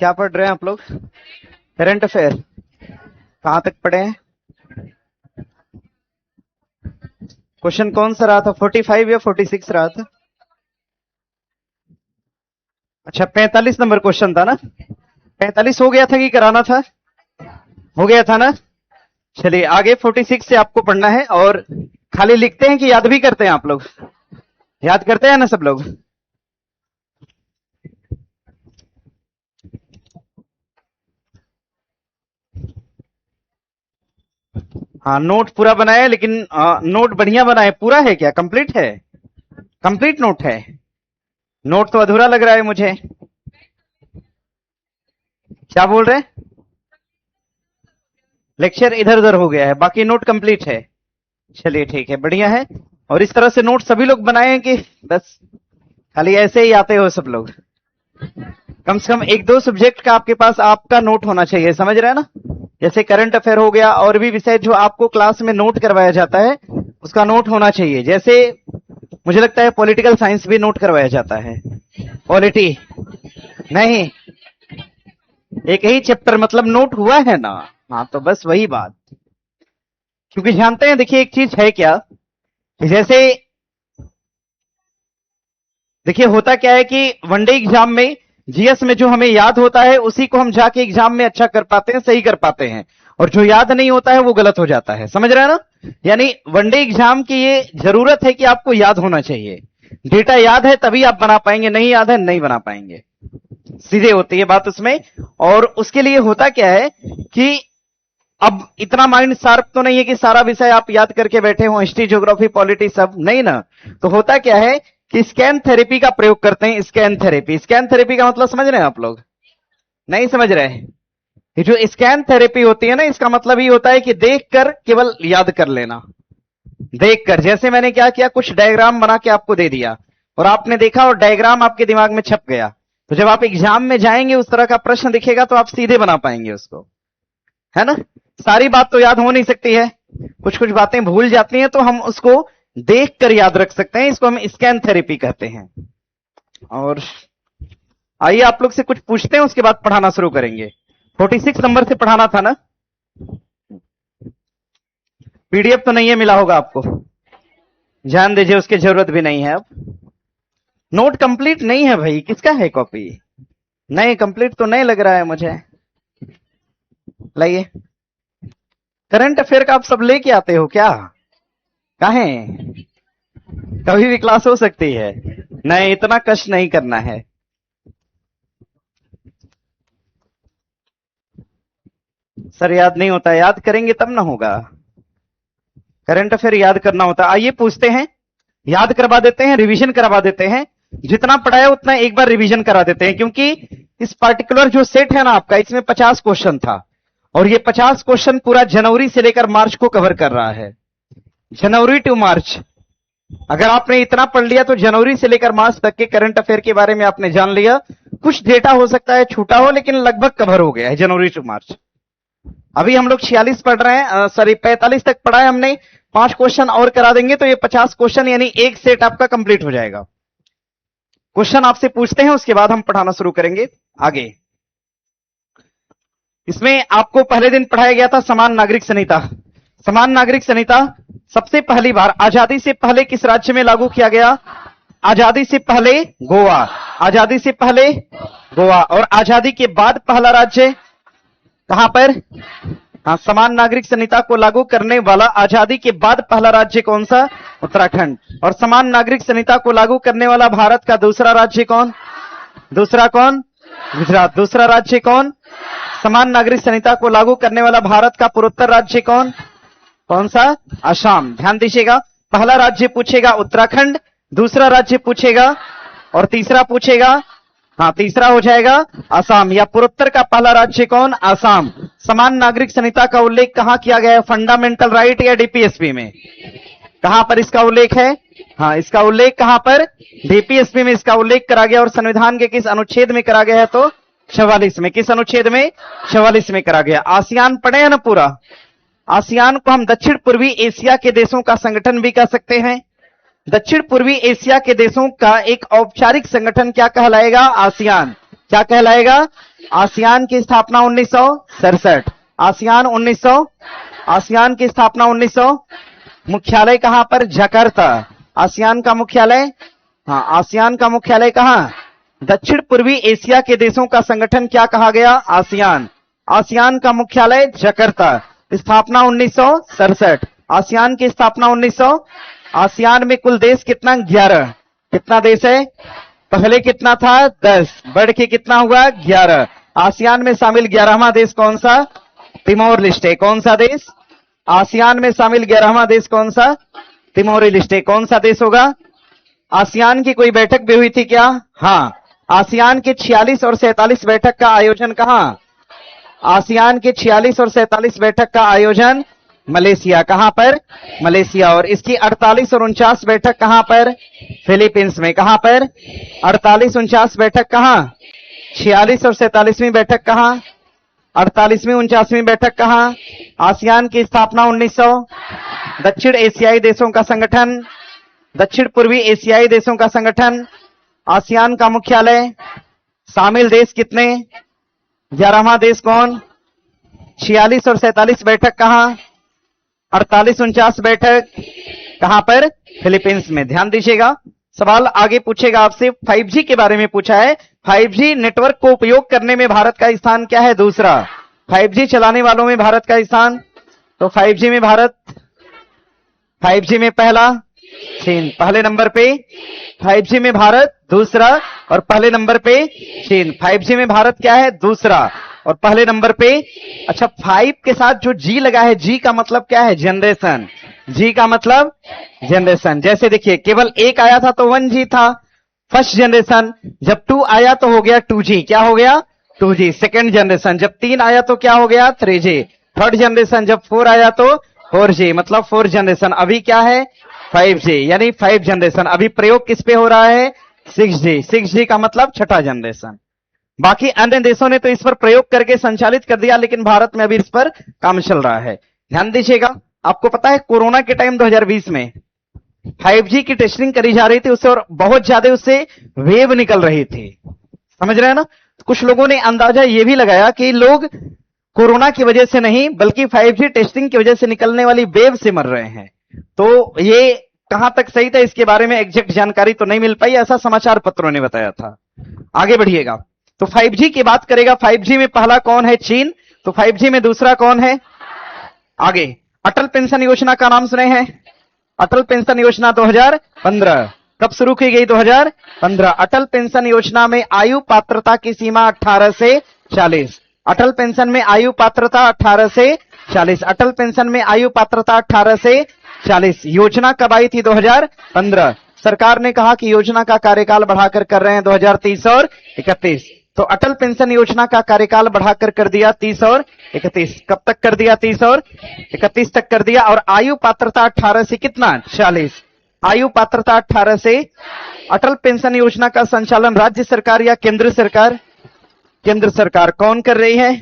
क्या पढ़ रहे हैं आप लोग? करंट अफेयर कहां तक पढ़े हैं? क्वेश्चन कौन सा रहा था, 45 या 46 रहा था? अच्छा 45 नंबर क्वेश्चन था ना। 45 हो गया था कि कराना था? हो गया था ना। चलिए आगे 46 से आपको पढ़ना है। और खाली लिखते हैं कि याद भी करते हैं आप लोग? याद करते हैं ना सब लोग? हाँ नोट पूरा बनाया, लेकिन नोट बढ़िया बनाए। पूरा है क्या? कंप्लीट है? कंप्लीट नोट है? नोट तो अधूरा लग रहा है मुझे। क्या बोल रहे हैं? लेक्चर इधर उधर हो गया है, बाकी नोट कंप्लीट है। चलिए ठीक है, बढ़िया है। और इस तरह से नोट सभी लोग बनाए हैं कि बस खाली ऐसे ही आते हो सब लोग? कम से कम एक दो सब्जेक्ट का आपके पास आपका नोट होना चाहिए, समझ रहे हैं ना? जैसे करंट अफेयर हो गया, और भी विषय जो आपको क्लास में नोट करवाया जाता है उसका नोट होना चाहिए। जैसे मुझे लगता है पॉलिटिकल साइंस भी नोट करवाया जाता है। पॉलिटी नहीं, एक ही चैप्टर मतलब नोट हुआ है ना। हाँ तो बस वही बात। क्योंकि जानते हैं, देखिए एक चीज है क्या, जैसे देखिए होता क्या है कि वनडे एग्जाम में जीएस में जो हमें याद होता है उसी को हम जाके एग्जाम में अच्छा कर पाते हैं, सही कर पाते हैं। और जो याद नहीं होता है वो गलत हो जाता है, समझ रहे हैं ना? यानी वनडे एग्जाम की ये जरूरत है कि आपको याद होना चाहिए। डेटा याद है तभी आप बना पाएंगे, नहीं याद है नहीं बना पाएंगे। सीधे होती है बात उसमें। और उसके लिए होता क्या है कि अब इतना माइंड शार्प तो नहीं है कि सारा विषय आप याद करके बैठे हो, हिस्ट्री ज्योग्राफी पॉलिटी सब नहीं ना। तो होता क्या है कि स्कैन थेरेपी का प्रयोग करते हैं। स्कैन थेरेपी, स्कैन थेरेपी का मतलब समझ रहे हैं आप लोग? नहीं समझ रहे हैं? ये जो स्कैन थेरेपी होती है ना, इसका मतलब ये होता है कि देखकर केवल याद कर लेना। देखकर, जैसे मैंने क्या किया, कुछ डायग्राम बना के आपको दे दिया और आपने देखा और डायग्राम आपके दिमाग में छप गया। तो जब आप एग्जाम में जाएंगे उस तरह का प्रश्न दिखेगा तो आप सीधे बना पाएंगे उसको, है ना? सारी बात तो याद हो नहीं सकती है, कुछ कुछ बातें भूल जाती हैं, तो हम उसको देख कर याद रख सकते हैं। इसको हम स्कैन थेरेपी कहते हैं। और आइए आप लोग से कुछ पूछते हैं, उसके बाद पढ़ाना शुरू करेंगे। 46 नंबर से पढ़ाना था ना? पीडीएफ तो नहीं है, मिला होगा आपको? ध्यान दीजिए, उसकी जरूरत भी नहीं है अब। नोट कंप्लीट नहीं है भाई, किसका है कॉपी? नहीं कंप्लीट तो नहीं लग रहा है मुझे। लाइए, करंट अफेयर का आप सब लेके आते हो क्या? काहे? कभी भी क्लास हो सकती है। नहीं, इतना कष्ट नहीं करना है। सर याद नहीं होता, याद करेंगे तब ना होगा। करंट अफेयर याद करना होता है। आइए पूछते हैं, याद करवा देते हैं, रिवीजन करवा देते हैं। जितना पढ़ाया उतना एक बार रिवीजन करा देते हैं, क्योंकि इस पर्टिकुलर जो सेट है ना आपका, इसमें 50 क्वेश्चन था। और ये 50 क्वेश्चन पूरा जनवरी से लेकर मार्च को कवर कर रहा है। जनवरी टू मार्च। अगर आपने इतना पढ़ लिया तो जनवरी से लेकर मार्च तक के करंट अफेयर के बारे में आपने जान लिया। कुछ डेटा हो सकता है छूटा हो, लेकिन लगभग कवर हो गया है जनवरी टू मार्च। अभी हम लोग 46 पढ़ रहे हैं, सॉरी 45 तक पढ़ा है हमने। 5 क्वेश्चन और करा देंगे तो ये 50 क्वेश्चन यानी एक सेट आपका कंप्लीट हो जाएगा। क्वेश्चन आपसे पूछते हैं, उसके बाद हम पढ़ाना शुरू करेंगे आगे। इसमें आपको पहले दिन पढ़ाया गया था समान नागरिक संहिता। समान नागरिक संहिता सबसे पहली बार आजादी से पहले किस राज्य में लागू किया गया? आजादी से पहले गोवा। आजादी से पहले गोवा। और आजादी के बाद पहला राज्य कहां पर? हाँ, समान नागरिक संहिता को लागू करने वाला आजादी के बाद पहला राज्य कौन सा? उत्तराखंड। और समान नागरिक संहिता को लागू करने वाला भारत का दूसरा राज्य कौन? दूसरा कौन? गुजरात। दूसरा राज्य कौन? समान नागरिक संहिता को लागू करने वाला भारत का पूर्वोत्तर राज्य कौन? कौन सा? असम। ध्यान दीजिएगा, पहला राज्य पूछेगा उत्तराखंड, दूसरा राज्य पूछेगा और तीसरा पूछेगा, हाँ तीसरा हो जाएगा असम। या पूर्वोत्तर का पहला राज्य कौन? असम। समान नागरिक संहिता का उल्लेख कहां किया गया है? फंडामेंटल राइट या डीपीएसपी में? कहां पर इसका उल्लेख है? हाँ, इसका उल्लेख कहां पर? डीपीएसपी में इसका उल्लेख करा गया। और संविधान के किस अनुच्छेद में करा गया है? तो 44 में। किस अनुच्छेद में? 44 में करा गया। आसियान पढ़े हैं ना पूरा? आसियान को हम दक्षिण पूर्वी एशिया के देशों का संगठन भी कह सकते हैं। दक्षिण पूर्वी एशिया के देशों का एक औपचारिक संगठन क्या कहलाएगा? आसियान। क्या कहलाएगा? आसियान की स्थापना 1967। आसियान की स्थापना 1900। मुख्यालय कहां पर? जकार्ता। आसियान का मुख्यालय, हाँ, आसियान का मुख्यालय कहां? दक्षिण पूर्वी एशिया के देशों का संगठन क्या कहा गया? आसियान। आसियान का मुख्यालय जकार्ता। स्थापना 1967। आसियान की स्थापना 1900। आसियान में कुल देश कितना? 11। कितना देश है? पहले कितना था? 10, बढ़ के कितना हुआ? 11। आसियान में शामिल 11वां देश कौन सा? तिमोर लिस्टे। कौन सा देश? आसियान में शामिल 11वां देश कौन सा? तिमोर लिस्टे। कौन सा देश होगा? आसियान की कोई बैठक भी हुई थी क्या? हाँ, आसियान के 46 और 47 बैठक का आयोजन कहां? आसियान के 46 और 47 बैठक का आयोजन मलेशिया। कहां पर? मलेशिया। और इसकी 48 और 49 बैठक कहां पर? फिलीपींस में। कहां पर? 48 49 बैठक कहां? 46 और 47वीं बैठक कहां? 48वीं 49वीं बैठक कहां? आसियान की स्थापना 1900। दक्षिण एशियाई देशों का संगठन, दक्षिण पूर्वी एशियाई देशों का संगठन। आसियान का मुख्यालय। शामिल देश कितने? 11वां देश कौन? 46 और 47 बैठक कहां? 48 49 बैठक कहां पर? फिलीपींस में। ध्यान दीजिएगा, सवाल आगे पूछेगा आपसे। 5G के बारे में पूछा है। 5G नेटवर्क को उपयोग करने में भारत का स्थान क्या है? दूसरा। 5G चलाने वालों में भारत का स्थान, तो 5G में भारत, 5G में पहला चीन, पहले नंबर पे। 5G में भारत दूसरा और पहले नंबर पे चीन। 5G में भारत क्या है? दूसरा और पहले नंबर पे। अच्छा, 5 के साथ जो G लगा है, G का मतलब क्या है? जनरेशन। G का मतलब जनरेशन। जैसे देखिए, केवल एक आया था तो 1G था, फर्स्ट जनरेशन। जब 2 आया तो हो गया 2G। क्या हो गया? 2G, second generation. जब 3 आया तो क्या हो गया? 3G, third generation. जब 4 आया तो 4G, मतलब 4 जनरेशन। अभी क्या है? 5G, यानी 5 जनरेशन। अभी प्रयोग किस पे हो रहा है? 6G। 6G का मतलब छठा जनरेशन। बाकी अन्य देशों ने तो इस पर प्रयोग करके संचालित कर दिया, लेकिन भारत में अभी इस पर काम चल रहा है। ध्यान दीजिएगा, आपको पता है कोरोना के टाइम 2020 में 5G की टेस्टिंग करी जा रही थी उससे, और बहुत ज्यादा उससे वेव निकल रही थी। समझ रहे हैं ना? कुछ लोगों ने अंदाजा यह भी लगाया कि लोग कोरोना की वजह से नहीं, बल्कि 5G टेस्टिंग की वजह से निकलने वाली वेव से मर रहे हैं। तो ये कहां तक सही था, इसके बारे में एग्जैक्ट जानकारी तो नहीं मिल पाई, ऐसा समाचार पत्रों ने बताया था। आगे बढ़िएगा, तो 5G की बात करेगा। 5G में पहला कौन है? चीन। तो 5G में दूसरा कौन है? आगे, अटल पेंशन योजना का नाम सुने हैं? अटल पेंशन योजना 2015 कब शुरू की गई? 2015। अटल पेंशन योजना में आयु पात्रता की सीमा 18 से 40। अटल पेंशन में आयु पात्रता 18 से 40। अटल पेंशन में आयु पात्रता 18 से 40। योजना कब आई थी? 2015। सरकार ने कहा कि योजना का कार्यकाल बढ़ाकर कर रहे हैं 2030 और 31। तो अटल पेंशन योजना का कार्यकाल बढ़ाकर कर दिया 30 और 31। कब तक कर दिया? 30 और 31 तक कर दिया। और आयु पात्रता 18 से कितना? 40। आयु पात्रता 18 से। अटल पेंशन योजना का संचालन राज्य सरकार या केंद्र सरकार? केंद्र सरकार। कौन कर रही है?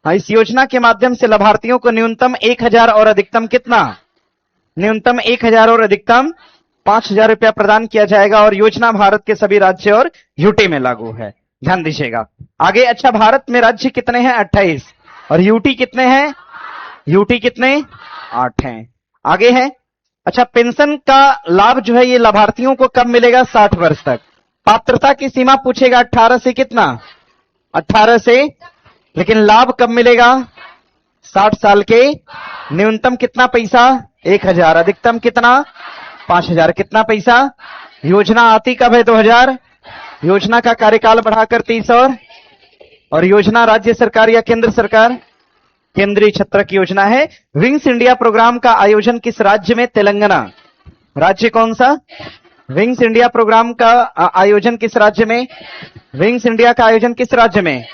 इस योजना के माध्यम से लाभार्थियों को न्यूनतम 1000 और अधिकतम कितना? न्यूनतम 1000 और अधिकतम 5000 रुपया प्रदान किया जाएगा। और योजना भारत के सभी राज्य और यूटी में लागू है। ध्यान दीजिएगा आगे। अच्छा, भारत में राज्य कितने हैं? 28। और यूटी कितने हैं? यूटी कितने? 8 हैं। आगे है, अच्छा, पेंशन का लाभ जो है ये लाभार्थियों को कब मिलेगा? 60 वर्ष तक। पात्रता की सीमा पूछेगा 18 से कितना? 18 से। लेकिन लाभ कब मिलेगा? 60 साल के। न्यूनतम कितना पैसा? 1000। अधिकतम कितना? 5000। कितना पैसा? योजना आती कब है? 2000। योजना का कार्यकाल बढ़ाकर 30 और योजना राज्य सरकार या केंद्र सरकार? केंद्रीय छत्रक योजना है। विंग्स इंडिया प्रोग्राम का आयोजन किस राज्य में? तेलंगाना। राज्य कौन सा? विंग्स इंडिया प्रोग्राम का आयोजन किस राज्य में? विंग्स इंडिया का आयोजन किस राज्य में?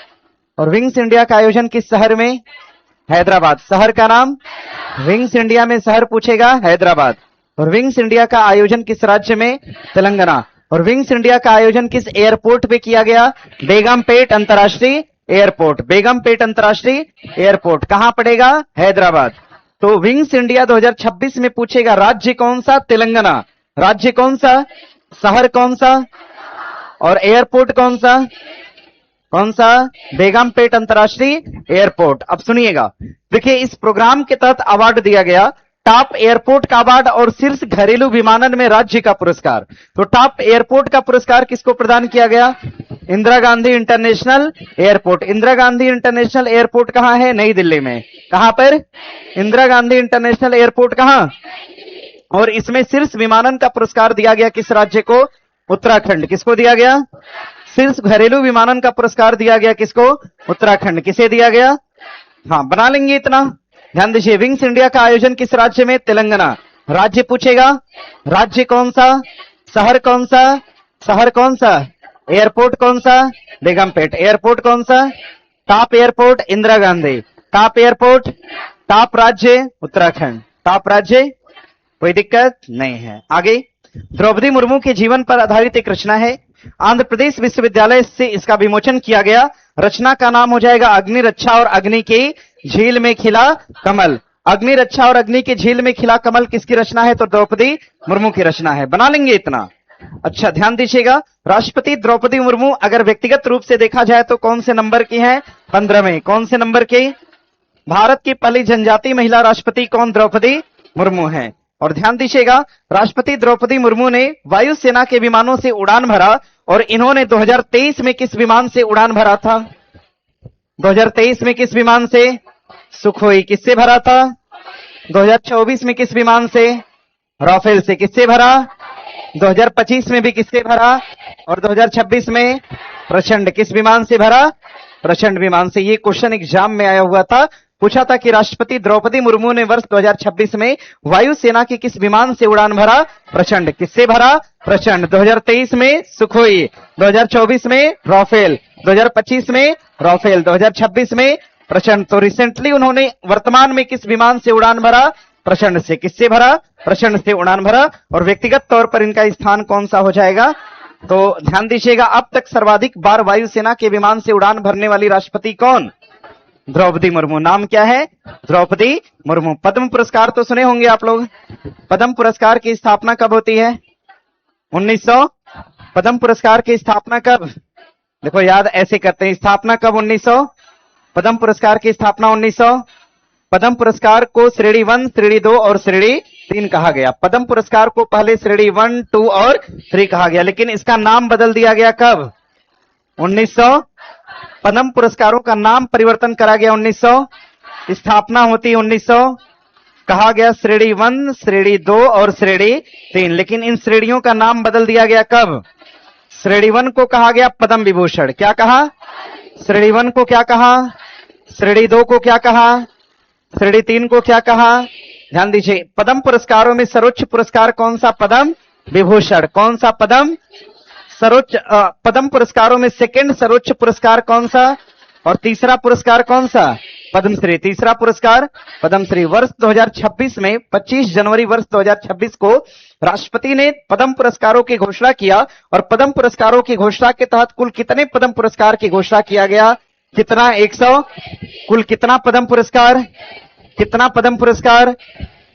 और विंग्स इंडिया का आयोजन किस शहर में? हैदराबाद। शहर का नाम? विंग्स इंडिया में शहर पूछेगा हैदराबाद। और विंग्स इंडिया का आयोजन किस राज्य में? तेलंगाना। और विंग्स इंडिया का आयोजन किस एयरपोर्ट पे किया गया? बेगमपेट अंतर्राष्ट्रीय एयरपोर्ट। बेगमपेट अंतर्राष्ट्रीय एयरपोर्ट कहां पड़ेगा? हैदराबाद। तो विंग्स इंडिया 2026 में पूछेगा राज्य कौन सा? तेलंगाना। राज्य कौन सा? शहर कौन सा? और एयरपोर्ट कौन सा? कौन सा? बेगमपेट अंतर्राष्ट्रीय एयरपोर्ट। अब सुनिएगा, देखिए इस प्रोग्राम के तहत अवार्ड दिया गया टॉप एयरपोर्ट का अवार्ड और शीर्ष घरेलू विमानन में राज्य का पुरस्कार। तो टॉप एयरपोर्ट का पुरस्कार किसको प्रदान किया गया? Indira Gandhi international airport. Indira Gandhi international airport कहां है? नई दिल्ली में। कहां पर? इंदिरा गांधी इंटरनेशनल एयरपोर्ट कहां? और इसमें शीर्ष विमानन का पुरस्कार दिया गया किस राज्य को? उत्तराखंड। किसको दिया गया? शीर्ष घरेलू विमानन का पुरस्कार दिया गया किसको? उत्तराखंड। किसे दिया गया? हाँ, बना लेंगे इतना। ध्यान दीजिए, विंग्स इंडिया का आयोजन किस राज्य में? तेलंगाना। राज्य पूछेगा, राज्य कौन सा? शहर कौन सा? शहर कौन सा? एयरपोर्ट कौन सा? बेगमपेट। एयरपोर्ट कौन सा? Top airport Indira Gandhi. Top airport. Top राज्य उत्तराखंड। टॉप राज्य, कोई दिक्कत नहीं है। आगे, द्रौपदी मुर्मू के जीवन पर आधारित एक रचना है, आंध्र प्रदेश विश्वविद्यालय से इसका विमोचन किया गया। रचना का नाम हो जाएगा अग्नि रक्षा और अग्नि की झील में खिला कमल। अग्नि रक्षा और अग्नि की झील में खिला कमल किसकी रचना है? तो द्रौपदी मुर्मू की रचना है। बना लेंगे इतना। अच्छा, ध्यान दीजिएगा, राष्ट्रपति द्रौपदी मुर्मू अगर व्यक्तिगत रूप से देखा जाए तो कौन से नंबर की है? 15वें। कौन से नंबर की? भारत की पहली जनजातीय महिला राष्ट्रपति कौन? द्रौपदी मुर्मू है। और ध्यान दीजिएगा, राष्ट्रपति द्रौपदी मुर्मू ने वायुसेना के विमानों से उड़ान भरा और इन्होंने 2023 में किस विमान से उड़ान भरा था? 2023 में किस विमान से? सुखोई। किससे भरा था? 2024 में किस विमान से? राफेल से। किससे भरा? 2025 में भी किससे भरा? और 2026 में प्रचंड। किस विमान से भरा? प्रचंड विमान से। ये क्वेश्चन एग्जाम में आया हुआ था, पूछा था कि राष्ट्रपति द्रौपदी मुर्मू ने वर्ष 2026 में वायुसेना के किस विमान से उड़ान भरा? प्रचंड। किससे भरा? प्रचंड। 2023 में सुखोई, 2024 में राफेल, 2025 में राफेल, 2026 में प्रचंड। तो रिसेंटली उन्होंने वर्तमान में किस विमान से उड़ान भरा? प्रचंड से। किससे भरा? प्रचंड से उड़ान भरा। और व्यक्तिगत तौर पर इनका स्थान कौन सा हो जाएगा? तो ध्यान दीजिएगा, अब तक सर्वाधिक बार वायुसेना के विमान से उड़ान भरने वाली राष्ट्रपति कौन? द्रौपदी मुर्मू। नाम क्या है? द्रौपदी मुर्मू। पद्म पुरस्कार तो सुने होंगे आप लोग। पद्म पुरस्कार की स्थापना कब होती है? 1900। पद्म पुरस्कार की स्थापना कब? देखो याद ऐसे करते हैं, स्थापना कब? 1900। पद्म पुरस्कार की स्थापना 1900। पद्म पुरस्कार को श्रेणी 1, श्रेणी 2 और श्रेणी 3 कहा गया। पद्म पुरस्कार को पहले श्रेणी 1, 2 और 3 कहा गया, लेकिन इसका नाम बदल दिया गया कब? 1900। पद्म पुरस्कारों का नाम परिवर्तन करा गया 1900। स्थापना होती 1900। कहा गया श्रेणी 1, श्रेणी 2 और श्रेणी 3, लेकिन इन श्रेणियों का नाम बदल दिया गया कब? श्रेणी 1 को कहा गया पद्म विभूषण। क्या कहा? श्रेणी 1 को क्या कहा? श्रेणी 2 को क्या कहा? श्रेणी 3 को क्या कहा? ध्यान दीजिए, पद्म पुरस्कारों में सर्वोच्च पुरस्कार कौन सा? पद्म विभूषण। कौन सा? पद्म सर्वोच्च। पद्म पुरस्कारों में सेकंड सर्वोच्च पुरस्कार कौन सा? और तीसरा पुरस्कार कौन सा? पद्मश्री। तीसरा पुरस्कार पद्मश्री। वर्ष 2026 में 25 जनवरी वर्ष 2026 को राष्ट्रपति ने पद्म पुरस्कारों की घोषणा किया। और पद्म पुरस्कारों की घोषणा के तहत कुल कितने पद्म पुरस्कार की घोषणा किया गया? कितना? 100। कुल कितना पद्म पुरस्कार? कितना पद्म पुरस्कार?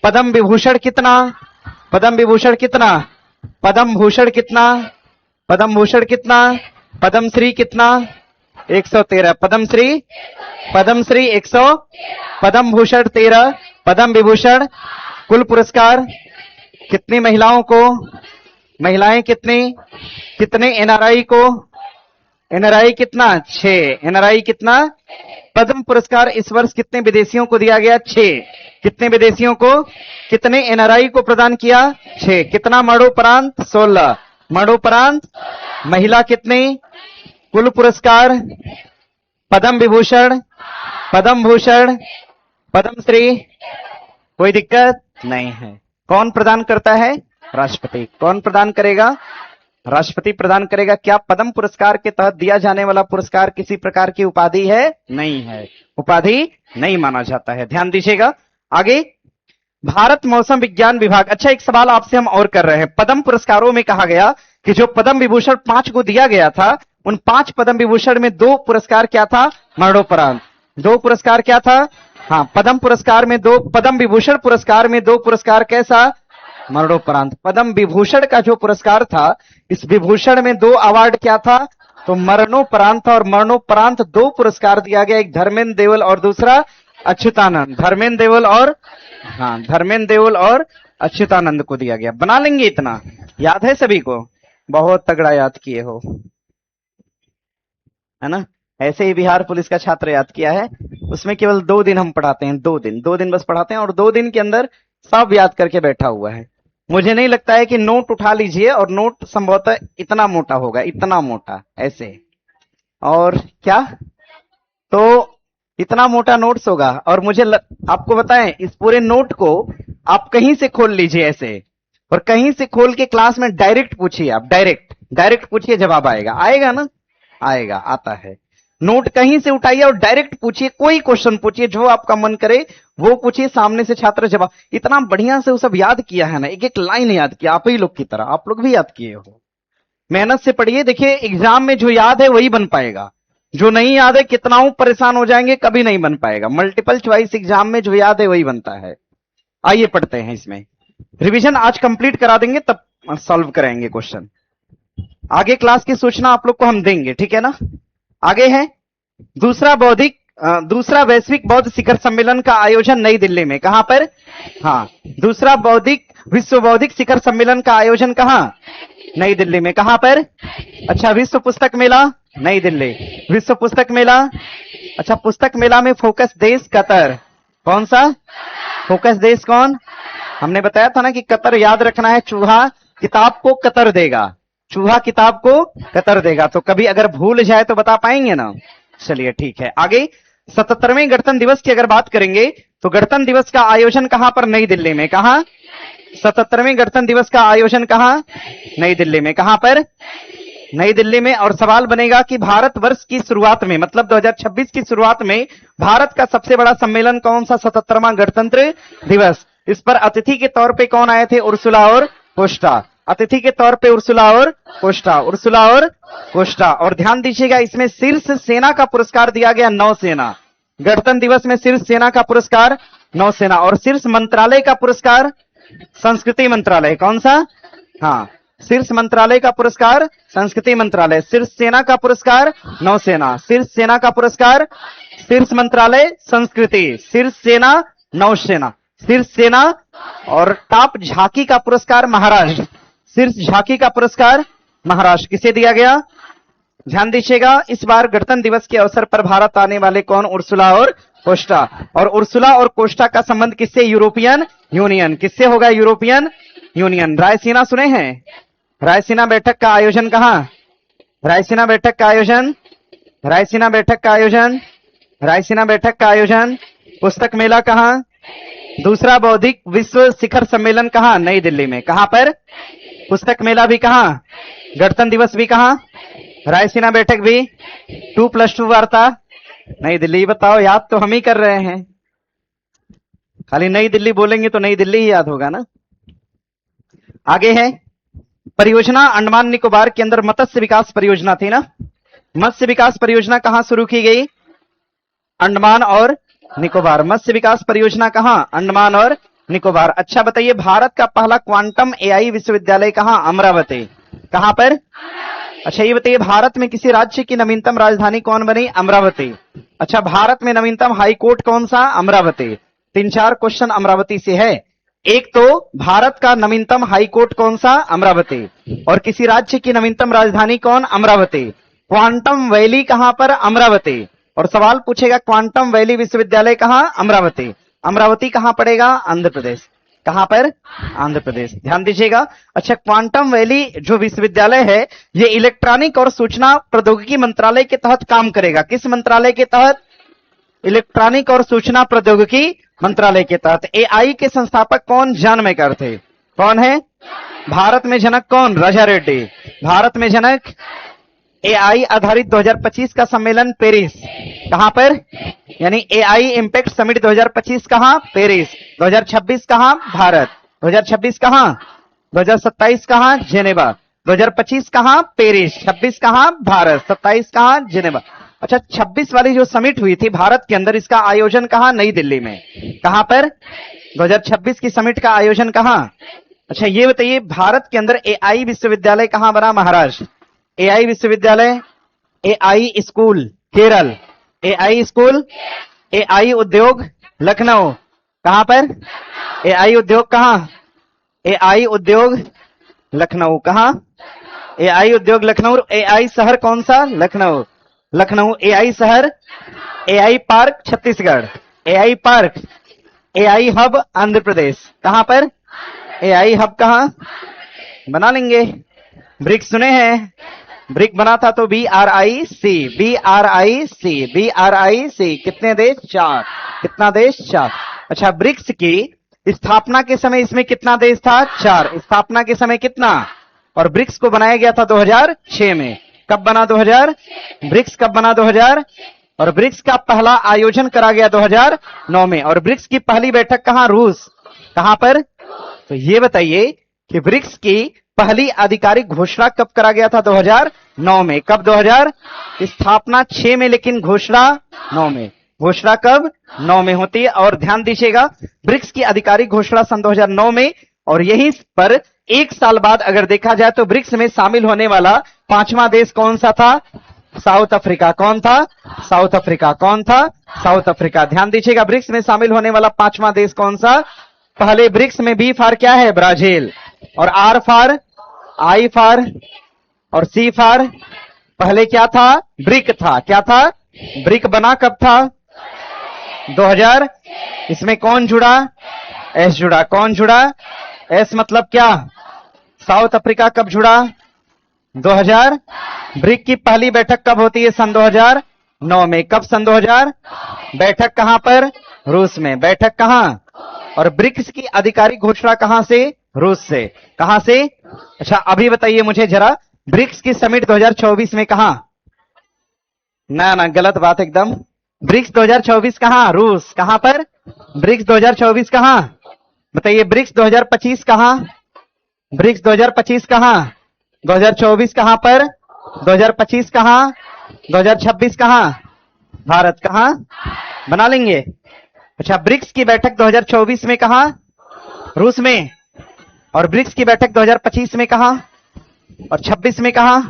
पद्म विभूषण कितना? पद्म विभूषण कितना? पद्म भूषण कितना? पद्म भूषण कितना? पद्मश्री कितना? 113। पद्मश्री, पद्मश्री 100, पद्म भूषण 13, पद्म विभूषण। कुल पुरस्कार कितनी महिलाओं को? महिलाएं कितनी? कितने एनआरआई को? एनआरआई कितना? 6। एनआरआई कितना? पद्म पुरस्कार इस वर्ष कितने विदेशियों को दिया गया? 6। कितने विदेशियों को? कितने एनआरआई को प्रदान किया? 6। कितना मरणोपरांत? 16। मरणोपरांत महिला कितनी? कुल पुरस्कार पद्म विभूषण, पद्म भूषण, पद्मश्री, कोई दिक्कत नहीं है। कौन प्रदान करता है? राष्ट्रपति। कौन प्रदान करेगा? राष्ट्रपति प्रदान करेगा। क्या पद्म पुरस्कार के तहत दिया जाने वाला पुरस्कार किसी प्रकार की उपाधि है? नहीं है, उपाधि नहीं माना जाता है। ध्यान दीजिएगा। आगे, भारत मौसम विज्ञान विभाग। अच्छा, एक सवाल आपसे हम और कर रहे हैं। पद्म पुरस्कारों में कहा गया कि जो पद्म विभूषण 5 को दिया गया था, उन 5 पद्म विभूषण में 2 पुरस्कार क्या था? मरणोपरांत। 2 पुरस्कार क्या था? हाँ, पद्म पुरस्कार में 2, पद्म विभूषण पुरस्कार में 2 पुरस्कार कैसा? मरणोपरांत। पद्म विभूषण का जो पुरस्कार था, इस विभूषण में 2 अवार्ड क्या था? तो मरणोपरांत, और मरणोपरांत 2 पुरस्कार दिया गया, एक धर्मेंद्र देवल और दूसरा अच्युतानंद। धर्मेंद्र देवल और, हाँ, धर्मेंद्र देवल और अच्युतानंद को दिया गया। बना लेंगे, इतना याद है सभी को? बहुत तगड़ा याद किए हो, है ना? ऐसे ही बिहार पुलिस का छात्र याद किया है। उसमें केवल 2 दिन हम पढ़ाते हैं, 2 दिन बस पढ़ाते हैं, और 2 दिन के अंदर सब याद करके बैठा हुआ है। मुझे नहीं लगता है कि नोट उठा लीजिए और नोट संभवतः इतना मोटा होगा, इतना मोटा ऐसे, और क्या, तो इतना मोटा नोट्स होगा। और आपको बताएं, इस पूरे नोट को आप कहीं से खोल लीजिए ऐसे, और कहीं से खोल के क्लास में डायरेक्ट पूछिए, आप डायरेक्ट पूछिए, जवाब आएगा। आएगा ना? आएगा, आता है। नोट कहीं से उठाइए और डायरेक्ट पूछिए, कोई क्वेश्चन पूछिए, जो आपका मन करे वो पूछिए, सामने से छात्र जवाब। इतना बढ़िया से वो सब याद किया है ना, एक एक लाइन याद किया, आप ही लोग की तरह, आप लोग भी याद किए हो। मेहनत से पढ़िए। देखिए, एग्जाम में जो याद है वही बन पाएगा, जो नहीं याद है कितना परेशान हो जाएंगे, कभी नहीं बन पाएगा। मल्टीपल चॉइस एग्जाम में जो याद है वही बनता है। आइए पढ़ते हैं। इसमें रिवीजन आज कंप्लीट करा देंगे, तब सॉल्व कराएंगे क्वेश्चन। आगे क्लास की सूचना आप लोग को हम देंगे, ठीक है ना? आगे है दूसरा वैश्विक बौद्ध शिखर सम्मेलन का आयोजन नई दिल्ली में। कहां पर? हाँ, दूसरा विश्व बौद्धिक शिखर सम्मेलन का आयोजन कहां? नई दिल्ली में। कहां पर? अच्छा, विश्व पुस्तक मेला, नई दिल्ली। विश्व पुस्तक मेला, अच्छा, पुस्तक मेला में फोकस देश कतर। कौन सा फोकस देश? कौन? हमने बताया था ना कि कतर याद रखना है। चूहा किताब को कतर देगा, चूहा किताब को कतर देगा। तो कभी अगर भूल जाए तो बता पाएंगे ना? चलिए ठीक है। आगे 77वें गणतंत्र दिवस की अगर बात करेंगे तो गणतंत्र दिवस का आयोजन कहां पर? नई दिल्ली में। कहां? 77वें गणतंत्र दिवस का आयोजन कहां? नई दिल्ली में। कहां पर? नई दिल्ली में। और सवाल बनेगा कि भारत वर्ष की शुरुआत में, मतलब 2026 की शुरुआत में भारत का सबसे बड़ा सम्मेलन कौन सा? 77वां गणतंत्र दिवस। इस पर अतिथि के तौर पे कौन आए थे? उर्सुला और कोस्टा। अतिथि के तौर पे उर्सुला और कोस्टा, उर्सुला और कोस्टा। और ध्यान दीजिएगा, इसमें शीर्ष सेना का पुरस्कार दिया गया नौसेना। गणतंत्र दिवस में शीर्ष सेना का पुरस्कार नौसेना, और शीर्ष मंत्रालय का पुरस्कार संस्कृति मंत्रालय। कौन सा? हाँ, शीर्ष मंत्रालय का पुरस्कार संस्कृति मंत्रालय। शीर्ष सेना का पुरस्कार नौसेना, शीर्ष सेना का पुरस्कार शीर्ष मंत्रालय संस्कृति, शीर्ष सेना नौसेना, शीर्ष सेना। और टॉप झांकी का पुरस्कार महाराष्ट्र, शीर्ष झांकी का पुरस्कार महाराष्ट्र। किसे दिया गया? ध्यान दीजिएगा, इस बार गणतंत्र दिवस के अवसर पर भारत आने वाले कौन? उर्सुला और कोस्टा। और उर्सुला और कोस्टा का संबंध किससे? European union. किससे होगा? European union. रायसीना सुने हैं? रायसीना बैठक का आयोजन कहां? रायसीना बैठक का आयोजन, रायसीना बैठक का आयोजन, रायसीना बैठक का आयोजन। पुस्तक मेला कहां? दूसरा बौद्धिक विश्व शिखर सम्मेलन कहां? नई दिल्ली में। कहां पर? पुस्तक मेला भी कहां? गणतंत्र दिवस भी कहां? रायसीना बैठक भी। 2+2 वार्ता नई दिल्ली। बताओ, याद तो हम ही कर रहे हैं, खाली नई दिल्ली बोलेंगे तो नई दिल्ली ही याद होगा ना। आगे है परियोजना अंडमान निकोबार के अंदर मत्स्य विकास परियोजना थी ना। मत्स्य विकास परियोजना कहां शुरू की गई? अंडमान और निकोबार। मत्स्य विकास परियोजना कहां? अंडमान और निकोबार। अच्छा बताइए, भारत का पहला क्वांटम एआई विश्वविद्यालय कहां? अमरावती। कहां पर? अच्छा ये बताइए, भारत में किसी राज्य की नवीनतम राजधानी कौन बनी? अमरावती। अच्छा, भारत में नवीनतम हाई कोर्ट कौन सा? अमरावती। 3-4 क्वेश्चन अमरावती से है। एक तो भारत का नवीनतम हाई कोर्ट कौन सा? अमरावती। और किसी राज्य की नवीनतम राजधानी कौन? अमरावती। क्वांटम वैली कहां पर? अमरावती। और सवाल पूछेगा क्वांटम वैली विश्वविद्यालय कहां? अमरावती। अमरावती कहां पड़ेगा? आंध्र प्रदेश। कहां पर? आंध्र प्रदेश। ध्यान दीजिएगा। अच्छा, क्वांटम वैली जो विश्वविद्यालय है ये इलेक्ट्रॉनिक और सूचना प्रौद्योगिकी मंत्रालय के तहत काम करेगा। किस मंत्रालय के तहत? इलेक्ट्रॉनिक और सूचना प्रौद्योगिकी मंत्रालय के तहत। एआई के संस्थापक कौन? जॉन मेकर थे। कौन है? भारत में जनक कौन? राजा रेड्डी। भारत में जनक। एआई आधारित 2025 का सम्मेलन पेरिस। कहां पर? यानी एआई इंपैक्ट समिट 2025 कहां? पेरिस। 2026 कहां? भारत। 2026 कहां? 2027 कहां? जेनेवा। 2025 कहां? पेरिस। 26 कहां? भारत। 27 कहां? जेनेवा। अच्छा, 26 वाली जो समिट हुई थी भारत के अंदर, इसका आयोजन कहां? नई दिल्ली में। कहां पर? 2026 की समिट का आयोजन कहां? अच्छा ये बताइए, भारत के अंदर एआई विश्वविद्यालय कहां बना? महाराष्ट्र। एआई विश्वविद्यालय AI school Kerala, AI school, AI उद्योग लखनऊ, कहां पर? AI उद्योग कहां? AI उद्योग लखनऊ, कहां? AI उद्योग लखनऊ। AI शहर कौन सा? लखनऊ, लखनऊ AI शहर। AI park Chhattisgarh, AI park. AI hub Andhra Pradesh, कहां पर? AI हब कहां? बना लेंगे। ब्रिक्स सुने हैं? ब्रिक बना था तो BRIC, BRIC, BRIC। कितने देश? 4। कितना देश? 4। अच्छा, ब्रिक्स की स्थापना के समय इसमें कितना देश था? 4। स्थापना के समय कितना? और ब्रिक्स को बनाया गया था 2006 में। कब बना? 2000। ब्रिक्स कब बना? 2000। और ब्रिक्स का पहला आयोजन करा गया 2009 में। और ब्रिक्स की पहली बैठक कहां? रूस, कहां पर? तो ये बताइए कि ब्रिक्स की पहली आधिकारिक घोषणा कब करा गया था? 2009 में। कब? 2000। स्थापना 6 में, लेकिन घोषणा 9 में। घोषणा कब? 9 में होती है। और ध्यान दीजिएगा, ब्रिक्स की आधिकारिक घोषणा सन 2009 में। और यहीं पर एक साल बाद अगर देखा जाए तो ब्रिक्स में शामिल होने वाला 5वां देश कौन सा था? South Africa. कौन था? South Africa. कौन था? South Africa. ध्यान दीजिएगा, ब्रिक्स में शामिल होने वाला 5वां देश कौन सा? पहले ब्रिक्स में B फॉर क्या है? ब्राजील। और R फॉर, I फॉर, और C फॉर पहले क्या था? ब्रिक था। क्या था? ब्रिक बना कब था? 2000। इसमें कौन जुड़ा? S जुड़ा। कौन जुड़ा? S मतलब क्या? South Africa. कब जुड़ा? 2000। ब्रिक की पहली बैठक कब होती है? सन 2009 में। कब? सन 2000। बैठक कहां पर? रूस में। बैठक कहां? और ब्रिक्स की आधिकारिक घोषणा कहां से? रूस से। कहां से? अच्छा, अभी बताइए मुझे जरा, ब्रिक्स की समिट 2024 में कहां? ना ना, गलत बात एकदम। ब्रिक्स 2024 कहां? रूस। कहां पर? ब्रिक्स 2024 कहां? बताइए। ब्रिक्स 2025 कहां? ब्रिक्स 2025 कहां? 2024 कहां पर? 2025 कहां? 2026 कहां? भारत। कहां? बना लेंगे। अच्छा, ब्रिक्स की बैठक 2024 में कहां? रूस में। और ब्रिक्स की बैठक 2025 में कहां? और 26 में कहां?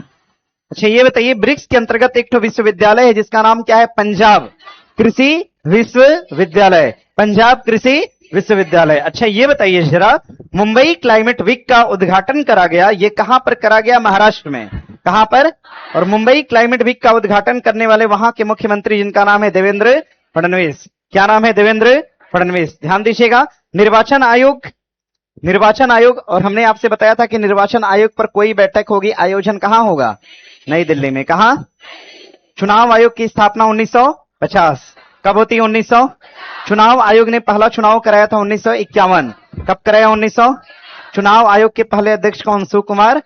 अच्छा, ये बताइए, ब्रिक्स के अंतर्गत एक विश्वविद्यालय है जिसका नाम क्या है? पंजाब कृषि विश्वविद्यालय। पंजाब कृषि विश्वविद्यालय। अच्छा, ये बताइए जरा, मुंबई क्लाइमेट वीक का उद्घाटन करा गया, ये कहां पर करा गया? महाराष्ट्र में। कहां पर? और मुंबई क्लाइमेट वीक का उद्घाटन करने वाले वहां के मुख्यमंत्री, जिनका नाम है देवेंद्र फडणवीस। क्या नाम है? देवेंद्र फडणवीस। ध्यान दीजिएगा, निर्वाचन आयोग, निर्वाचन आयोग, और हमने आपसे बताया था कि निर्वाचन आयोग पर कोई बैठक होगी, आयोजन कहां होगा? नई दिल्ली में। कहां? चुनाव आयोग की स्थापना 1950। कब होती है? 1900। चुनाव आयोग ने पहला चुनाव कराया था 1951। कब कराया? 1900। चुनाव आयोग के पहले अध्यक्ष कौन? सुकुमार।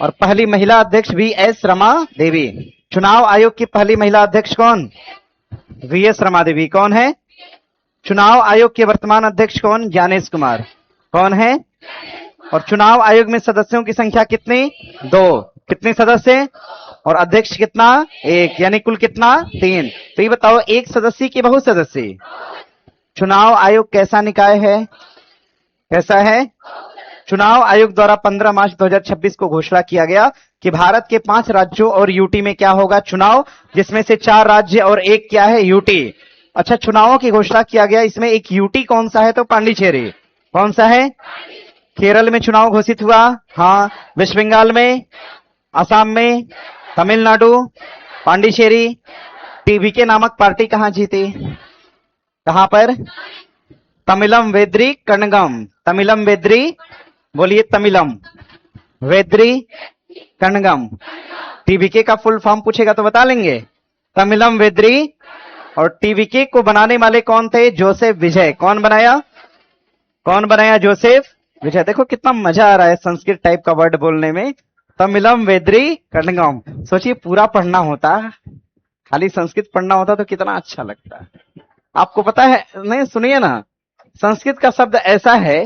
और पहली महिला अध्यक्ष VS रमा देवी। चुनाव आयोग की पहली महिला अध्यक्ष कौन? VS रमा देवी। कौन है? चुनाव आयोग के वर्तमान अध्यक्ष कौन? ज्ञानेश कुमार। कौन है? और चुनाव आयोग में सदस्यों की संख्या कितनी? 2। कितने सदस्य? और अध्यक्ष कितना? 1। यानी कुल कितना? 3। तो ये बताओ, एक सदस्य की बहु सदस्य? चुनाव आयोग कैसा निकाय है? कैसा है? चुनाव आयोग द्वारा 15 मार्च 2026 को घोषणा किया गया कि भारत के 5 राज्यों और यूटी में क्या होगा? चुनाव, जिसमें से 4 राज्य और 1 क्या है? यूटी। अच्छा, चुनावों की घोषणा किया गया, इसमें एक यूटी कौन सा है? तो पांडिचेरी। कौन सा है? केरल में चुनाव घोषित हुआ। हाँ। वेस्ट बंगाल में, असम में, तमिलनाडु, पांडिचेरी। टीवीके नामक पार्टी कहां जीती? कहां पर? तमिलम वेद्री कणगम। तमिलम वेद्री, बोलिए तमिलम वेद्री कणगम। टीवीके का फुल फॉर्म पूछेगा तो बता लेंगे। तमिलम वेद्री। और टीवीके को बनाने वाले कौन थे? जोसेफ विजय। कौन बनाया? कौन बनाया? जोसेफ विजय। देखो कितना मजा आ रहा है संस्कृत टाइप का वर्ड बोलने में। तमिलम वेद्री कणगम। सोचिए, पूरा पढ़ना होता, खाली संस्कृत पढ़ना होता तो कितना अच्छा लगता। आपको पता है? नहीं, सुनिए ना, संस्कृत का शब्द ऐसा है।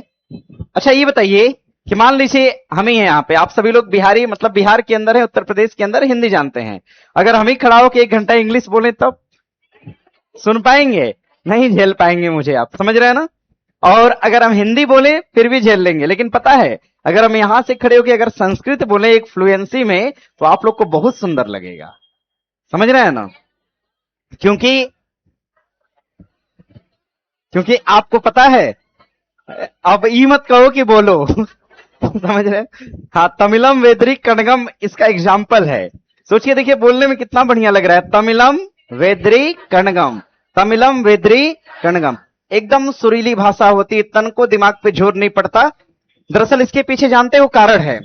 अच्छा, ये बताइए कि मान लीजिए हम ही हैं यहाँ पे, आप सभी लोग बिहारी, मतलब बिहार के अंदर है, उत्तर प्रदेश के अंदर हिंदी जानते हैं। अगर हम ही खड़ा होकर 1 घंटा इंग्लिश बोले तब सुन पाएंगे? नहीं झेल पाएंगे मुझे, आप समझ रहे हैं ना। और अगर हम हिंदी बोले फिर भी झेल लेंगे, लेकिन पता है, अगर हम यहां से खड़े होकर अगर संस्कृत बोले एक फ्लुएंसी में, तो आप लोग को बहुत सुंदर लगेगा। समझ रहे हैं ना? क्योंकि क्योंकि आपको पता है, अब ई मत कहो कि बोलो। समझ रहे? हाँ, तमिलम वेदरी कणगम इसका एग्जाम्पल है। सोचिए, देखिए बोलने में कितना बढ़िया लग रहा है, तमिलम वेदरी कणगम, तमिलम वेदरी कणगम। एकदम सुरीली भाषा होती है, तन को दिमाग पे जोर नहीं पड़ता। दरअसल इसके पीछे जानते हो कारण है,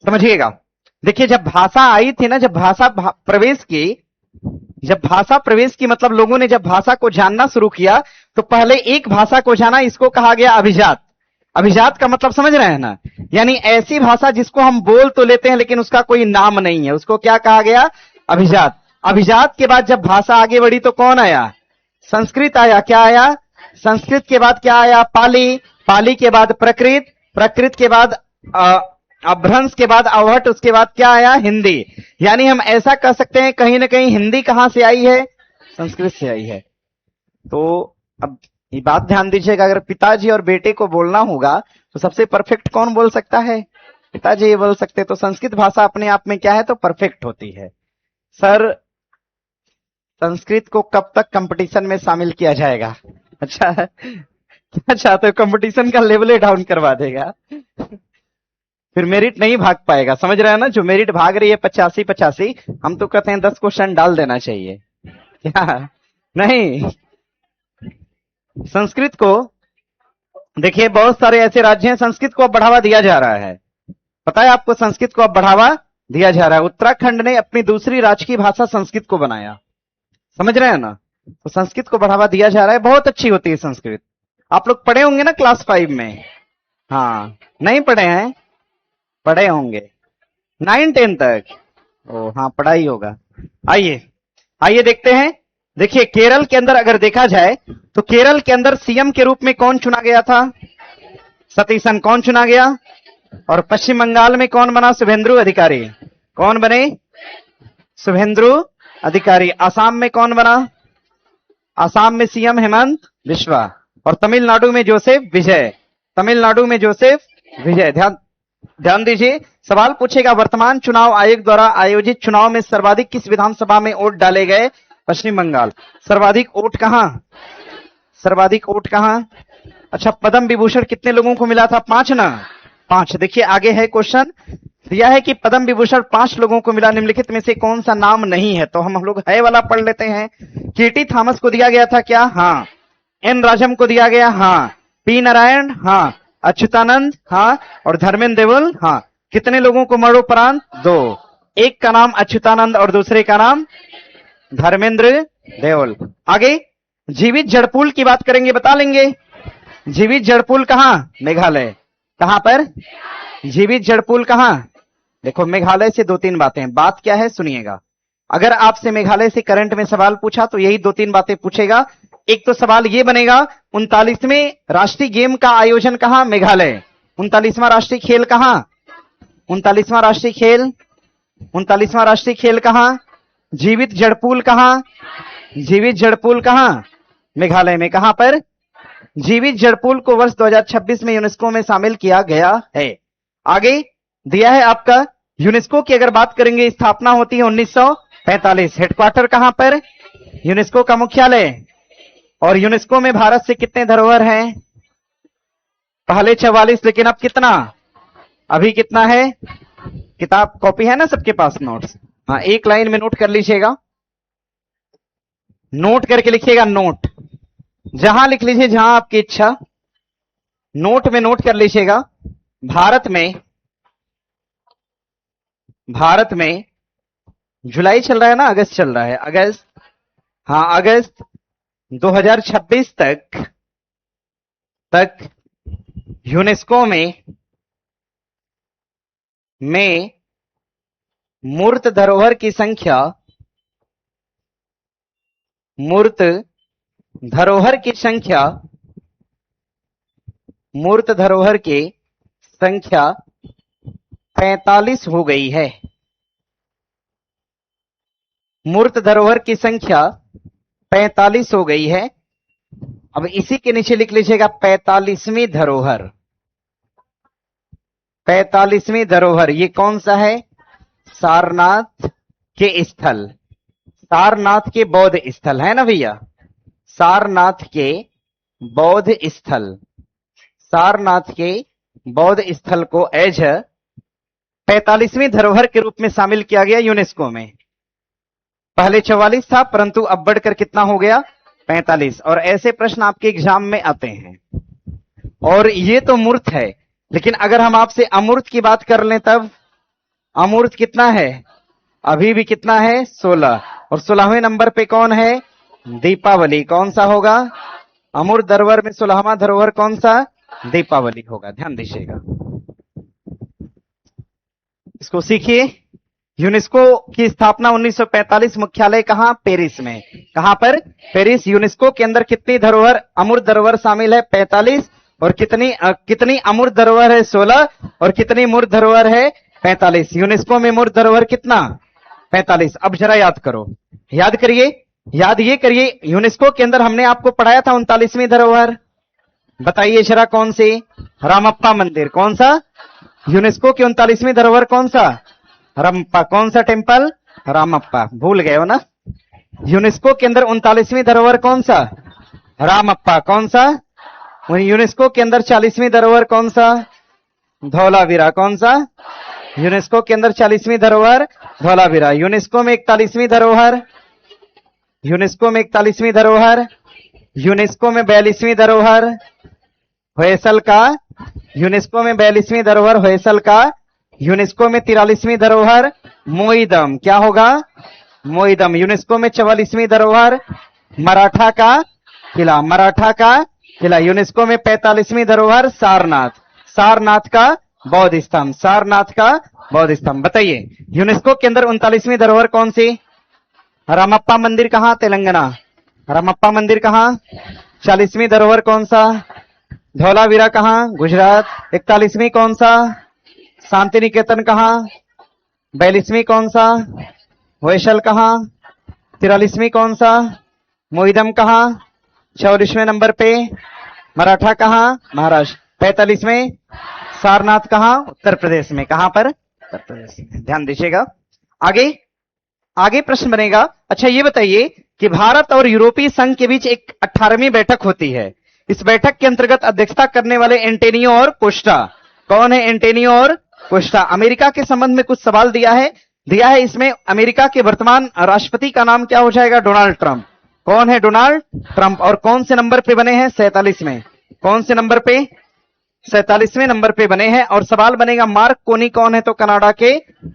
समझिएगा। देखिए, जब भाषा आई थी ना, प्रवेश की जब भाषा प्रवेश की मतलब लोगों ने जब भाषा को जानना शुरू किया, तो पहले एक भाषा को जाना, इसको कहा गया अभिजात। अभिजात का मतलब समझ रहे हैं ना? यानी ऐसी भाषा जिसको हम बोल तो लेते हैं लेकिन उसका कोई नाम नहीं है, उसको क्या कहा गया? अभिजात। अभिजात के बाद जब भाषा आगे बढ़ी तो कौन आया? संस्कृत आया। क्या आया? संस्कृत के बाद क्या आया? पाली। पाली के बाद प्रकृत। प्रकृत के बाद अभ्रंश के बाद अवहट, उसके बाद क्या आया? हिंदी। यानी हम ऐसा कह सकते हैं कहीं ना कहीं हिंदी कहां से आई है? संस्कृत से आई है। तो अब ये बात ध्यान दीजिएगा, अगर पिताजी और बेटे को बोलना होगा तो सबसे परफेक्ट कौन बोल सकता है? पिताजी ये बोल सकते। तो संस्कृत भाषा अपने आप में क्या है? तो परफेक्ट होती है। सर, संस्कृत को कब तक कंपटीशन में शामिल किया जाएगा? अच्छा, क्या चाहते हो? कंपटीशन का लेवल डाउन करवा देगा, फिर मेरिट नहीं भाग पाएगा। समझ रहे हैं ना? जो मेरिट भाग रही है 85-85, हम तो कहते हैं 10 क्वेश्चन डाल देना चाहिए। क्या नहीं? संस्कृत को देखिए, बहुत सारे ऐसे राज्य हैं, संस्कृत को अब बढ़ावा दिया जा रहा है। पता है आपको? संस्कृत को अब बढ़ावा दिया जा रहा है। उत्तराखंड ने अपनी दूसरी राजकीय भाषा संस्कृत को बनाया। समझ रहे हैं ना? तो संस्कृत को बढ़ावा दिया जा रहा है, बहुत अच्छी होती है संस्कृत। आप लोग पढ़े होंगे ना क्लास 5 में? हाँ, नहीं पढ़े हैं? पढ़े होंगे 9-10 तक। ओ हाँ, पढ़ाई होगा। आइए आइए देखते हैं। देखिए, केरल के अंदर अगर देखा जाए तो केरल के अंदर सीएम के रूप में कौन चुना गया था? सतीशन। कौन चुना गया? और पश्चिम बंगाल में कौन बना? शुभेंदु अधिकारी। कौन बने? शुभेंदु अधिकारी। आसाम में कौन बना? आसाम में सीएम हेमंत बिश्वा। और तमिलनाडु में जोसेफ विजय। तमिलनाडु में जोसेफ विजय। ध्यान दीजिए, सवाल पूछेगा, वर्तमान चुनाव आयोग द्वारा आयोजित चुनाव में सर्वाधिक किस विधानसभा में वोट डाले गए? पश्चिम बंगाल। सर्वाधिक वोट कहां? सर्वाधिक वोट कहां? अच्छा, पद्म विभूषण कितने लोगों को मिला था? 5 ना? 5। देखिए आगे है क्वेश्चन, दिया है कि पद्म विभूषण 5 लोगों को मिला, निम्नलिखित में से कौन सा नाम नहीं है? तो हम लोग है वाला पढ़ लेते हैं। केटी थॉमस को दिया गया था क्या? हाँ। एन राजम को दिया गया? हाँ। पी नारायण? हाँ। अच्युतानंद? हाँ। और धर्मेंद्र देवल? हाँ। कितने लोगों को मरणोपरांत? 2। एक का नाम अच्युतानंद और दूसरे का नाम धर्मेंद्र देवल। आगे जीवित जड़पुल की बात करेंगे, बता लेंगे। जीवित जड़पुल कहां? मेघालय। कहां पर? जीवित जड़पुल कहां? देखो, मेघालय से 2-3 बातें। बात क्या है सुनिएगा। अगर आपसे मेघालय से करंट में सवाल पूछा तो यही 2-3 बातें पूछेगा। एक तो सवाल ये बनेगा, 39वें राष्ट्रीय गेम का आयोजन कहां? मेघालय। 39वां राष्ट्रीय खेल कहां? 39वां राष्ट्रीय खेल 39वां राष्ट्रीय खेल कहां? जीवित जड़पुल कहां? जीवित जड़पुल कहां? मेघालय में। कहां पर? जीवित जड़पुल को वर्ष 2026 में यूनेस्को में शामिल किया गया है। आगे दिया है आपका, यूनेस्को की अगर बात करेंगे, स्थापना होती है 1945। हेडक्वार्टर कहां पर? यूनेस्को का मुख्यालय। और यूनेस्को में भारत से कितने धरोहर हैं? पहले 44, लेकिन अब कितना? अभी कितना है? किताब कॉपी है ना सबके पास? नोट्स? हाँ, एक लाइन में नोट कर लीजिएगा। नोट करके लिखिएगा। नोट जहां लिख लीजिए, जहां आपकी इच्छा। नोट में नोट कर लीजिएगा। भारत में जुलाई चल रहा है ना? अगस्त चल रहा है? अगस्त। हाँ, अगस्त 2026 तक यूनेस्को में मूर्त धरोहर की संख्या मूर्त धरोहर की संख्या 45 हो गई है। मूर्त धरोहर की संख्या 45 हो गई है। अब इसी के नीचे लिख लीजिएगा 45वीं धरोहर। 45वीं धरोहर ये कौन सा है? सारनाथ के स्थल। सारनाथ के बौद्ध स्थल है ना भैया, सारनाथ के बौद्ध स्थल, सारनाथ के बौद्ध स्थल को एज 45वीं धरोहर के रूप में शामिल किया गया यूनेस्को में। पहले 44 था, परंतु अब बढ़कर कितना हो गया 45। और ऐसे प्रश्न आपके एग्जाम में आते हैं। और ये तो मूर्त है, लेकिन अगर हम आपसे अमूर्त की बात कर लें तब अमूर्त कितना है, अभी भी कितना है 16। और 16वें नंबर पे कौन है, दीपावली। कौन सा होगा, अमूर्त धरोहर में 16वां धरोहर कौन सा, दीपावली होगा। ध्यान दीजिएगा, इसको सीखिए। यूनेस्को की स्थापना 1945, मुख्यालय कहां, पेरिस में। कहां पर, पेरिस। यूनेस्को के अंदर कितनी धरोहर, अमूर्त धरोहर शामिल है 45, और कितनी अमूर्त धरोहर है 16, और कितनी मूर्त धरोहर है 45। यूनेस्को में मूर्त धरोहर कितना, 45। अब जरा याद करो, याद करिए, याद ये करिए, यूनेस्को के अंदर हमने आपको पढ़ाया था 39वीं धरोहर, बताइए जरा कौन सी, रामप्पा मंदिर। कौन सा, यूनेस्को की 39वीं धरोहर कौन सा, रामप्पा। कौन सा टेम्पल, रामप्पा। भूल गए हो ना, यूनेस्को के अंदर 39वीं धरोहर कौन सा, रामप्पा। कौन सा, यूनेस्को के अंदर 40वीं धरोहर कौन सा, धौलावीरा। कौन सा, यूनेस्को के अंदर 40वीं धरोहर धौलावीरा। यूनेस्को में 41वीं धरोहर, यूनेस्को में 41वीं धरोहर, यूनेस्को में 42वीं धरोहर होयसल का, यूनेस्को में 42वीं धरोहर होयसल का, यूनेस्को में 43वीं धरोहर मोईदम। क्या होगा, मोईदम। यूनेस्को में 44वीं धरोहर मराठा का किला, मराठा का किला। यूनेस्को में 45वीं धरोहर सारनाथ, सारनाथ का बौद्ध स्तंभ, सारनाथ का बौद्ध स्तंभ। बताइए यूनेस्को के अंदर 39वीं धरोहर कौन सी, रामप्पा मंदिर कहां, तेलंगाना। रामप्पा मंदिर कहां, 40वीं धरोहर कौन सा, धौलावीरा कहां, गुजरात। 41वीं कौन सा, शांति निकेतन कहां, 42वीं कौन सा, होयसल कहां, 43वीं कौन सा, मोईदम कहां, 44वें नंबर पे मराठा कहां, महाराष्ट्र। 45वें सारनाथ कहां, उत्तर प्रदेश में। कहां पर, उत्तर प्रदेश में। ध्यान दीजिएगा, आगे आगे प्रश्न बनेगा। अच्छा ये बताइए कि भारत और यूरोपीय संघ के बीच एक 18वीं बैठक होती है, इस बैठक के अंतर्गत अध्यक्षता करने वाले एंटोनियो और कोस्टा। कौन है एंटोनियो और कोस्टा। अमेरिका के संबंध में कुछ सवाल दिया है इसमें। अमेरिका के वर्तमान राष्ट्रपति का नाम क्या हो जाएगा, डोनाल्ड ट्रंप। कौन है, डोनाल्ड ट्रंप। और कौन से नंबर पे बने हैं, 47 में। कौन से नंबर पे, 47वें नंबर पे बने हैं। और सवाल बनेगा मार्क कोनी कौन है, तो कनाडा के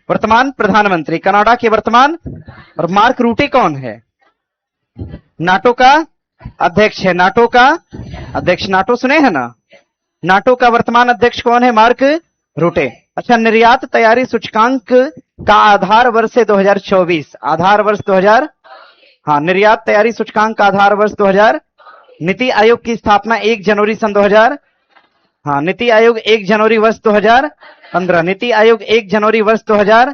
वर्तमान प्रधानमंत्री, कनाडा के वर्तमान। और मार्क रूटे कौन है, नाटो का अध्यक्ष है, नाटो का अध्यक्ष। नाटो सुने हैं ना, नाटो का वर्तमान अध्यक्ष कौन है, मार्क रूटे। अच्छा, निर्यात तैयारी सूचकांक का आधार वर्ष है 2024, आधार वर्ष 2000। हाँ, निर्यात तैयारी सूचकांक का आधार वर्ष 2000। नीति आयोग की स्थापना 1 जनवरी सन 2000। हाँ, नीति आयोग 1 जनवरी वर्ष 2015। नीति आयोग 1 जनवरी वर्ष 2000।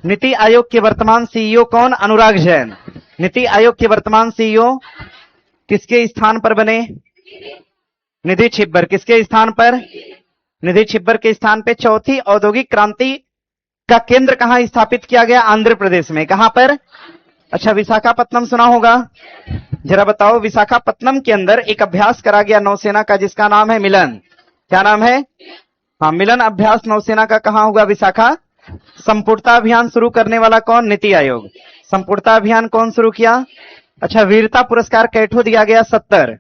नीति आयोग के वर्तमान सीईओ कौन, अनुराग जैन। नीति आयोग के वर्तमान सीईओ किसके स्थान पर बने, निधि छिब्बर। किसके स्थान पर, निधि छिब्बर के स्थान पे। चौथी औद्योगिक क्रांति का केंद्र कहां स्थापित किया गया, आंध्र प्रदेश में। कहां पर, अच्छा विशाखापत्तनम सुना होगा, जरा बताओ। विशाखापत्तनम के अंदर एक अभ्यास करा गया नौसेना का, जिसका नाम है मिलन। क्या नाम है, हाँ मिलन अभ्यास नौसेना का कहां होगा, विशाखा। संपूर्णता अभियान शुरू करने वाला कौन, नीति आयोग। संपूर्णता अभियान कौन शुरू किया। अच्छा, वीरता पुरस्कार कैठो दिया गया 70।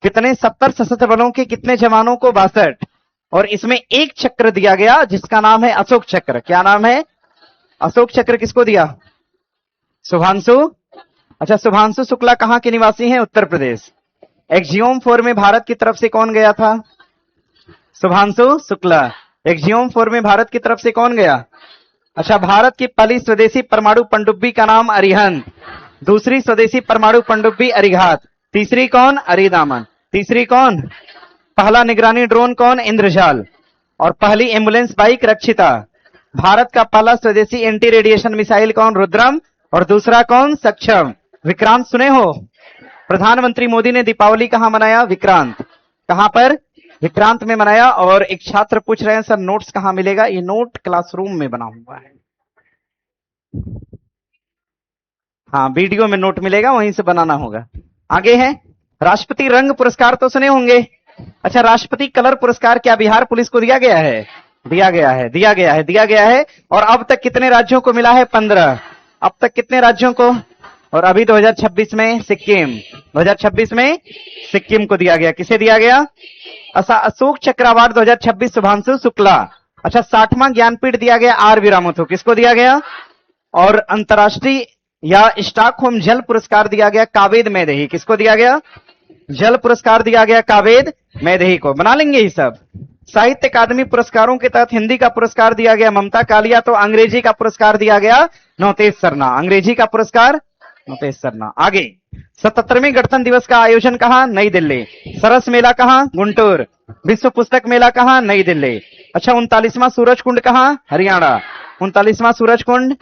कितने, 70 सशस्त्र बलों के कितने जवानों को, 62। और इसमें एक चक्र दिया गया जिसका नाम है अशोक चक्र। क्या नाम है, अशोक चक्र किसको दिया, शुभांशु। अच्छा, शुभांशु शुक्ला कहां के निवासी हैं, उत्तर प्रदेश। एक्जियोम 4 में भारत की तरफ से कौन गया था, शुभांशु शुक्ला। एक्जियोम 4 में भारत की तरफ से कौन गया। अच्छा, भारत की पहली स्वदेशी परमाणु पनडुब्बी का नाम अरिहंत, दूसरी स्वदेशी परमाणु पनडुब्बी अरिघात, तीसरी कौन, अरिदामन। तीसरी कौन, पहला निगरानी ड्रोन कौन, इंद्रजाल। और पहली एम्बुलेंस बाइक रक्षिता। भारत का पहला स्वदेशी एंटी रेडिएशन मिसाइल कौन, रुद्रम। और दूसरा कौन, सक्षम। विक्रांत सुने हो, प्रधानमंत्री मोदी ने दीपावली कहां मनाया, विक्रांत। कहां पर, विक्रांत में मनाया। और एक छात्र पूछ रहे हैं सर नोट्स कहां मिलेगा, ये नोट क्लासरूम में बना हुआ है। हाँ, वीडियो में नोट मिलेगा, वहीं से बनाना होगा। आगे है राष्ट्रपति रंग पुरस्कार तो सुने होंगे। अच्छा, राष्ट्रपति कलर पुरस्कार क्या बिहार पुलिस को दिया गया है? दिया गया है, दिया गया है, दिया गया है। और अब तक कितने राज्यों को मिला है? 15। अब तक कितने राज्यों को? और अभी 2026 में सिक्किम, 2026 में सिक्किम को दिया गया। किसे दिया गया? अशोक चक्र अवार्ड 2026 शुभांशु शुक्ला। अच्छा, 60वां ज्ञानपीठ दिया गया आर वीरामुथु, किसको दिया गया? और अंतरराष्ट्रीय या स्टॉकहोम जल पुरस्कार दिया गया कावेद मैदेही, किसको दिया गया? जल पुरस्कार दिया गया कावेद मैदेही को। बना लेंगे ये सब। साहित्य अकादमी पुरस्कारों के तहत हिंदी का पुरस्कार दिया गया ममता कालिया, तो अंग्रेजी का पुरस्कार दिया गया नवतेज सरना। अंग्रेजी का पुरस्कार नवतेज सरना। आगे 77वें गणतंत्र दिवस का आयोजन कहां? नई दिल्ली। सरस मेला कहां? गुंटूर। विश्व पुस्तक मेला कहां? नई दिल्ली। अच्छा, 39वां सूरज कुंड कहां? हरियाणा। 39वां सूरज कुंड।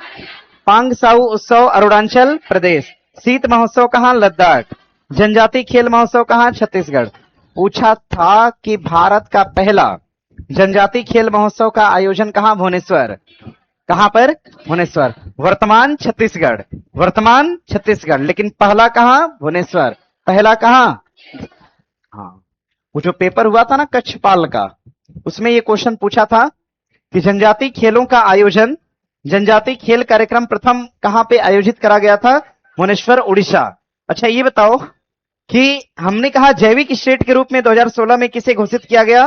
पांगसाऊ उत्सव अरुणाचल प्रदेश। शीत महोत्सव कहां? लद्दाख। जनजाति खेल महोत्सव कहां? छत्तीसगढ़। पूछा था कि भारत का पहला जनजाति खेल महोत्सव का आयोजन कहां? भुवनेश्वर। कहां पर? भुवनेश्वर। वर्तमान छत्तीसगढ़, वर्तमान छत्तीसगढ़, लेकिन पहला कहां? भुवनेश्वर। पहला कहां? हाँ, वो जो पेपर हुआ था ना कच्छपाल का, उसमें ये क्वेश्चन पूछा था कि जनजाति खेलों का आयोजन, जनजाति खेल कार्यक्रम प्रथम कहां पे आयोजित करा गया था? भुवनेश्वर, उड़ीसा। अच्छा, ये बताओ कि हमने कहा जैविक स्टेट के रूप में 2016 में किसे घोषित किया गया?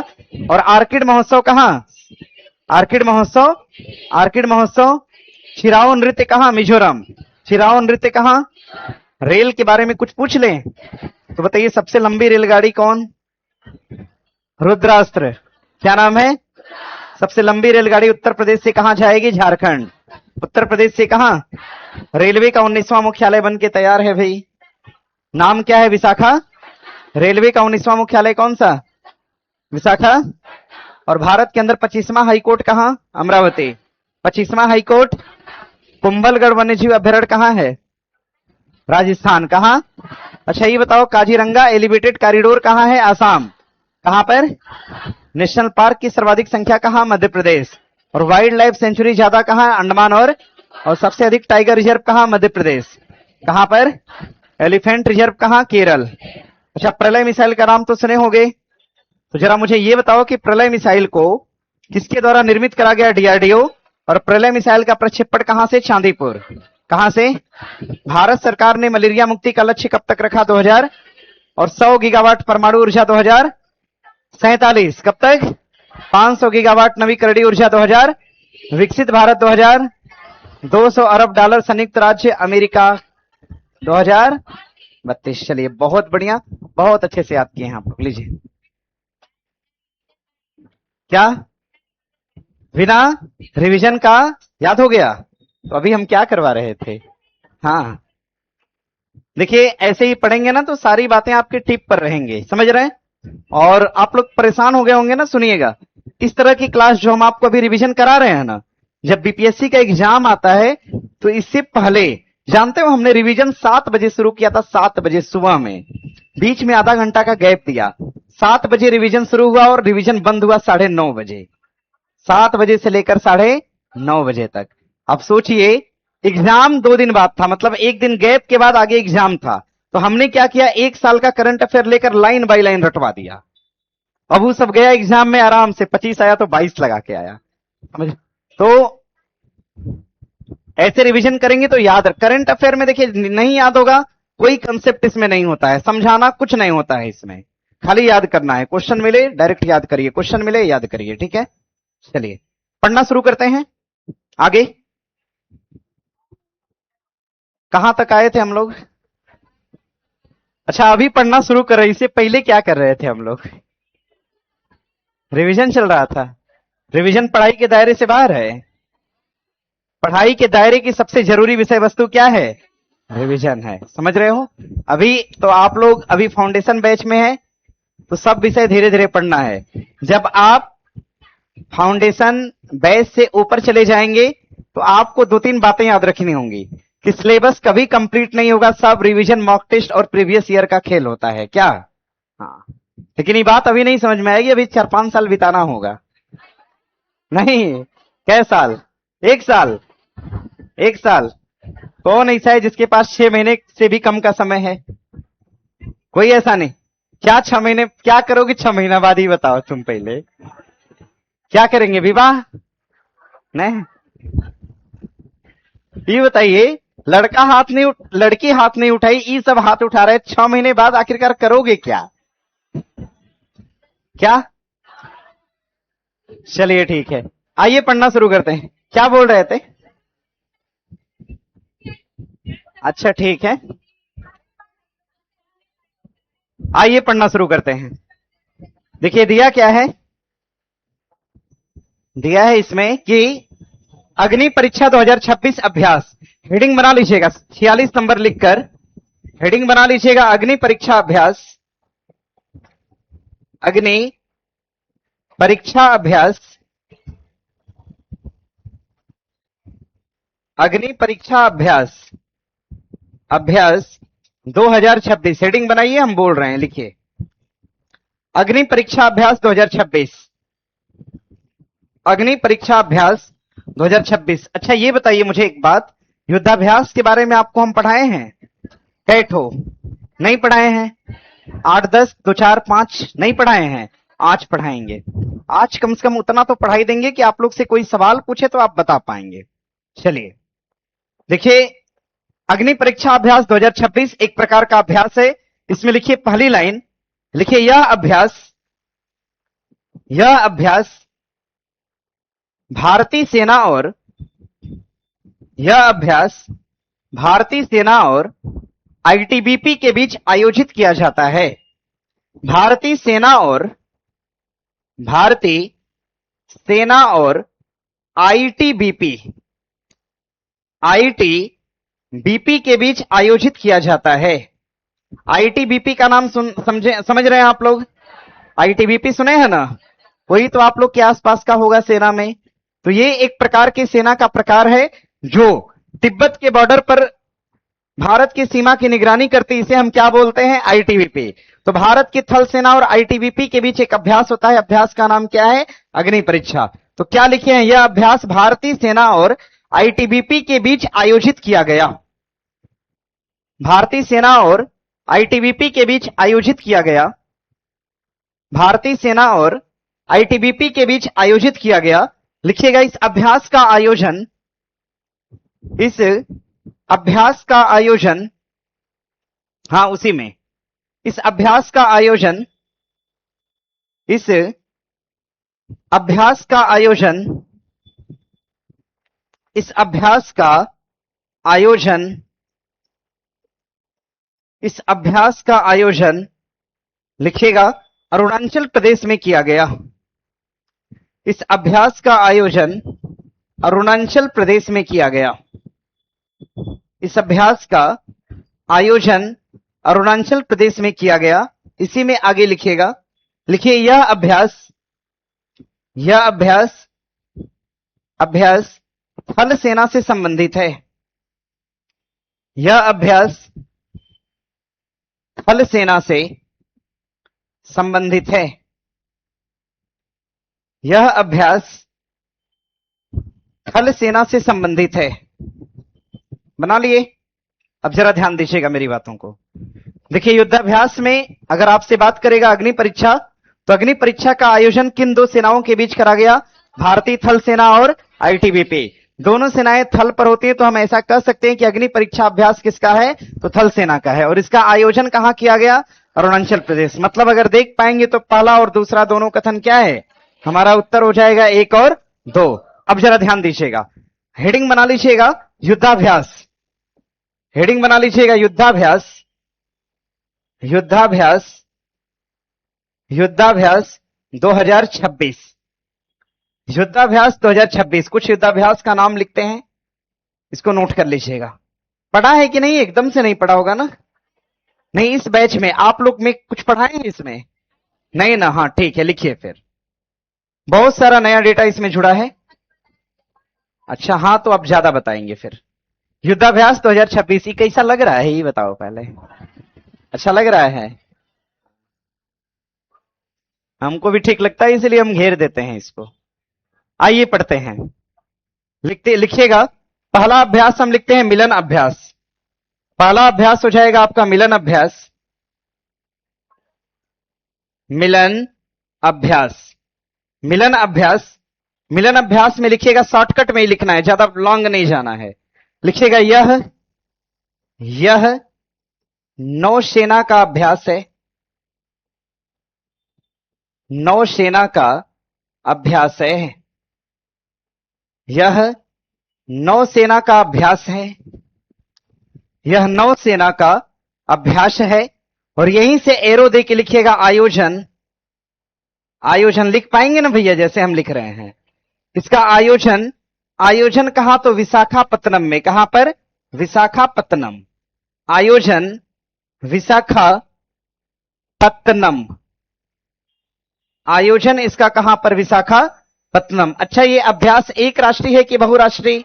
और आर्किड महोत्सव कहां? आर्किड महोत्सव, आर्किड महोत्सव। छिराओ नृत्य कहां? मिजोरम। छिराओ नृत्य कहां? रेल के बारे में कुछ पूछ लें तो बताइए, सबसे लंबी रेलगाड़ी कौन? रुद्रास्त्र। क्या नाम है? सबसे लंबी रेलगाड़ी उत्तर प्रदेश से कहां जाएगी? झारखंड। उत्तर प्रदेश से कहां? रेलवे का 19वां मुख्यालय बन के तैयार है भाई, नाम क्या है? विशाखा। रेलवे का 19वां मुख्यालय कौन सा? विशाखा। और भारत के अंदर 25वां हाईकोर्ट कहां? अमरावती। 25वां हाईकोर्ट। कुंभलगढ़ वन्यजीव अभ्यारण्य कहां है? राजस्थान। कहां? अच्छा, ये बताओ काजीरंगा एलिवेटेड कॉरिडोर कहां है? आसाम। कहां पर? नेशनल पार्क की सर्वाधिक संख्या कहां? मध्य प्रदेश। और वाइल्ड लाइफ सेंचुरी ज्यादा कहां? अंडमान और सबसे अधिक टाइगर रिजर्व कहां? मध्य प्रदेश। कहां पर? एलिफेंट रिजर्व कहां? केरल। अच्छा, प्रलय मिसाइल का नाम तो सुने होंगे, तो जरा मुझे ये बताओ कि प्रलय मिसाइल को किसके द्वारा निर्मित करा गया? डीआरडीओ। और प्रलय मिसाइल का प्रक्षेपण कहां से? चांदीपुर। कहां से? भारत सरकार ने मलेरिया मुक्ति का लक्ष्य कब तक रखा? 2000। और 100 गीगावाट परमाणु ऊर्जा 2047। कब तक? 500 गीगावाट नवीकरणीय ऊर्जा 2000। विकसित भारत 2000। 200 अरब डॉलर संयुक्त राज्य अमेरिका 2032। चलिए, बहुत बढ़िया, बहुत अच्छे से याद किए हैं आप लोग। लीजिए, क्या बिना रिवीजन का याद हो गया? तो अभी हम क्या करवा रहे थे? हाँ, देखिए, ऐसे ही पढ़ेंगे ना तो सारी बातें आपके टिप पर रहेंगे, समझ रहे हैं? और आप लोग परेशान हो गए होंगे ना, सुनिएगा, इस तरह की क्लास जो हम आपको अभी रिवीजन करा रहे हैं ना, जब बीपीएससी का एग्जाम आता है तो इससे पहले, जानते हो, हमने रिवीजन 7 बजे शुरू किया था, 7 बजे सुबह में, बीच में आधा घंटा का गैप दिया। 7 बजे रिवीजन शुरू हुआ और रिवीजन बंद हुआ 9:30 बजे। 7 बजे से लेकर 9:30 बजे तक। अब सोचिए, एग्जाम 2 दिन बाद था, मतलब एक दिन गैप के बाद आगे एग्जाम था, तो हमने क्या किया? 1 साल का करंट अफेयर लेकर लाइन बाय लाइन रटवा दिया। अब वो सब गया एग्जाम में आराम से, 25 आया तो 22 लगा के आया। तो ऐसे रिवीजन करेंगे तो याद रख। करंट अफेयर में देखिए, नहीं याद होगा, कोई कंसेप्ट इसमें नहीं होता है, समझाना कुछ नहीं होता है इसमें, खाली याद करना है। क्वेश्चन मिले डायरेक्ट याद करिए, क्वेश्चन मिले याद करिए, ठीक है? चलिए, पढ़ना शुरू करते हैं। आगे कहां तक आए थे हम लोग? अच्छा, अभी पढ़ना शुरू कर रहे, इससे पहले क्या कर रहे थे हम लोग? रिवीजन चल रहा था। रिवीजन पढ़ाई के दायरे से बाहर है। पढ़ाई के दायरे की सबसे जरूरी विषय वस्तु क्या है? रिवीजन है, समझ रहे हो? अभी तो आप लोग अभी फाउंडेशन बैच में है, तो सब विषय धीरे धीरे पढ़ना है। जब आप फाउंडेशन बैच से ऊपर चले जाएंगे तो आपको 2-3 बातें याद रखनी होंगी कि सिलेबस कभी कंप्लीट नहीं होगा, सब रिवीजन, मॉक टेस्ट और प्रीवियस ईयर का खेल होता है क्या? हाँ, लेकिन ये बात अभी नहीं समझ में आएगी, अभी 4-5 साल बिताना होगा। नहीं, कै साल? 1 साल? 1 साल? कौन ऐसा है जिसके पास 6 महीने से भी कम का समय है? कोई ऐसा नहीं। क्या 6 महीने क्या करोगे? 6 महीना बाद ही बताओ तुम पहले क्या करेंगे? विवाह? नहीं, ये बताइए। लड़की हाथ नहीं उठाई, ये सब हाथ उठा रहे। 6 महीने बाद आखिरकार करोगे क्या? क्या? चलिए ठीक है, आइए पढ़ना शुरू करते हैं। क्या बोल रहे थे? अच्छा ठीक है, आइए पढ़ना शुरू करते हैं। देखिए दिया क्या है? दिया है इसमें कि अग्नि परीक्षा 2026 अभ्यास। हेडिंग बना लीजिएगा 46 नंबर लिखकर। हेडिंग बना लीजिएगा अग्नि परीक्षा अभ्यास। अग्नि परीक्षा अभ्यास। अग्नि परीक्षा अभ्यास। अभ्यास 2026। हेडिंग बनाइए, हम बोल रहे हैं, लिखिए अग्नि परीक्षा अभ्यास 2026। अग्नि परीक्षा अभ्यास 2026। अच्छा ये बताइए मुझे एक बात, युद्धाभ्यास के बारे में आपको हम पढ़ाए हैं? कै ठो? नहीं पढ़ाए हैं। 8 10 2 4 5 नहीं पढ़ाए हैं। आज पढ़ाएंगे। आज कम से कम उतना तो पढ़ाई देंगे कि आप लोग से कोई सवाल पूछे तो आप बता पाएंगे। चलिए देखिए, अग्नि परीक्षा अभ्यास 2026 एक प्रकार का अभ्यास है। इसमें लिखिए पहली लाइन, लिखिए यह अभ्यास भारतीय सेना और यह अभ्यास भारतीय सेना और आईटीबीपी के बीच आयोजित किया जाता है। भारतीय सेना और आईटीबीपी के बीच आयोजित किया जाता है। आईटीबीपी का नाम समझ रहे हैं आप लोग? आईटीबीपी सुने हैं ना? वही तो आप लोग के आसपास का होगा सेना में। तो ये एक प्रकार की सेना का प्रकार है जो तिब्बत के बॉर्डर पर भारत की सीमा की निगरानी करती है। इसे हम क्या बोलते हैं? आईटीबीपी। तो भारत की थल सेना और आईटीबीपी के बीच एक अभ्यास होता है। अभ्यास का नाम क्या है? अग्नि परीक्षा। तो क्या लिखे हैं? यह अभ्यास भारतीय सेना और आईटीबीपी के बीच आयोजित किया गया। भारतीय सेना और आईटीबीपी के बीच आयोजित किया गया। भारतीय सेना और आईटीबीपी के बीच आयोजित किया गया। लिखिएगा इस अभ्यास का आयोजन, इस अभ्यास का आयोजन, हां उसी में, इस अभ्यास का आयोजन, इस अभ्यास का आयोजन, इस अभ्यास का आयोजन, इस अभ्यास का आयोजन लिखिएगा अरुणाचल प्रदेश में किया गया। इस अभ्यास का आयोजन अरुणाचल प्रदेश में किया गया। इस अभ्यास का आयोजन अरुणाचल प्रदेश में किया गया। इसी में आगे लिखिएगा, लिखिए यह अभ्यास थल सेना से संबंधित है। यह अभ्यास थल सेना से संबंधित है। यह अभ्यास थल सेना से संबंधित है। बना लिए? अब जरा ध्यान दीजिएगा मेरी बातों को। देखिए युद्धाभ्यास में अगर आपसे बात करेगा अग्नि परीक्षा, तो अग्नि परीक्षा का आयोजन किन दो सेनाओं के बीच करा गया? भारतीय थल सेना और आईटीबीपी। दोनों सेनाएं थल पर होती है, तो हम ऐसा कह सकते हैं कि अग्नि परीक्षा अभ्यास किसका है? तो थल सेना का है। और इसका आयोजन कहां किया गया? अरुणाचल प्रदेश। मतलब अगर देख पाएंगे तो पहला और दूसरा दोनों कथन क्या है? हमारा उत्तर हो जाएगा 1 और 2। अब जरा ध्यान दीजिएगा, हेडिंग बना लीजिएगा युद्धाभ्यास। हेडिंग बना लीजिएगा युद्धाभ्यास, युद्धाभ्यास, युद्धाभ्यास 2026। युद्धाभ्यास 2026। कुछ युद्धाभ्यास का नाम लिखते हैं, इसको नोट कर लीजिएगा। पढ़ा है कि नहीं? एकदम से नहीं पढ़ा होगा ना? नहीं, इस बैच में आप लोग में कुछ पढ़ाए हैं इसमें? नहीं ना? हाँ ठीक है, लिखिए फिर। बहुत सारा नया डेटा इसमें जुड़ा है। अच्छा हाँ, तो अब ज्यादा बताएंगे फिर। युद्धाभ्यास 2026 ये कैसा लग रहा है ये बताओ पहले। अच्छा लग रहा है? हमको भी ठीक लगता है, इसलिए हम घेर देते हैं इसको। आइए पढ़ते हैं। लिखिएगा पहला अभ्यास हम लिखते हैं मिलन अभ्यास। पहला अभ्यास हो जाएगा आपका मिलन अभ्यास। मिलन अभ्यास, मिलन अभ्यास। मिलन अभ्यास में लिखिएगा, शॉर्टकट में ही लिखना है, ज्यादा लॉन्ग नहीं जाना है। लिखिएगा यह नौसेना का अभ्यास है। नौसेना का अभ्यास है। यह नौसेना का अभ्यास है। यह नौसेना का अभ्यास है। और यहीं से एरो दे के लिखिएगा आयोजन। आयोजन लिख पाएंगे ना भैया, जैसे हम लिख रहे हैं। इसका आयोजन, आयोजन कहां? तो विशाखापत्तनम में। कहां पर? विशाखापत्तनम। आयोजन विशाखापत्तनम। आयोजन इसका कहां पर? विशाखापत्तनम। अच्छा, ये अभ्यास एक राष्ट्रीय है कि बहुराष्ट्रीय?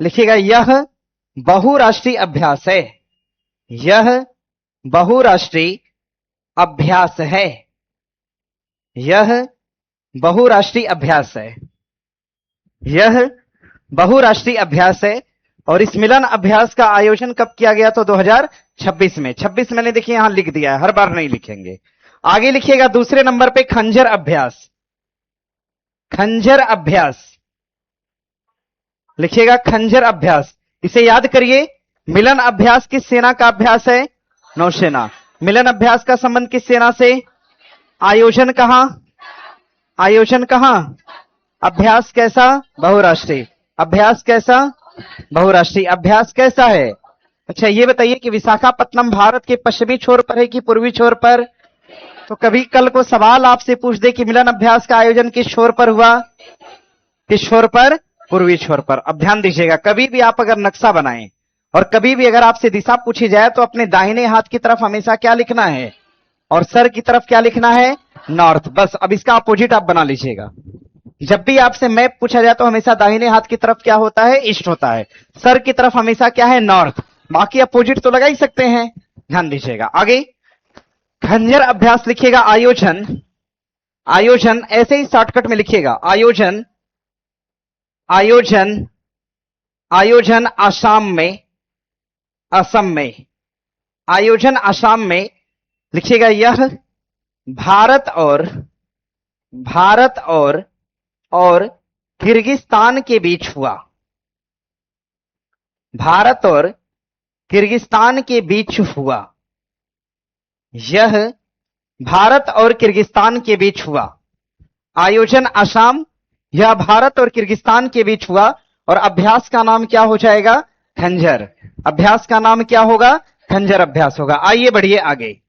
लिखिएगा यह बहुराष्ट्रीय अभ्यास है। यह बहुराष्ट्रीय अभ्यास है। यह बहुराष्ट्रीय अभ्यास है। यह बहुराष्ट्रीय अभ्यास है। और इस मिलन अभ्यास का आयोजन कब किया गया? तो 2026 में। 26 मैंने देखिए यहां लिख दिया है, हर बार नहीं लिखेंगे। आगे लिखिएगा दूसरे नंबर पे खंजर अभ्यास। खंजर अभ्यास, लिखिएगा खंजर अभ्यास। इसे याद करिए। मिलन अभ्यास किस सेना का अभ्यास है? नौसेना। मिलन अभ्यास का संबंध किस सेना से? आयोजन कहां? आयोजन कहां? अभ्यास कैसा? बहुराष्ट्रीय। अभ्यास कैसा? बहुराष्ट्रीय। अभ्यास कैसा है? अच्छा, ये बताइए कि विशाखापत्तनम भारत के पश्चिमी छोर पर है कि पूर्वी छोर पर? तो कभी कल को सवाल आपसे पूछ दे कि मिलन अभ्यास का आयोजन किस छोर पर हुआ? किस छोर पर? पूर्वी छोर पर। अब ध्यान दीजिएगा, कभी भी आप अगर नक्शा बनाएं और कभी भी अगर आपसे दिशा पूछी जाए तो अपने दाहिने हाथ की तरफ हमेशा क्या लिखना है? और सर की तरफ क्या लिखना है? नॉर्थ। बस अब इसका अपोजिट आप बना लीजिएगा। जब भी आपसे मैप पूछा जाए तो हमेशा दाहिने हाथ की तरफ क्या होता है? ईस्ट होता है। सर की तरफ हमेशा क्या है? नॉर्थ। बाकी अपोजिट तो लगा ही सकते हैं। ध्यान दीजिएगा। आगे खंजर अभ्यास लिखिएगा आयोजन। आयोजन ऐसे ही शॉर्टकट में लिखिएगा आयोजन। आयोजन, आयोजन आसाम में। असम में। आयोजन आसाम में। लिखिएगा यह भारत और किर्गिस्तान के बीच हुआ। भारत और किर्गिस्तान के बीच हुआ। यह भारत और किर्गिस्तान के बीच हुआ। आयोजन आसाम, यह भारत और किर्गिस्तान के बीच हुआ। और अभ्यास का नाम क्या हो जाएगा? खंजर। अभ्यास का नाम क्या होगा? खंजर अभ्यास होगा। आइए बढ़िए आगे।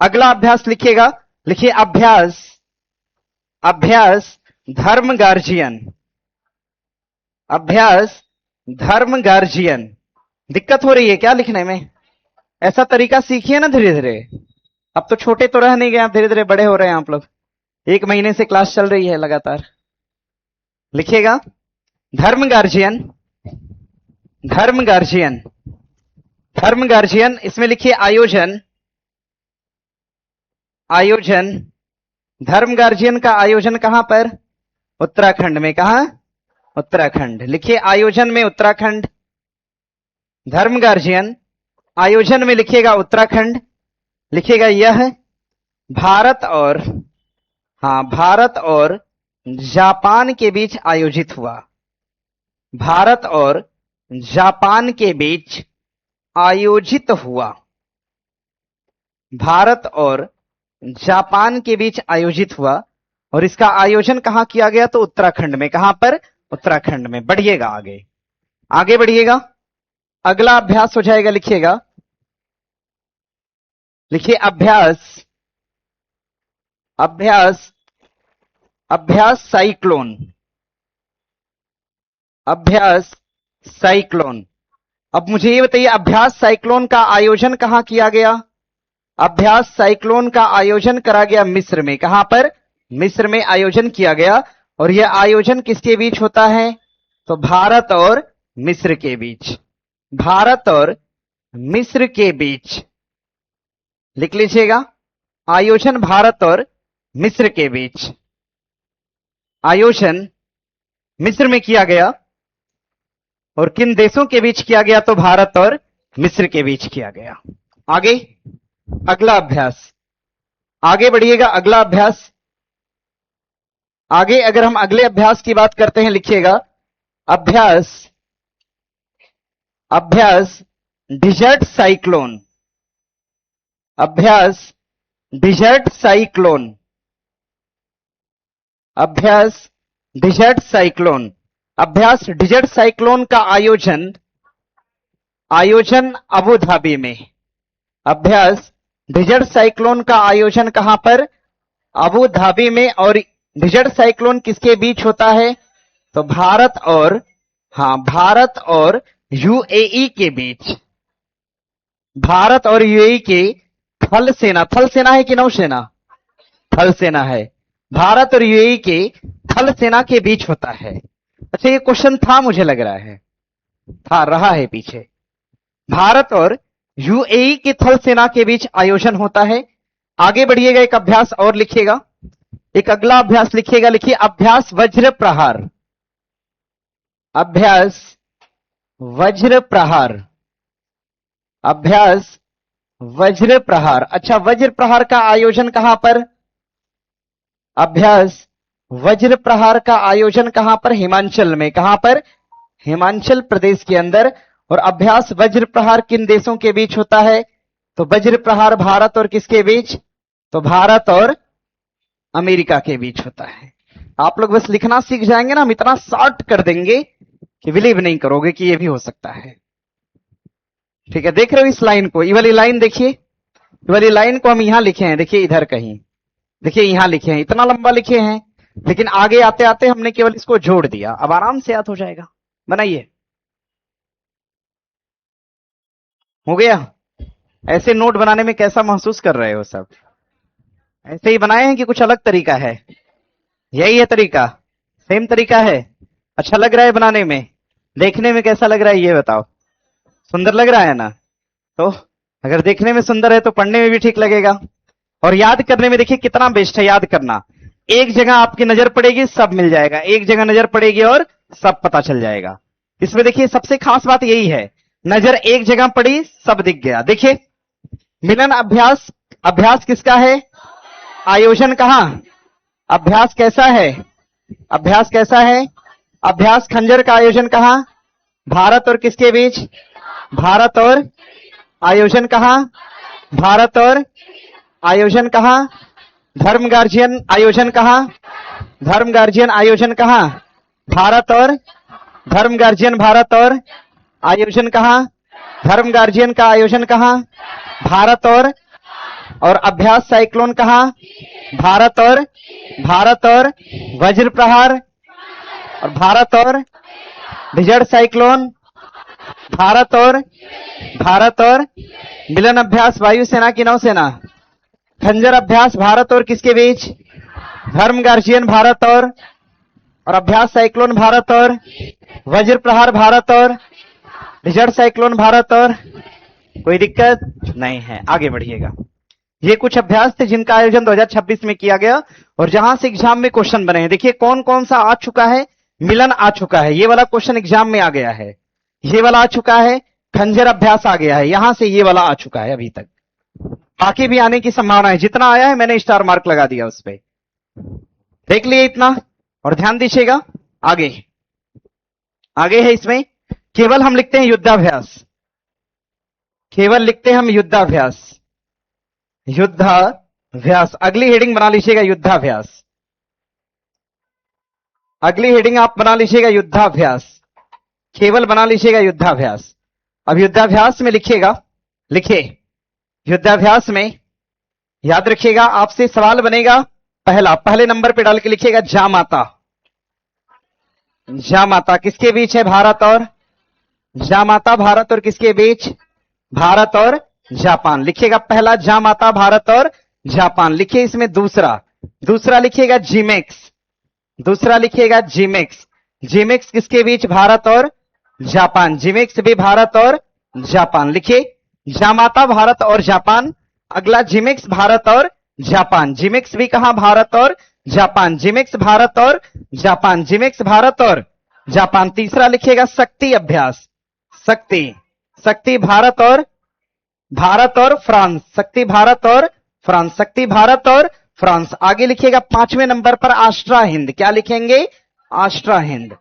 अगला अभ्यास लिखिएगा। लिखिए अभ्यास, अभ्यास धर्म गार्जियन। अभ्यास धर्म गार्जियन। दिक्कत हो रही है क्या लिखने में? ऐसा तरीका सीखिए ना धीरे धीरे। अब तो छोटे तो रह नहीं गए, धीरे धीरे बड़े हो रहे हैं आप लोग। 1 महीने से क्लास चल रही है लगातार। लिखिएगा धर्म गार्जियन। धर्म गार्जियन, धर्म गार्जियन। इसमें लिखिए आयोजन। आयोजन, धर्म गार्जियन का आयोजन कहां पर? उत्तराखंड में। कहां? उत्तराखंड। लिखिए आयोजन में उत्तराखंड। धर्म गार्जियन आयोजन में लिखिएगा उत्तराखंड। लिखिएगा यह भारत और, भारत और जापान के बीच आयोजित हुआ। भारत और जापान के बीच आयोजित हुआ। भारत और जापान के बीच आयोजित हुआ। और इसका आयोजन कहां किया गया? तो उत्तराखंड में। कहां पर? उत्तराखंड में। बढ़िएगा आगे, आगे बढ़िएगा। अगला अभ्यास हो जाएगा। लिखिएगा, लिखिए अभ्यास, अभ्यास, अभ्यास साइक्लोन। अभ्यास साइक्लोन। अब मुझे ये बताइए अभ्यास साइक्लोन का आयोजन कहां किया गया? अभ्यास साइक्लोन का आयोजन करा गया मिस्र में। कहां पर? मिस्र में आयोजन किया गया। और यह आयोजन किसके बीच होता है? तो भारत और मिस्र के बीच। भारत और मिस्र के बीच। लिख लीजिएगा आयोजन भारत और मिस्र के बीच। आयोजन मिस्र में किया गया और किन देशों के बीच किया गया? तो भारत और मिस्र के बीच किया गया। आगे अगला अभ्यास, आगे बढ़िएगा। अगला अभ्यास, आगे अगर हम अगले अभ्यास की बात करते हैं, लिखिएगा अभ्यास, अभ्यास डिजर्ट साइक्लोन, अभ्यास डिजर्ट साइक्लोन, अभ्यास डिजर्ट साइक्लोन। अभ्यास डिजर्ट साइक्लोन का आयोजन अबू धाबी में। अभ्यास डिजर्ट साइक्लोन का आयोजन कहां पर? अबू धाबी में। और डिजर्ट साइक्लोन किसके बीच होता है? तो भारत और यूएई के बीच, भारत और यूएई के थल सेना है कि नौसेना? थल सेना है। भारत और यूएई के थल सेना के बीच होता है। अच्छा, ये क्वेश्चन था, मुझे लग रहा है था, रहा है पीछे। भारत और यूएई की थल सेना के बीच आयोजन होता है। आगे बढ़िएगा, एक अभ्यास और लिखिएगा, एक अगला अभ्यास लिखिएगा। लिखिए अभ्यास वज्र प्रहार, अभ्यास वज्र प्रहार, अभ्यास वज्र प्रहार। अच्छा, वज्र प्रहार का आयोजन कहां पर? अभ्यास वज्र प्रहार का आयोजन कहां पर? हिमाचल में। कहां पर? हिमाचल प्रदेश के अंदर। और अभ्यास वज्र प्रहार किन देशों के बीच होता है? तो वज्र प्रहार भारत और किसके बीच? तो भारत और अमेरिका के बीच होता है। आप लोग बस लिखना सीख जाएंगे ना, हम इतना शॉर्ट कर देंगे कि बिलीव नहीं करोगे कि ये भी हो सकता है। ठीक है, देख रहे हो इस लाइन को? ये वाली लाइन देखिए, ये वाली लाइन को हम यहां लिखे हैं, देखिए इधर कहीं, देखिए यहां लिखे हैं, इतना लंबा लिखे हैं, लेकिन आगे आते आते हमने केवल इसको जोड़ दिया। अब आराम से याद हो जाएगा। बनाइए, हो गया? ऐसे नोट बनाने में कैसा महसूस कर रहे हो सब? ऐसे ही बनाए हैं कि कुछ अलग तरीका है? यही है तरीका, सेम तरीका है। अच्छा लग रहा है बनाने में? देखने में कैसा लग रहा है ये बताओ? सुंदर लग रहा है ना? तो अगर देखने में सुंदर है तो पढ़ने में भी ठीक लगेगा। और याद करने में देखिए कितना बेस्ट है याद करना। एक जगह आपकी नजर पड़ेगी, सब मिल जाएगा। एक जगह नजर पड़ेगी और सब पता चल जाएगा। इसमें देखिए सबसे खास बात यही है, नजर एक जगह पड़ी, सब दिख गया। देखिए मिलन अभ्यास, अभ्यास किसका है? आयोजन कहां? अभ्यास कैसा है? अभ्यास कैसा है? अभ्यास खंजर का आयोजन कहां? भारत और किसके बीच? भारत और। आयोजन कहां? भारत और। आयोजन कहां? धर्म गार्जियन आयोजन कहां? धर्म गार्जियन आयोजन कहां? भारत और। धर्म गार्जियन भारत और। आयोजन कहां? धर्म गार्जियन का आयोजन कहां? भारत और। और अभ्यास साइक्लोन कहां? भारत और। भारत और वज्र प्रहार और भारत और डिजर्ट साइक्लोन भारत और। भारत और मिलन अभ्यास वायुसेना की नौसेना। खंजर अभ्यास भारत और किसके बीच? धर्म गार्जियन भारत और अभ्यास साइक्लोन भारत और। वज्र प्रहार भारत और डिजर्ट साइक्लोन भारत और। कोई दिक्कत नहीं है, आगे बढ़िएगा। ये कुछ अभ्यास थे जिनका आयोजन 2026 में किया गया और जहां से एग्जाम में क्वेश्चन बने हैं। देखिए कौन कौन सा आ चुका है। मिलन आ चुका है, ये वाला क्वेश्चन एग्जाम में आ गया है। ये वाला आ चुका है, खंजर अभ्यास आ गया है, यहां से ये वाला आ चुका है। अभी तक बाकी भी आने की संभावना है। जितना आया है मैंने स्टार मार्क लगा दिया उस पर। देख लिए इतना और ध्यान दीजिएगा। आगे आगे है इसमें केवल हम लिखते हैं युद्धाभ्यास, केवल लिखते हैं हम युद्धाभ्यास। युद्धाभ्यास अगली हेडिंग बना लीजिएगा युद्धाभ्यास। अगली हेडिंग आप बना लीजिएगा युद्धाभ्यास, केवल बना लीजिएगा युद्धाभ्यास। अब युद्धाभ्यास में लिखिएगा, लिखिए युद्धाभ्यास में याद रखिएगा आपसे सवाल बनेगा। पहला पहले नंबर पे डाल के लिखिएगा जामाता। जामाता किसके बीच है? भारत और। जामाता भारत और किसके बीच? भारत और जापान। लिखिएगा पहला जामाता भारत और जापान। लिखिए इसमें दूसरा, दूसरा लिखिएगा जीमेक्स। दूसरा लिखिएगा जीमेक्स। जीमेक्स किसके बीच? भारत और जापान। जीमेक्स भी भारत और जापान। लिखिए जामाता भारत और जापान। अगला जीमेक्स भारत और जापान। जीमेक्स भी कहां? भारत और जापान। जीमेक्स भारत और जापान। जीमेक्स भारत और जापान। तीसरा लिखिएगा शक्ति अभ्यास, शक्ति, शक्ति भारत और फ्रांस, शक्ति भारत और फ्रांस, शक्ति भारत और फ्रांस। आगे लिखिएगा 5वें नंबर पर आष्ट्रा हिंद, क्या लिखेंगे? आष्ट्रा हिंद।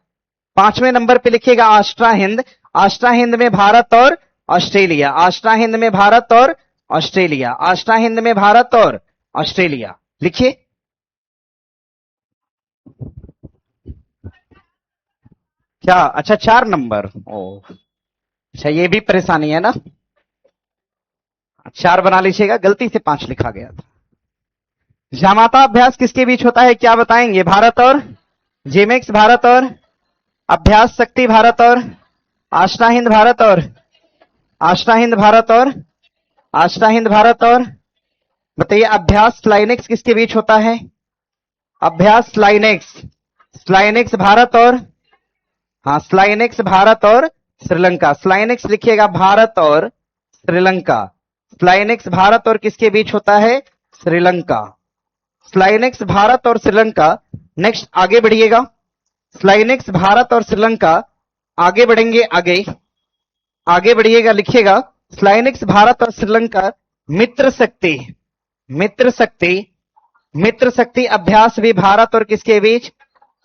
5वें नंबर पे लिखिएगा आष्ट्रा हिंद। आष्ट्रा हिंद में भारत और ऑस्ट्रेलिया, आष्ट्रा हिंद में भारत और ऑस्ट्रेलिया, आष्ट्रा हिंद में भारत और ऑस्ट्रेलिया। लिखिए। क्या? अच्छा 4 नंबर। ओ अच्छा, ये भी परेशानी है ना, 4 बना लीजिएगा, गलती से 5 लिखा गया था। जामाता अभ्यास किसके बीच होता है, क्या बताएंगे? भारत और जेमेक्स, भारत और अभ्यास शक्ति, भारत और आष्ट्रा हिंद, भारत और आष्ट्रा हिंद, भारत और आष्ट्रा हिंद, भारत और बताइए अभ्यास लाइनेक्स किसके बीच होता है? अभ्यास लाइनेक्स, स्लाइनेक्स भारत और, हाँ स्लाइनेक्स भारत और श्रीलंका। स्लाइनेक्स लिखिएगा भारत और श्रीलंका, स्लाइनेक्स भारत और किसके बीच होता है? श्रीलंका, स्लाइनेक्स भारत और श्रीलंका। नेक्स्ट आगे बढ़िएगा, स्लाइनेक्स भारत और श्रीलंका। आगे बढ़ेंगे, आगे बढ़िएगा, लिखिएगा स्लाइनेक्स भारत और श्रीलंका मित्र शक्ति, मित्र शक्ति, मित्र शक्ति अभ्यास भी भारत और किसके बीच?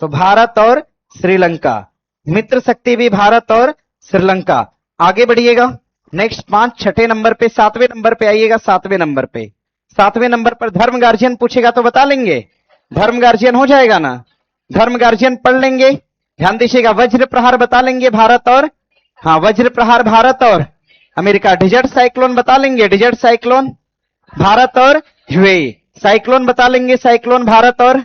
तो भारत और श्रीलंका, मित्र शक्ति भी भारत और श्रीलंका। आगे बढ़िएगा, नेक्स्ट 5 छठे नंबर पे, 7वें नंबर पे आइएगा, 7वें नंबर पे, 7वें नंबर पर धर्म गार्जियन पूछेगा तो बता लेंगे, धर्म गार्जियन हो जाएगा ना, धर्म गार्जियन पढ़ लेंगे। ध्यान दीजिएगा, वज्र प्रहार बता लेंगे भारत और, हाँ वज्र प्रहार भारत और अमेरिका। डिजर्ट साइक्लोन बता लेंगे, डिजर्ट साइक्लोन भारत और यूएई। साइक्लोन बता लेंगे, साइक्लोन भारत और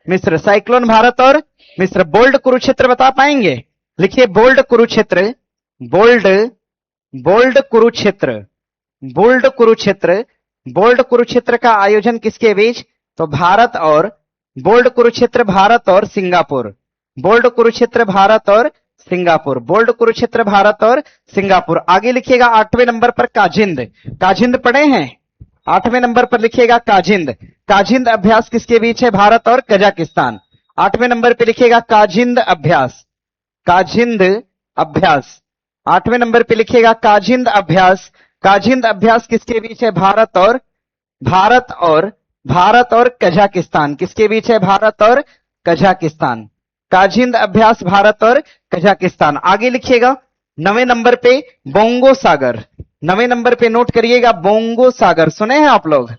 मिस्र, साइक्लोन भारत और मिस्र। बोल्ड कुरुक्षेत्र बता पाएंगे? लिखिए bold Kurukshetra, bold, bold Kurukshetra, bold Kurukshetra, bold Kurukshetra का आयोजन किसके बीच? तो भारत और, बोल्ड कुरुक्षेत्र भारत और सिंगापुर, बोल्ड कुरुक्षेत्र भारत और सिंगापुर, बोल्ड कुरुक्षेत्र भारत और सिंगापुर। आगे लिखिएगा 8वें नंबर पर काजिंद, काजिंद पढ़े हैं? 8वें नंबर पर लिखिएगा काजिंद, काजिंद अभ्यास किसके बीच है? भारत और कजाकिस्तान। 8वें नंबर पे लिखिएगा काजिंद अभ्यास, काजिंद अभ्यास। 8वें नंबर पे लिखिएगा काजिंद अभ्यास, काजिंद अभ्यास किसके बीच है? भारत और, भारत और, भारत और कजाकिस्तान, किसके बीच है? भारत और कजाकिस्तान। काजिंद अभ्यास भारत और कजाकिस्तान। आगे लिखिएगा 9वें नंबर पे बोंगो सागर, 9वें नंबर पे नोट करिएगा बोंगो सागर, सुने हैं आप लोग?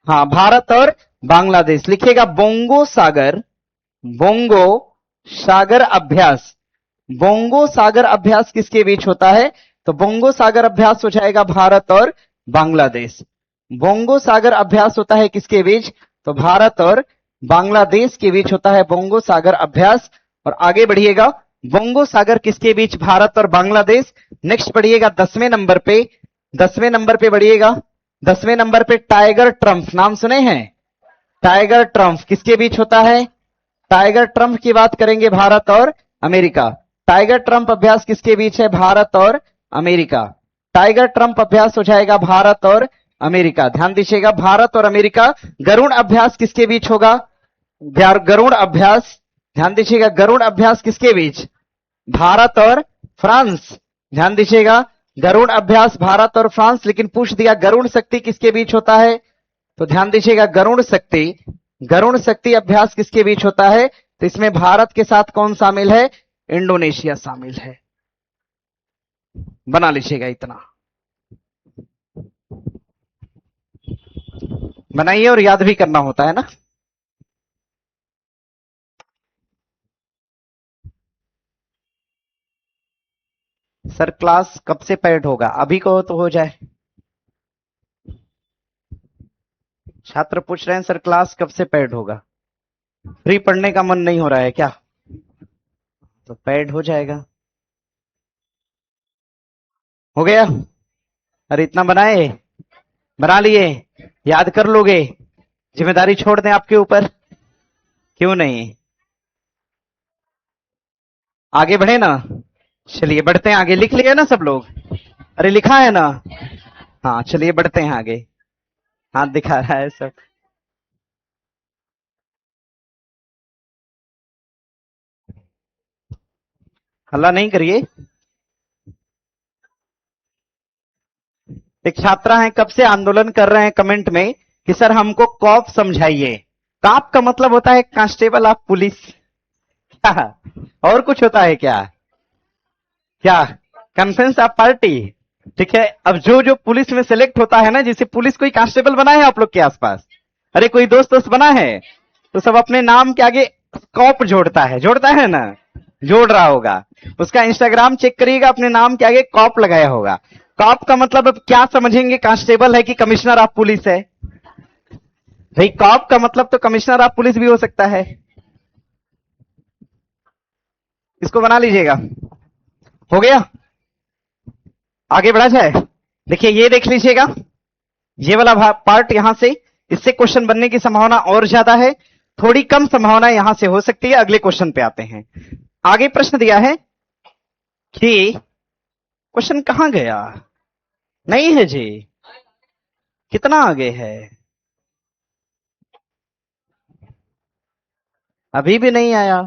हाँ भारत और बांग्लादेश। लिखिएगा बोंगो सागर, बोंगो सागर अभ्यास, बोंगो सागर अभ्यास किसके बीच होता है? तो बोंगो सागर अभ्यास हो जाएगा भारत और बांग्लादेश। बोंगो सागर अभ्यास होता है किसके बीच? तो भारत और बांग्लादेश के बीच होता है बोंगो सागर अभ्यास। और आगे बढ़िएगा, बोंगो सागर किसके बीच? भारत और बांग्लादेश। नेक्स्ट बढ़िएगा 10वें नंबर पे, 10वें नंबर पे बढ़िएगा, 10वें नंबर पे टाइगर ट्रम्प, नाम सुने हैं? टाइगर ट्रम्प किसके बीच होता है? टाइगर ट्रम्प की बात करेंगे भारत और अमेरिका। टाइगर ट्रम्प अभ्यास किसके बीच है? भारत और अमेरिका। टाइगर ट्रम्प अभ्यास हो जाएगा भारत और अमेरिका। ध्यान दीजिएगा भारत और अमेरिका। गरुड़ अभ्यास किसके बीच होगा? गरुड़ अभ्यास, ध्यान दीजिएगा गरुड़ अभ्यास किसके बीच? भारत और फ्रांस। ध्यान दीजिएगा गरुड़ अभ्यास भारत और फ्रांस। लेकिन पूछ दिया गरुड़ शक्ति किसके बीच होता है? तो ध्यान दीजिएगा गरुड़ शक्ति, गरुड़ शक्ति अभ्यास किसके बीच होता है? तो इसमें भारत के साथ कौन शामिल है? इंडोनेशिया शामिल है। बना लीजिएगा इतना, बनाइए और याद भी करना होता है ना। सर क्लास कब से पैड होगा? अभी कहो तो हो जाए। छात्र पूछ रहे हैं सर क्लास कब से पैड होगा? फ्री पढ़ने का मन नहीं हो रहा है क्या? तो पैड हो जाएगा। हो गया? अरे इतना बनाए, बना लिए, याद कर लोगे, जिम्मेदारी छोड़ दें आपके ऊपर? क्यों नहीं? आगे बढ़े ना, चलिए बढ़ते हैं आगे। लिख लिया ना सब लोग? अरे लिखा है ना? हाँ चलिए बढ़ते हैं आगे। हाथ दिखा रहा है सब। हल्ला नहीं करिए। एक छात्रा हैं कब से आंदोलन कर रहे हैं कमेंट में कि सर हमको कॉप समझाइए। कॉप का मतलब होता है कांस्टेबल ऑफ पुलिस। क्या और कुछ होता है क्या? क्या कॉन्फ्रेंस ऑफ पार्टी? ठीक है। अब जो जो पुलिस में सिलेक्ट होता है ना, जिसे पुलिस कोई कांस्टेबल बना है आप लोग के आसपास? अरे कोई दोस्त दोस्त बना है तो सब अपने नाम के आगे कॉप जोड़ता है ना, जोड़ रहा होगा। उसका इंस्टाग्राम चेक करिएगा, अपने नाम के आगे कॉप लगाया होगा। कॉप का मतलब अब क्या समझेंगे, कांस्टेबल है कि कमिश्नर ऑफ पुलिस है? भाई कॉप का मतलब तो कमिश्नर ऑफ पुलिस भी हो सकता है। इसको बना लीजिएगा। हो गया? आगे बढ़ा जाए। देखिए ये देख लीजिएगा, ये वाला पार्ट यहां से, इससे क्वेश्चन बनने की संभावना और ज्यादा है, थोड़ी कम संभावना यहां से हो सकती है। अगले क्वेश्चन पे आते हैं। आगे प्रश्न दिया है कि क्वेश्चन कहां गया? नहीं है जी, कितना आगे है? अभी भी नहीं आया।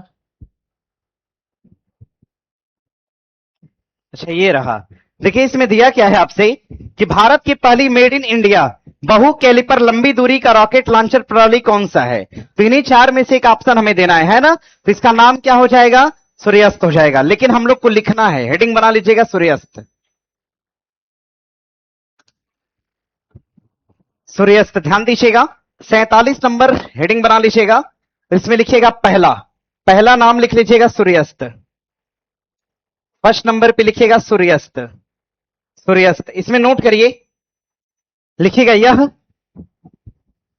अच्छा ये रहा। देखिए इसमें दिया क्या है आपसे कि भारत की पहली मेड इन इंडिया बहु कैलिपर लंबी दूरी का रॉकेट लॉन्चर प्रणाली कौन सा है? तो इन्हीं चार में से एक ऑप्शन हमें देना है ना? तो इसका नाम क्या हो जाएगा? सूर्यास्त हो जाएगा। लेकिन हम लोग को लिखना है, हेडिंग बना लीजिएगा सूर्यास्त। सूर्यास्त ध्यान दीजिएगा। 47 नंबर हेडिंग बना लीजिएगा। इसमें लिखिएगा पहला, पहला नाम लिख लीजिएगा सूर्यास्त। फर्स्ट नंबर पे लिखिएगा सूर्यास्त। सूर्यास्त इसमें नोट करिए, लिखिएगा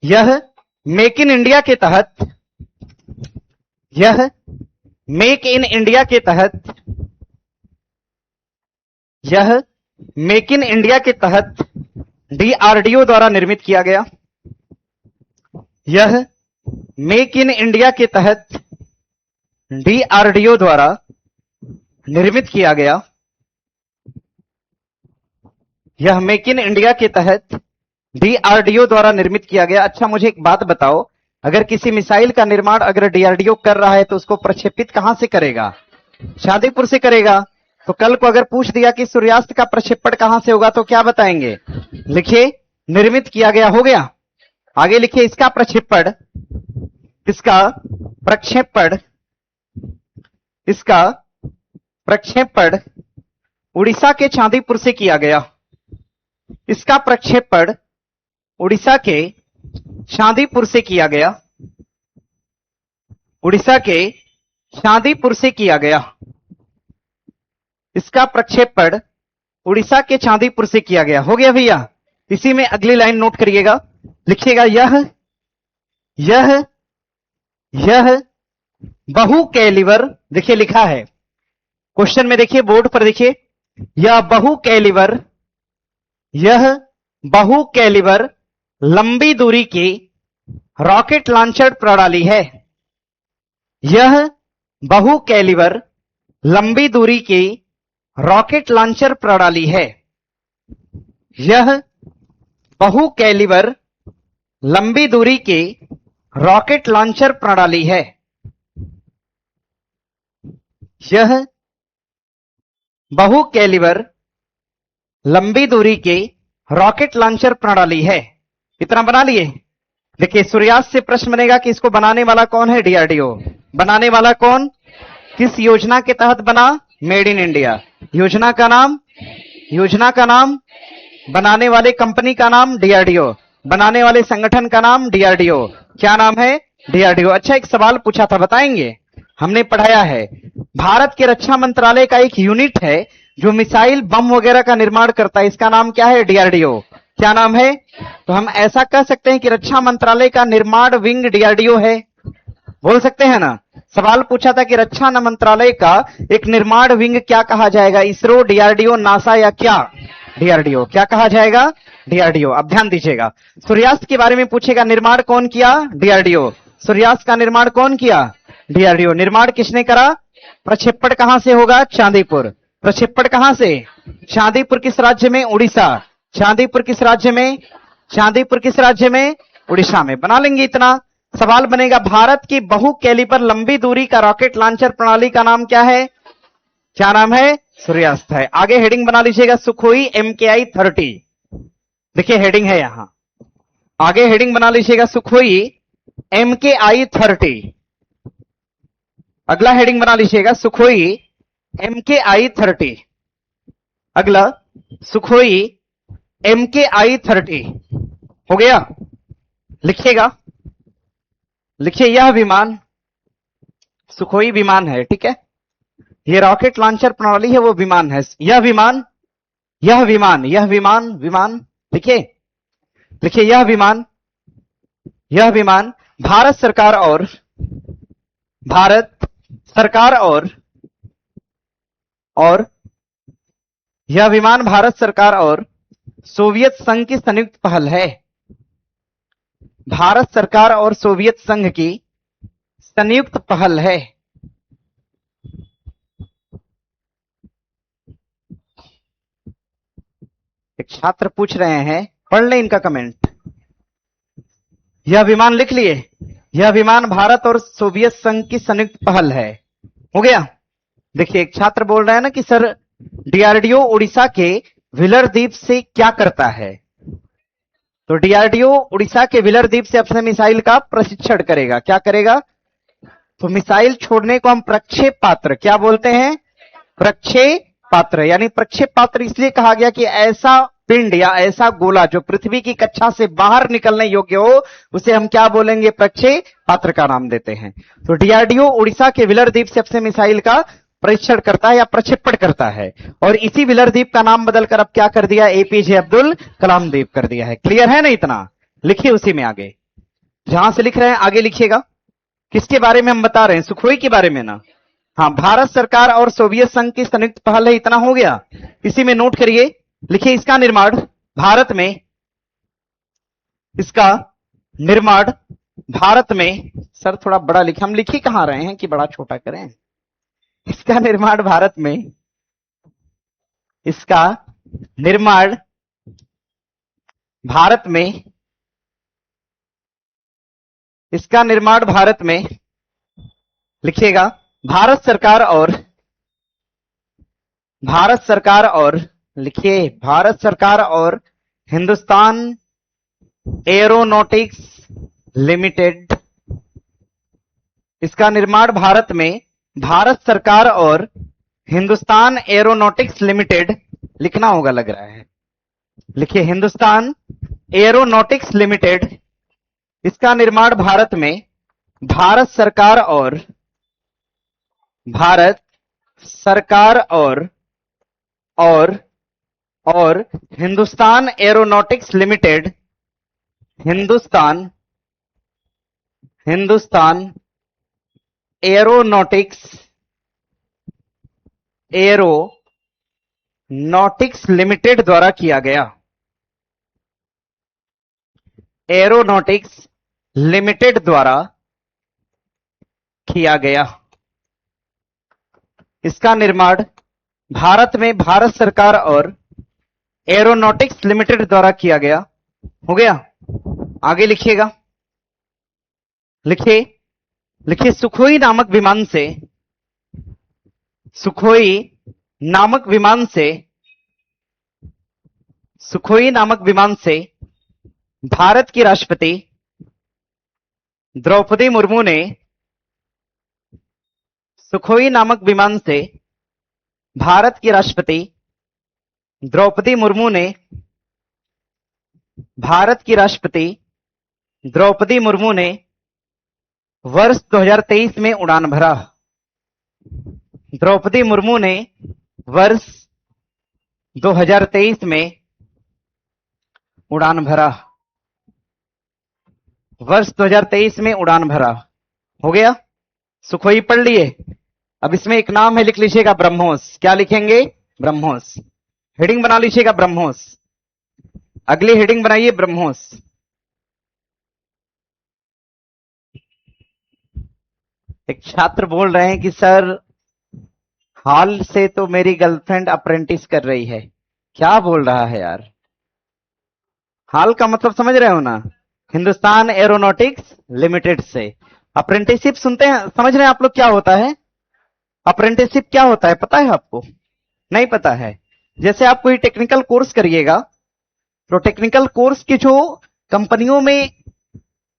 यह मेक इन इंडिया के तहत, यह मेक इन इंडिया के तहत, यह मेक इन इंडिया के तहत डीआरडीओ द्वारा निर्मित किया गया। यह मेक इन इंडिया के तहत डीआरडीओ द्वारा निर्मित किया गया। यह मेक इन इंडिया के तहत डीआरडीओ द्वारा निर्मित किया गया। अच्छा मुझे एक बात बताओ, अगर किसी मिसाइल का निर्माण अगर डीआरडीओ कर रहा है तो उसको प्रक्षेपित कहां से करेगा? शादीपुर से करेगा। तो कल को अगर पूछ दिया कि सूर्यास्त का प्रक्षेपण कहां से होगा तो क्या बताएंगे? लिखिए निर्मित किया गया। हो गया? आगे लिखिए इसका प्रक्षेपण, इसका प्रक्षेपण, इसका प्रक्षेपण उड़ीसा के चांदीपुर से किया गया। इसका प्रक्षेपण उड़ीसा के चांदीपुर से किया गया। उड़ीसा के चांदीपुर से किया गया। इसका प्रक्षेपण उड़ीसा के चांदीपुर से किया गया। हो गया भैया? इसी में अगली लाइन नोट करिएगा, लिखिएगा यह बहु कैलिवर, देखिए लिखा है क्वेश्चन में, देखिए बोर्ड पर देखिए, यह बहु कैलिवर, यह बहु कैलिवर लंबी दूरी की रॉकेट लॉन्चर प्रणाली है। यह बहु कैलिवर लंबी दूरी की रॉकेट लॉन्चर प्रणाली है। यह बहु कैलिवर लंबी दूरी की रॉकेट लॉन्चर प्रणाली है। यह बहु कैलिवर लंबी दूरी की रॉकेट लॉन्चर प्रणाली है। इतना बना लिए। देखिए सूर्यास्त से प्रश्न बनेगा कि इसको बनाने वाला कौन है? डीआरडीओ। बनाने वाला कौन? किस योजना के तहत बना? Made in India. योजना का नाम, योजना का नाम, बनाने वाले कंपनी का नाम डीआरडीओ, बनाने वाले संगठन का नाम डीआरडीओ। क्या नाम है? डीआरडीओ। अच्छा एक सवाल पूछा था, बताएंगे? हमने पढ़ाया है भारत के रक्षा मंत्रालय का एक यूनिट है जो मिसाइल बम वगैरह का निर्माण करता है, इसका नाम क्या है? डीआरडीओ। क्या नाम है? तो हम ऐसा कह सकते हैं कि रक्षा मंत्रालय का निर्माण विंग डीआरडीओ है, बोल सकते हैं ना? सवाल पूछा था कि रक्षा मंत्रालय का एक निर्माण विंग क्या कहा जाएगा? इसरो, डीआरडीओ, नासा या क्या? डीआरडीओ। क्या कहा जाएगा? डीआरडीओ। अब ध्यान दीजिएगा, सूर्यास्त के बारे में पूछेगा, निर्माण कौन किया? डीआरडीओ। सूर्यास्त का निर्माण कौन किया? डीआरडीओ। निर्माण किसने करा? प्रक्षेपण कहां से होगा? चांदीपुर। प्रक्षेपण कहां से? चांदीपुर किस राज्य में? उड़ीसा। चांदीपुर किस राज्य में? चांदीपुर किस राज्य में? उड़ीसा में। बना लेंगे इतना। सवाल बनेगा भारत की बहु कैलिपर लंबी दूरी का रॉकेट लॉन्चर प्रणाली का नाम क्या है? क्या नाम है? सूर्यास्त है। आगे हेडिंग बना लीजिएगा, सुखोई MKI 30। देखिए हेडिंग है यहां, आगे हेडिंग बना लीजिएगा, सुखोई MKI 30। अगला हेडिंग बना लीजिएगा, सुखोई MKI 30। अगला सुखोई MKI 30 हो गया। लिखिएगा, लिखिए यह विमान सुखोई विमान है, ठीक है। ये रॉकेट लॉन्चर प्रणाली है, वो विमान है। यह विमान, यह विमान, यह विमान, विमान लिखिए, लिखिए यह विमान, यह विमान भारत सरकार और, भारत सरकार और यह विमान भारत सरकार और सोवियत संघ की संयुक्त पहल है। भारत सरकार और सोवियत संघ की संयुक्त पहल है। एक छात्र पूछ रहे हैं, पढ़ लें इनका कमेंट। यह विमान लिख लिए, यह विमान भारत और सोवियत संघ की संयुक्त पहल है। हो गया। देखिए एक छात्र बोल रहा है ना कि सर डीआरडीओ उड़ीसा के व्हीलर द्वीप से क्या करता है? तो डीआरडीओ उड़ीसा के व्हीलर द्वीप से अपने मिसाइल का प्रशिक्षण करेगा। क्या करेगा? तो मिसाइल छोड़ने को हम प्रक्षेप पात्र क्या बोलते हैं? प्रक्षेप पात्र। यानी प्रक्षेप पात्र इसलिए कहा गया कि ऐसा पिंड या ऐसा गोला जो पृथ्वी की कक्षा से बाहर निकलने योग्य हो, उसे हम क्या बोलेंगे? प्रक्षेप पात्र का नाम देते हैं। तो डीआरडीओ उड़ीसा के व्हीलर द्वीप से अपने मिसाइल का परीक्षण करता है या प्रक्षेपण करता है। और इसी व्हीलर द्वीप का नाम बदलकर अब क्या कर दिया? एपीजे अब्दुल कलाम द्वीप कर दिया है। क्लियर है ना? इतना लिखिए उसी में आगे, जहां से लिख रहे हैं आगे लिखिएगा। किसके बारे में हम बता रहे हैं? सुखोई के बारे में ना। हाँ, भारत सरकार और सोवियत संघ की संयुक्त पहल है। इतना हो गया। इसी में नोट करिए, लिखिए इसका निर्माण भारत में, इसका निर्माण भारत में। सर थोड़ा बड़ा लिखे, हम लिख ही कहां रहे हैं कि बड़ा छोटा करें। इसका निर्माण भारत में, इसका निर्माण भारत में, इसका निर्माण भारत में। लिखिएगा भारत सरकार और, भारत सरकार और, लिखिए भारत सरकार और हिंदुस्तान एरोनॉटिक्स लिमिटेड। इसका निर्माण भारत में भारत सरकार और हिंदुस्तान एरोनॉटिक्स लिमिटेड लिखना होगा लग रहा है। लिखिए हिंदुस्तान एरोनॉटिक्स लिमिटेड, इसका निर्माण भारत में भारत सरकार और, भारत सरकार और Hindustan aeronautics limited, Hindustan aeronautics limited द्वारा किया गया। एरोनॉटिक्स लिमिटेड द्वारा किया गया। इसका निर्माण भारत में भारत सरकार और एरोनॉटिक्स लिमिटेड द्वारा किया गया। हो गया। आगे लिखिएगा, लिखिए, लिखिए सुखोई नामक विमान से, सुखोई नामक विमान से, सुखोई नामक विमान से भारत की राष्ट्रपति द्रौपदी मुर्मू ने, सुखोई नामक विमान से भारत की राष्ट्रपति द्रौपदी मुर्मू ने, भारत की राष्ट्रपति द्रौपदी मुर्मू ने वर्ष 2023 में उड़ान भरा। द्रौपदी मुर्मू ने वर्ष 2023 में उड़ान भरा। वर्ष 2023 में उड़ान भरा। हो गया। सुखोई पढ़ लिए। अब इसमें एक नाम है, लिख लीजिएगा ब्रह्मोस। क्या लिखेंगे? ब्रह्मोस। हेडिंग बना लीजिएगा ब्रह्मोस। अगली हेडिंग बनाइए ब्रह्मोस। एक छात्र बोल रहे हैं कि सर हाल से तो मेरी गर्लफ्रेंड अप्रेंटिस कर रही है। क्या बोल रहा है यार? हाल का मतलब समझ रहे हो ना? हिंदुस्तान एरोनॉटिक्स लिमिटेड से अप्रेंटिसशिप सुनते हैं, समझ रहे हैं आप लोग क्या होता है? अप्रेंटिसशिप क्या होता है पता है आपको? नहीं पता है? जैसे आप कोई टेक्निकल कोर्स करिएगा तो टेक्निकल कोर्स की जो कंपनियों में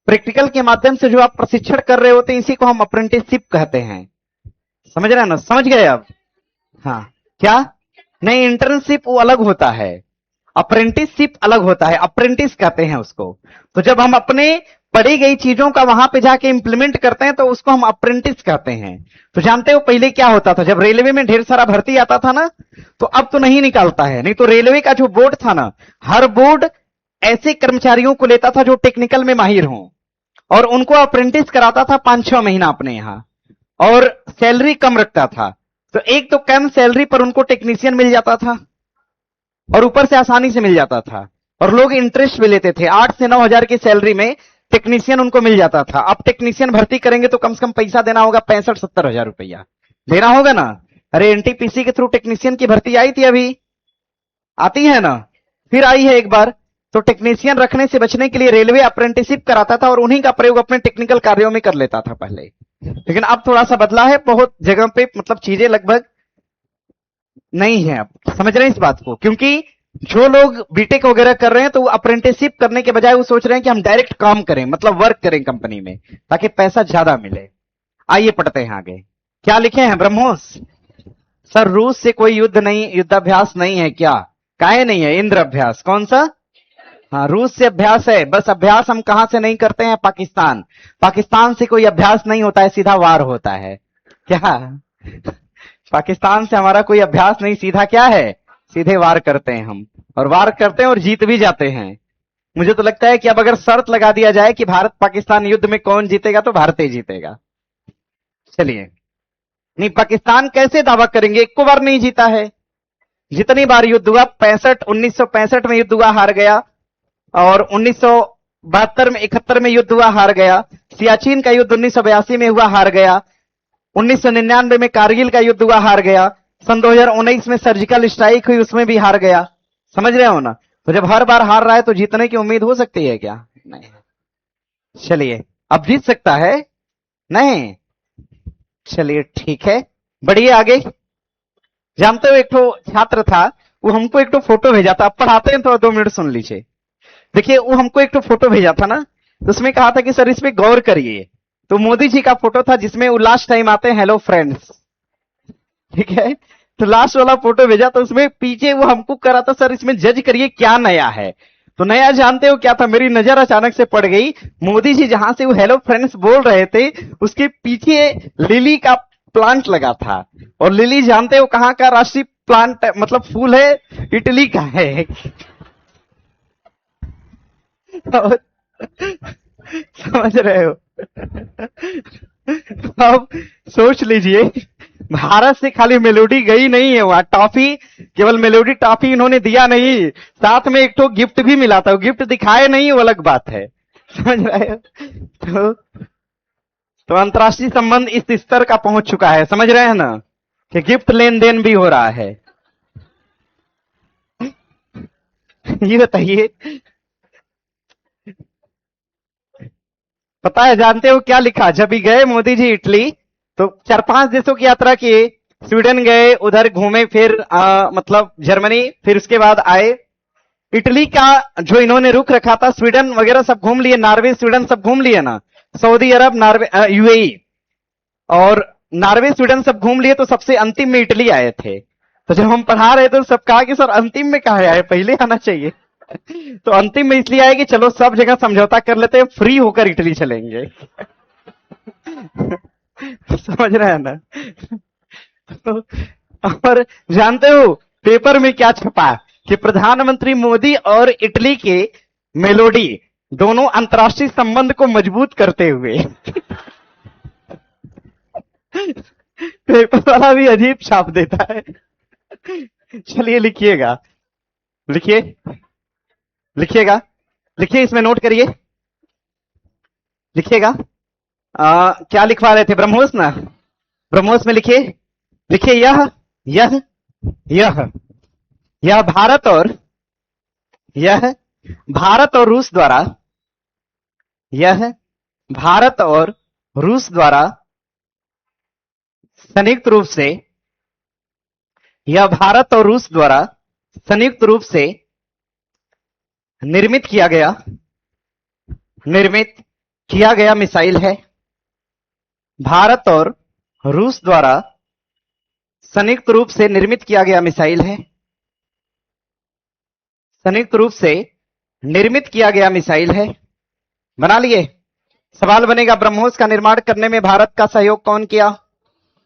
प्रैक्टिकल के माध्यम से जो आप प्रशिक्षण कर रहे होते हैं, इसी को हम अप्रेंटिसशिप कहते हैं। समझ रहे हैं ना? समझ गए आप? हाँ। क्या? नहीं, इंटर्नशिप वो अलग होता है, अप्रेंटिसशिप अलग होता है, अप्रेंटिस कहते हैं उसको। तो जब हम अपने पढ़ी गई चीजों का वहां पे जाके इंप्लीमेंट करते हैं तो उसको हम अप्रेंटिस कहते हैं। तो जानते हो पहले क्या होता था? जब रेलवे में ढेर सारा भर्ती आता था ना, तो अब तो नहीं निकालता है, नहीं तो रेलवे का जो बोर्ड था ना, हर बोर्ड ऐसे कर्मचारियों को लेता था जो टेक्निकल में माहिर हों, और उनको अप्रेंटिस कराता था 5-6 महीना अपने यहां, और सैलरी कम रखता था। तो एक तो कम सैलरी पर उनको टेक्नीशियन मिल जाता था, और ऊपर से आसानी से मिल जाता था, और लोग इंटरेस्ट भी लेते थे। 8 से 9 हजार की सैलरी में टेक्नीशियन उनको मिल जाता था। अब टेक्नीशियन भर्ती करेंगे तो कम से कम पैसा देना होगा 65-70 हजार रुपया देना होगा ना। अरे एनटीपीसी के थ्रू टेक्नीशियन की भर्ती आई थी, अभी आती है ना, फिर आई है एक बार। तो टेक्नीशियन रखने से बचने के लिए रेलवे अप्रेंटिसशिप कराता था, और उन्हीं का प्रयोग अपने टेक्निकल कार्यों में कर लेता था पहले। लेकिन अब थोड़ा सा बदला है, बहुत जगह पे मतलब चीजें लगभग नहीं है। अब समझ रहे हैं इस बात को? क्योंकि जो लोग बीटेक वगैरह कर रहे हैं तो वो अप्रेंटिसशिप करने के बजाय वो सोच रहे हैं कि हम डायरेक्ट काम करें, मतलब वर्क करें कंपनी में, ताकि पैसा ज्यादा मिले। आइए पढ़ते हैं आगे। क्या लिखे हैं ब्रह्मोस? सर रूस से कोई युद्ध नहीं, युद्धाभ्यास नहीं है क्या? काहे नहीं है? इंद्र अभ्यास। कौन सा? हाँ, रूस से अभ्यास है। बस अभ्यास हम कहां से नहीं करते हैं? पाकिस्तान। पाकिस्तान से कोई अभ्यास नहीं होता है, सीधा वार होता है। क्या? पाकिस्तान से हमारा कोई अभ्यास नहीं, सीधा क्या है? सीधे वार करते हैं हम, और वार करते हैं और जीत भी जाते हैं। मुझे तो लगता है कि अब अगर शर्त लगा दिया जाए कि भारत पाकिस्तान युद्ध में कौन जीतेगा, तो भारत ही जीतेगा। चलिए, नहीं पाकिस्तान कैसे दावा करेंगे? एक को बार नहीं जीता है। जितनी बार युद्ध हुआ, 1965 में युद्ध हुआ, हार गया, और 1972 में 71 में युद्ध हुआ, हार गया। सियाचिन का युद्ध 1982 में हुआ, हार गया। 1999 में कारगिल का युद्ध हुआ, हार गया। सन 2019 में सर्जिकल स्ट्राइक हुई, उसमें भी हार गया। समझ रहे हो ना? तो जब हर बार हार रहा है तो जीतने की उम्मीद हो सकती है क्या? नहीं। चलिए, अब जीत सकता है? नहीं। चलिए ठीक है, बढ़िए आगे। जानते हो एक तो छात्र था, वो हमको एक तो फोटो भेजा था। अब पढ़ाते हैं, थोड़ा 2 मिनट सुन लीजिए। देखिए, वो हमको एक तो फोटो भेजा था ना, तो उसमें कहा था कि सर इस पे गौर करिए। तो मोदी जी का फोटो था, जिसमें वो लास्ट टाइम आते हैं हेलो फ्रेंड्स, ठीक है। तो लास्ट वाला फोटो भेजा, तो उसमें पीछे वो हमको करा था सर इसमें जज करिए क्या नया है। तो नया जानते हो क्या था? मेरी नजर अचानक से पड़ गई, मोदी जी जहां से वो हेलो फ्रेंड्स बोल रहे थे, उसके पीछे लिली का प्लांट लगा था। और लिली जानते हो कहां का राष्ट्रीय प्लांट, मतलब फूल है? इटली का है। और समझ रहे हो? अब सोच लीजिए, भारत से खाली मेलोडी गई नहीं है वहां, टॉफी, केवल मेलोडी टॉफी इन्होंने दिया नहीं, साथ में एक तो गिफ्ट भी मिला था। गिफ्ट दिखाए नहीं, वो अलग बात है। समझ रहे हो? तो अंतर्राष्ट्रीय संबंध इस स्तर का पहुंच चुका है, समझ रहे हैं ना, कि गिफ्ट लेन देन भी हो रहा है। ये बताइए, पता है जानते हो क्या लिखा? जब भी गए मोदी जी इटली, तो 4-5 देशों की यात्रा किए। स्वीडन गए, उधर घूमे, फिर मतलब जर्मनी, फिर उसके बाद आए इटली का। जो इन्होंने रुख रखा था, स्वीडन वगैरह सब घूम लिए, नॉर्वे स्वीडन सब घूम लिए ना, सऊदी अरब, नॉर्वे, यूएई, और नॉर्वे स्वीडन सब घूम लिए। तो सबसे अंतिम में इटली आए थे। तो जब हम पढ़ा रहे थे तो सब कहा कि सर अंतिम में कहा आए, पहले आना चाहिए। तो अंतिम में इसलिए आए कि चलो सब जगह समझौता कर लेते हैं, फ्री होकर इटली चलेंगे। समझ रहे हैं ना? और जानते हो पेपर में क्या छपा? कि प्रधानमंत्री मोदी और इटली के मेलोडी दोनों अंतर्राष्ट्रीय संबंध को मजबूत करते हुए। पेपर वाला भी अजीब छाप देता है। चलिए लिखिएगा, लिखिए, लिखिएगा, लिखिए, इसमें नोट करिए, लिखिएगा। क्या लिखवा रहे थे? ब्रह्मोस ना? ब्रह्मोस में लिखिए, लिखिए यह यह यह भारत और यह भारत और रूस द्वारा, यह भारत और रूस द्वारा संयुक्त रूप से, यह भारत और रूस द्वारा संयुक्त रूप से निर्मित किया गया मिसाइल है। भारत और रूस द्वारा संयुक्त रूप से निर्मित किया गया मिसाइल है। संयुक्त रूप से निर्मित किया गया मिसाइल है। बना लिए। सवाल बनेगा, ब्रह्मोस का निर्माण करने में भारत का सहयोग कौन किया?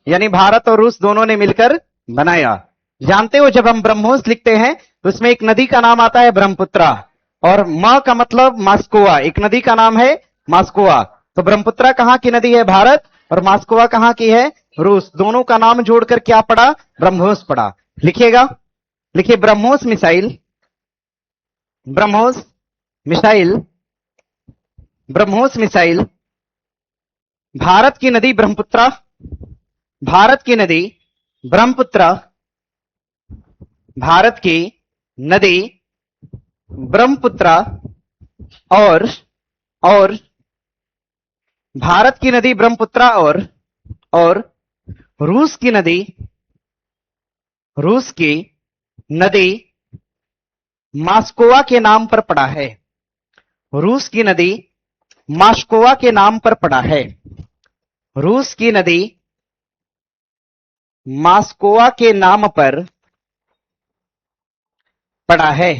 यानी भारत और रूस दोनों ने मिलकर बनाया। जानते हो, जब हम ब्रह्मोस लिखते हैं तो उसमें एक नदी का नाम आता है ब्रह्मपुत्रा, और म का मतलब मास्कोवा, एक नदी का नाम है मास्कोवा। तो ब्रह्मपुत्रा कहां की नदी है? भारत, और मास्कोवा कहां की है? रूस। दोनों का नाम जोड़कर क्या पड़ा? ब्रह्मोस पड़ा। लिखिएगा, लिखिए BrahMos missile, BrahMos missile, BrahMos missile Bharat की नदी ब्रह्मपुत्रा, भारत की नदी ब्रह्मपुत्रा, भारत की नदी ब्रह्मपुत्रा और भारत की नदी ब्रह्मपुत्रा और रूस की नदी मास्कोवा के नाम पर पड़ा है। रूस की नदी मास्कोवा के नाम पर पड़ा है। रूस की नदी मास्कोवा के नाम पर पड़ा है।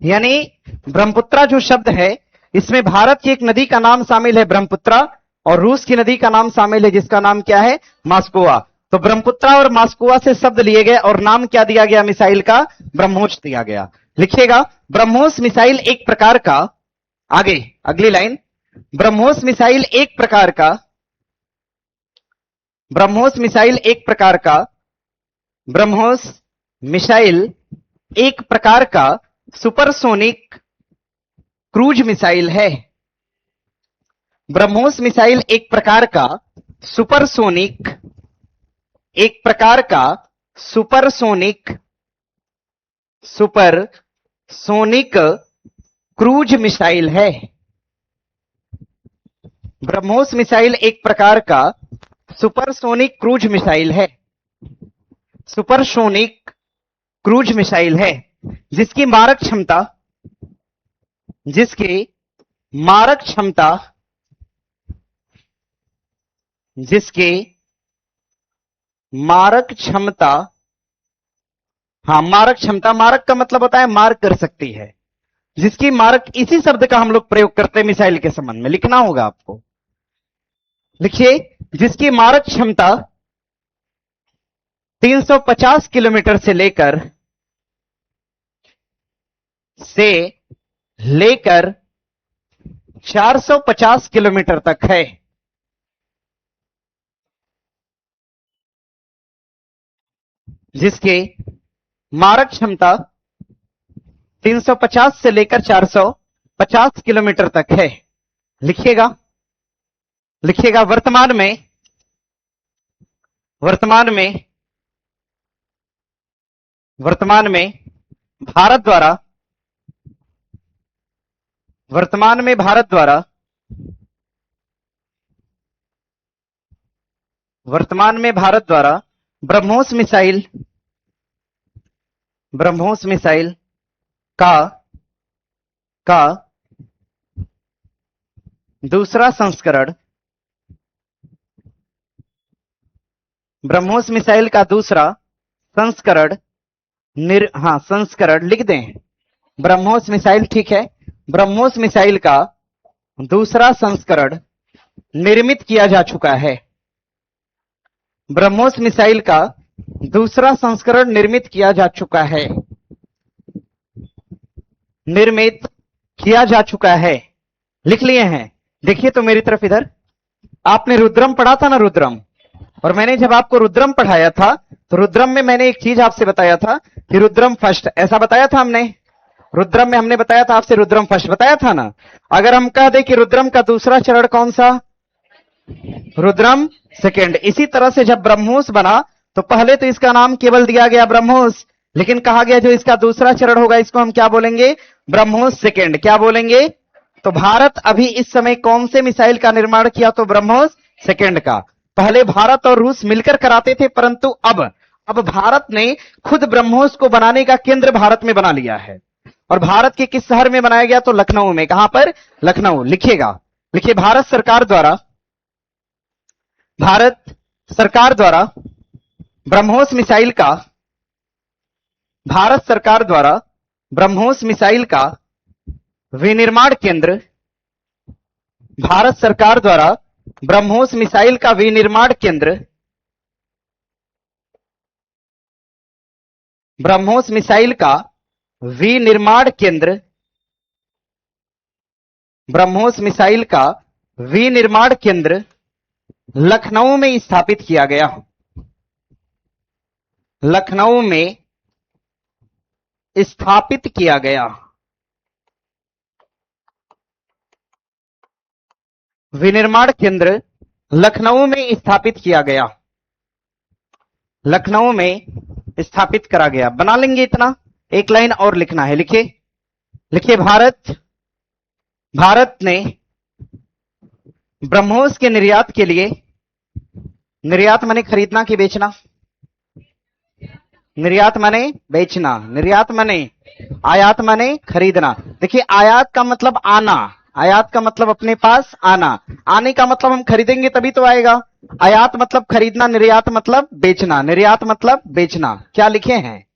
यानी ब्रह्मपुत्रा जो शब्द है, इसमें भारत की एक नदी का नाम शामिल है ब्रह्मपुत्रा, और रूस की नदी का नाम शामिल है जिसका नाम क्या है? मास्कोवा। तो ब्रह्मपुत्रा और मास्कोवा से शब्द लिए गए और नाम क्या दिया गया मिसाइल का? ब्रह्मोस दिया गया। लिखिएगा, ब्रह्मोस मिसाइल एक प्रकार का, आगे अगली लाइन, ब्रह्मोस मिसाइल एक प्रकार का, ब्रह्मोस मिसाइल एक प्रकार का, ब्रह्मोस मिसाइल एक प्रकार का सुपरसोनिक क्रूज मिसाइल है। ब्रह्मोस मिसाइल एक प्रकार का सुपरसोनिक, एक प्रकार का सुपरसोनिक क्रूज मिसाइल है। ब्रह्मोस मिसाइल एक प्रकार का सुपरसोनिक क्रूज मिसाइल है। सुपरसोनिक क्रूज मिसाइल है जिसकी मारक क्षमता, जिसकी मारक क्षमता, जिसकी मारक क्षमता, हाँ मारक क्षमता, मारक का मतलब होता है मार कर सकती है, जिसकी मारक, इसी शब्द का हम लोग प्रयोग करते हैं मिसाइल के संबंध में, लिखना होगा आपको। लिखिए, जिसकी मारक क्षमता 350 किलोमीटर से लेकर 450 किलोमीटर तक है। जिसकी मारक क्षमता 350 से लेकर 450 किलोमीटर तक है। लिखिएगा, लिखिएगा, वर्तमान में भारत द्वारा, वर्तमान में भारत द्वारा, वर्तमान में भारत द्वारा ब्रह्मोस मिसाइल का दूसरा संस्करण, ब्रह्मोस मिसाइल का दूसरा संस्करण, संस्करण लिख दें, ब्रह्मोस मिसाइल, ठीक है, ब्रह्मोस मिसाइल का दूसरा संस्करण निर्मित किया जा चुका है। ब्रह्मोस मिसाइल का दूसरा संस्करण निर्मित किया जा चुका है, निर्मित किया जा चुका है। लिख लिए हैं? देखिए तो मेरी तरफ इधर, आपने रुद्रम पढ़ा था ना, रुद्रम, और मैंने जब आपको रुद्रम पढ़ाया था तो रुद्रम में मैंने एक चीज आपसे बताया था कि रुद्रम फर्स्ट, ऐसा बताया था हमने। रुद्रम में हमने बताया था आपसे, रुद्रम फर्स्ट बताया था ना। अगर हम कह दें कि रुद्रम का दूसरा चरण कौन सा? रुद्रम सेकेंड। इसी तरह से जब ब्रह्मोस बना तो पहले तो इसका नाम केवल दिया गया ब्रह्मोस, लेकिन कहा गया जो इसका दूसरा चरण होगा इसको हम क्या बोलेंगे? ब्रह्मोस सेकेंड। क्या बोलेंगे? तो भारत अभी इस समय कौन से मिसाइल का निर्माण किया? तो ब्रह्मोस सेकेंड का। पहले भारत और रूस मिलकर कराते थे, परंतु अब भारत ने खुद ब्रह्मोस को बनाने का केंद्र भारत में बना लिया है। और भारत के किस शहर में बनाया गया? तो लखनऊ में। कहां पर? लखनऊ। लिखिएगा, लिखिए भारत सरकार द्वारा ब्रह्मोस मिसाइल का, भारत सरकार द्वारा ब्रह्मोस मिसाइल का विनिर्माण केंद्र, भारत सरकार द्वारा ब्रह्मोस मिसाइल का विनिर्माण केंद्र, ब्रह्मोस मिसाइल का विनिर्माण केंद्र, ब्रह्मोस मिसाइल का विनिर्माण केंद्र लखनऊ में स्थापित किया गया। लखनऊ में स्थापित किया गया। विनिर्माण केंद्र लखनऊ में स्थापित किया गया। लखनऊ में स्थापित करा गया। बना लेंगे इतना, एक लाइन और लिखना है। लिखिए, लिखिए भारत ने ब्रह्मोस के निर्यात के लिए, निर्यात माने खरीदना कि बेचना? निर्यात माने बेचना, निर्यात माने, आयात माने खरीदना। देखिए, आयात का मतलब आना, आयात का मतलब अपने पास आना, आने का मतलब हम खरीदेंगे तभी तो आएगा। आयात मतलब खरीदना, निर्यात मतलब बेचना, निर्यात मतलब बेचना। क्या लिखे हैं?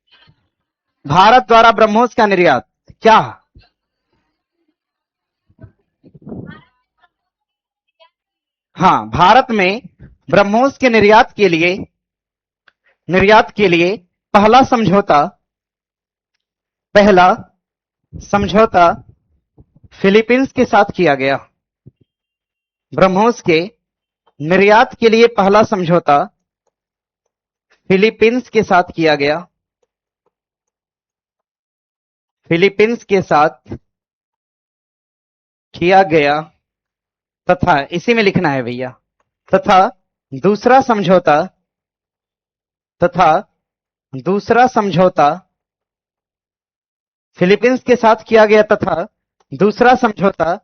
भारत द्वारा ब्रह्मोस का निर्यात। क्या? हाँ, भारत में ब्रह्मोस के निर्यात के लिए पहला समझौता फिलीपींस के साथ किया गया। ब्रह्मोस के निर्यात के लिए पहला समझौता फिलीपींस के साथ किया गया। फिलीपींस के साथ किया गया तथा, इसी में लिखना है भैया, तथा दूसरा समझौता फिलीपींस के साथ किया गया तथा दूसरा समझौता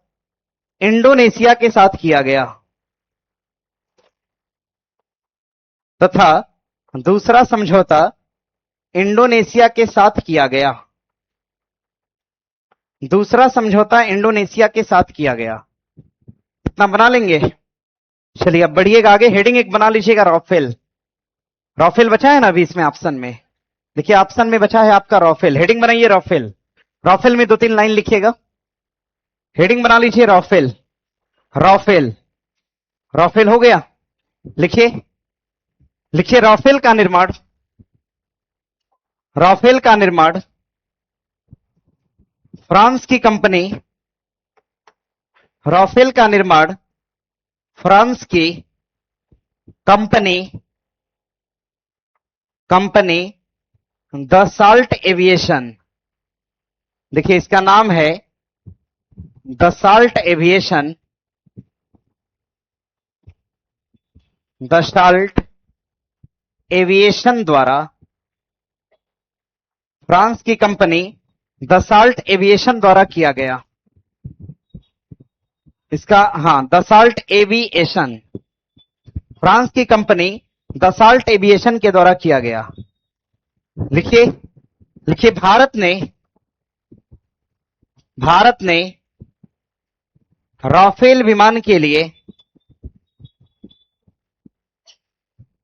इंडोनेशिया के साथ किया गया। तथा दूसरा समझौता इंडोनेशिया के साथ किया गया। दूसरा समझौता इंडोनेशिया के साथ किया गया। इतना बना लेंगे। चलिए अब बढ़िएगा आगे। हेडिंग एक बना लीजिएगा, राफेल। राफेल बचा है ना अभी इसमें ऑप्शन में? देखिए ऑप्शन में बचा है आपका राफेल। हेडिंग बनाइए राफेल। राफेल में 2-3 लाइन लिखिएगा। हेडिंग बना लीजिए राफेल। राफेल, राफेल हो गया। लिखिए, लिखिए राफेल का निर्माण, राफेल का निर्माण फ्रांस की कंपनी, राफेल का निर्माण फ्रांस की कंपनी दसाल्ट एविएशन, देखिए इसका नाम है दसाल्ट एविएशन, दसाल्ट एविएशन द्वारा, फ्रांस की कंपनी दसाल्ट एविएशन द्वारा किया गया। इसका, हां, दसाल्ट एविएशन, फ्रांस की कंपनी दसाल्ट एविएशन के द्वारा किया गया। लिखिए, लिखिए भारत ने राफेल विमान के लिए,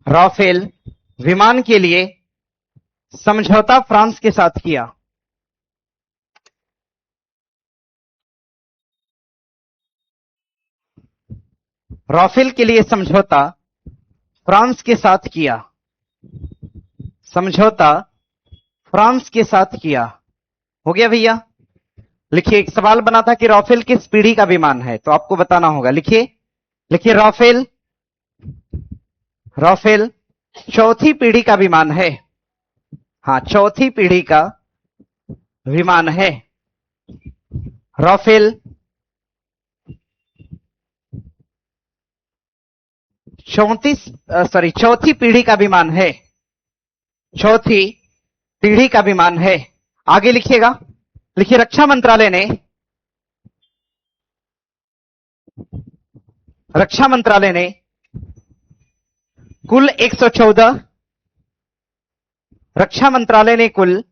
राफेल विमान के लिए समझौता फ्रांस के साथ किया। राफेल के लिए समझौता फ्रांस के साथ किया। समझौता फ्रांस के साथ किया। हो गया भैया? लिखिए, एक सवाल बना था कि राफेल किस पीढ़ी का विमान है, तो आपको बताना होगा। लिखिए, लिखिए राफेल, राफेल चौथी पीढ़ी का विमान है। हां, चौथी पीढ़ी का विमान है। राफेल चौथी पीढ़ी का विमान है। चौथी पीढ़ी का विमान है। आगे लिखिएगा, लिखिए रक्षा मंत्रालय ने कुल 114, रक्षा मंत्रालय ने कुल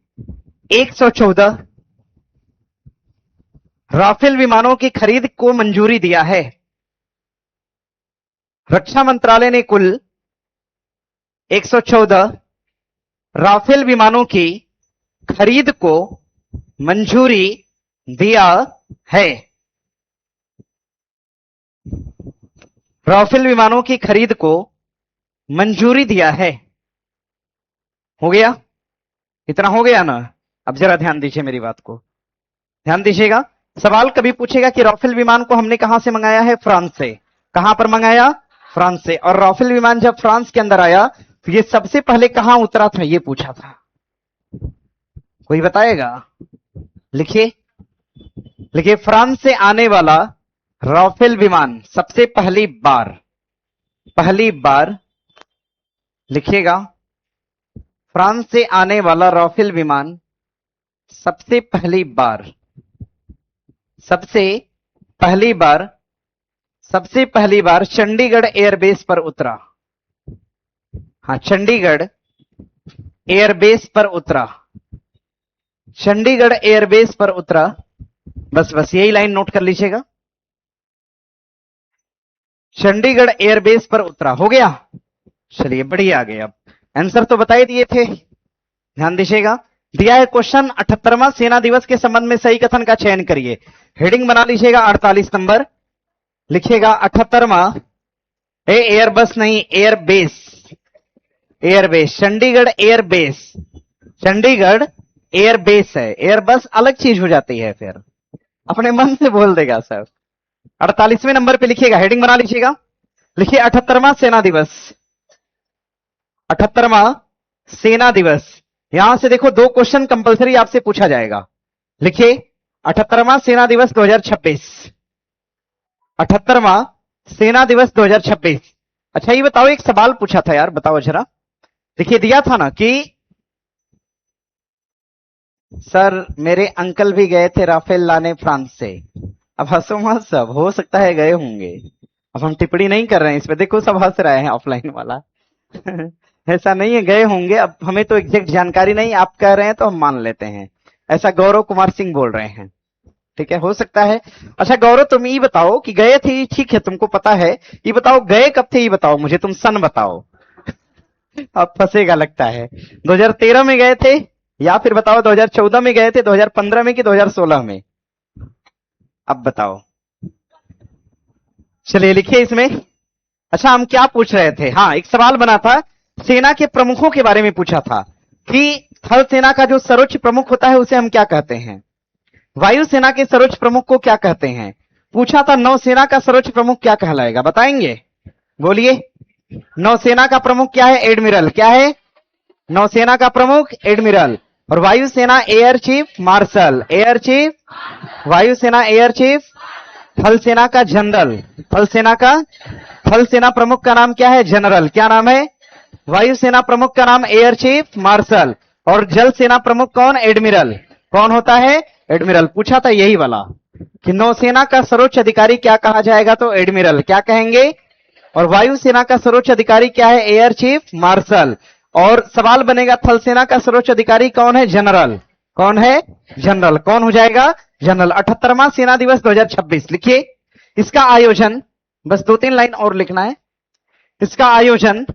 114 राफेल विमानों की खरीद को मंजूरी दिया है। रक्षा मंत्रालय ने कुल 114 राफेल विमानों की खरीद को मंजूरी दिया है। राफेल विमानों की खरीद को मंजूरी दिया है। हो गया? इतना हो गया ना? अब जरा ध्यान दीजिए मेरी बात को, ध्यान दीजिएगा। सवाल कभी पूछेगा कि राफेल विमान को हमने कहां से मंगाया है? फ्रांस से। कहां पर मंगाया? फ्रांस से। और राफेल विमान जब फ्रांस के अंदर आया तो ये सबसे पहले कहां उतरा था, ये पूछा था। कोई बताएगा? लिखिए, लिखिए, फ्रांस से आने वाला राफेल विमान सबसे पहली बार लिखिएगा, फ्रांस से आने वाला राफेल विमान सबसे पहली बार चंडीगढ़ एयरबेस पर उतरा। हाँ, चंडीगढ़ एयरबेस पर उतरा। चंडीगढ़ एयरबेस पर उतरा। बस यही लाइन नोट कर लीजिएगा, चंडीगढ़ एयरबेस पर उतरा। हो गया? चलिए, बढ़िया आ गए। अब आंसर तो बता ही दिए थे, ध्यान दीजिएगा। दिया है क्वेश्चन, 78वां सेना दिवस के संबंध में सही कथन का चयन करिए। हेडिंग बना लीजिएगा 48 नंबर, लिखिएगा 78वां, एयरबस नहीं, airbase, Chandigarh airbase, Chandigarh airbase है। एयरबस अलग चीज हो जाती है, फिर अपने मन से बोल देगा सर। 48वें नंबर पे लिखिएगा, हेडिंग बना लीजिएगा, लिखिए 78वां सेना दिवस। 78वां सेना दिवस। यहां से देखो, 2 क्वेश्चन कंपलसरी आपसे पूछा जाएगा। लिखिए 78वां सेना दिवस 2026। 78वां सेना दिवस 2026। अच्छा, ये बताओ, एक सवाल पूछा था यार, बताओ जरा। देखिए, दिया था ना कि सर मेरे अंकल भी गए थे राफेल लाने फ्रांस से। अब हंसो मत सब, हो सकता है गए होंगे। अब हम टिप्पणी नहीं कर रहे हैं इस पे, देखो सब हंस रहे हैं ऑफलाइन वाला। ऐसा नहीं है, गए होंगे। अब हमें तो एग्जैक्ट जानकारी नहीं, आप कह रहे हैं तो हम मान लेते हैं। ऐसा गौरव कुमार सिंह बोल रहे हैं, ठीक है, हो सकता है। अच्छा गौरव, तुम ये बताओ कि गए थे, ठीक है तुमको पता है, ये बताओ गए कब थे, ये बताओ मुझे, तुम सन बताओ। अब फंसेगा लगता है। 2013 में गए थे, या फिर बताओ 2014 में गए थे, 2015 में कि 2016 में? अब बताओ, चलिए लिखिए इसमें। अच्छा, हम क्या पूछ रहे थे? हाँ, एक सवाल बना था, सेना के प्रमुखों के बारे में पूछा था कि थल सेना का जो सर्वोच्च प्रमुख होता है उसे हम क्या कहते हैं, वायुसेना के सर्वोच्च प्रमुख को क्या कहते हैं। पूछा था नौसेना का सर्वोच्च प्रमुख क्या कहलाएगा, बताएंगे? बोलिए, नौसेना का प्रमुख क्या है? एडमिरल। क्या है? नौसेना का प्रमुख एडमिरल। और वायुसेना air chief marshal, air chief, वायुसेना एयर चीफ, थल सेना का जनरल, थल सेना प्रमुख का नाम क्या है? जनरल। क्या नाम है? वायुसेना प्रमुख का नाम एयर चीफ मार्शल। और जल सेना प्रमुख कौन? एडमिरल। कौन होता है? एडमिरल। पूछा था यही वाला कि नौसेना का सर्वोच्च अधिकारी क्या कहा जाएगा, तो एडमिरल। क्या कहेंगे? और वायुसेना का सर्वोच्च अधिकारी क्या है? Air chief marshal. और सवाल बनेगा थल सेना का सर्वोच्च अधिकारी कौन है? जनरल। कौन है? जनरल। कौन हो जाएगा? जनरल। 78वां सेना दिवस 2026 लिखिए। इसका आयोजन, बस 2-3 लाइन और लिखना है। इसका आयोजन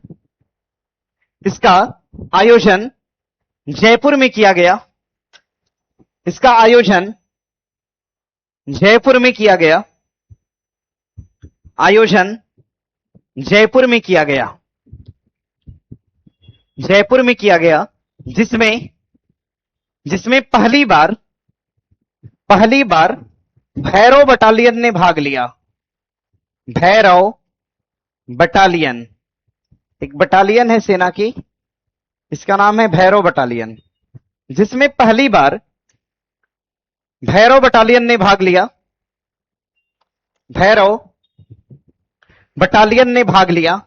जयपुर में किया गया। इसका आयोजन जयपुर में किया गया। आयोजन जयपुर में किया गया। जयपुर में किया गया, जिसमें पहली बार भैरव बटालियन ने भाग लिया। भैरव बटालियन, एक बटालियन है सेना की, इसका नाम है भैरव बटालियन, जिसमें पहली बार भैरव बटालियन ने भाग लिया। भैरव बटालियन ने भाग लिया।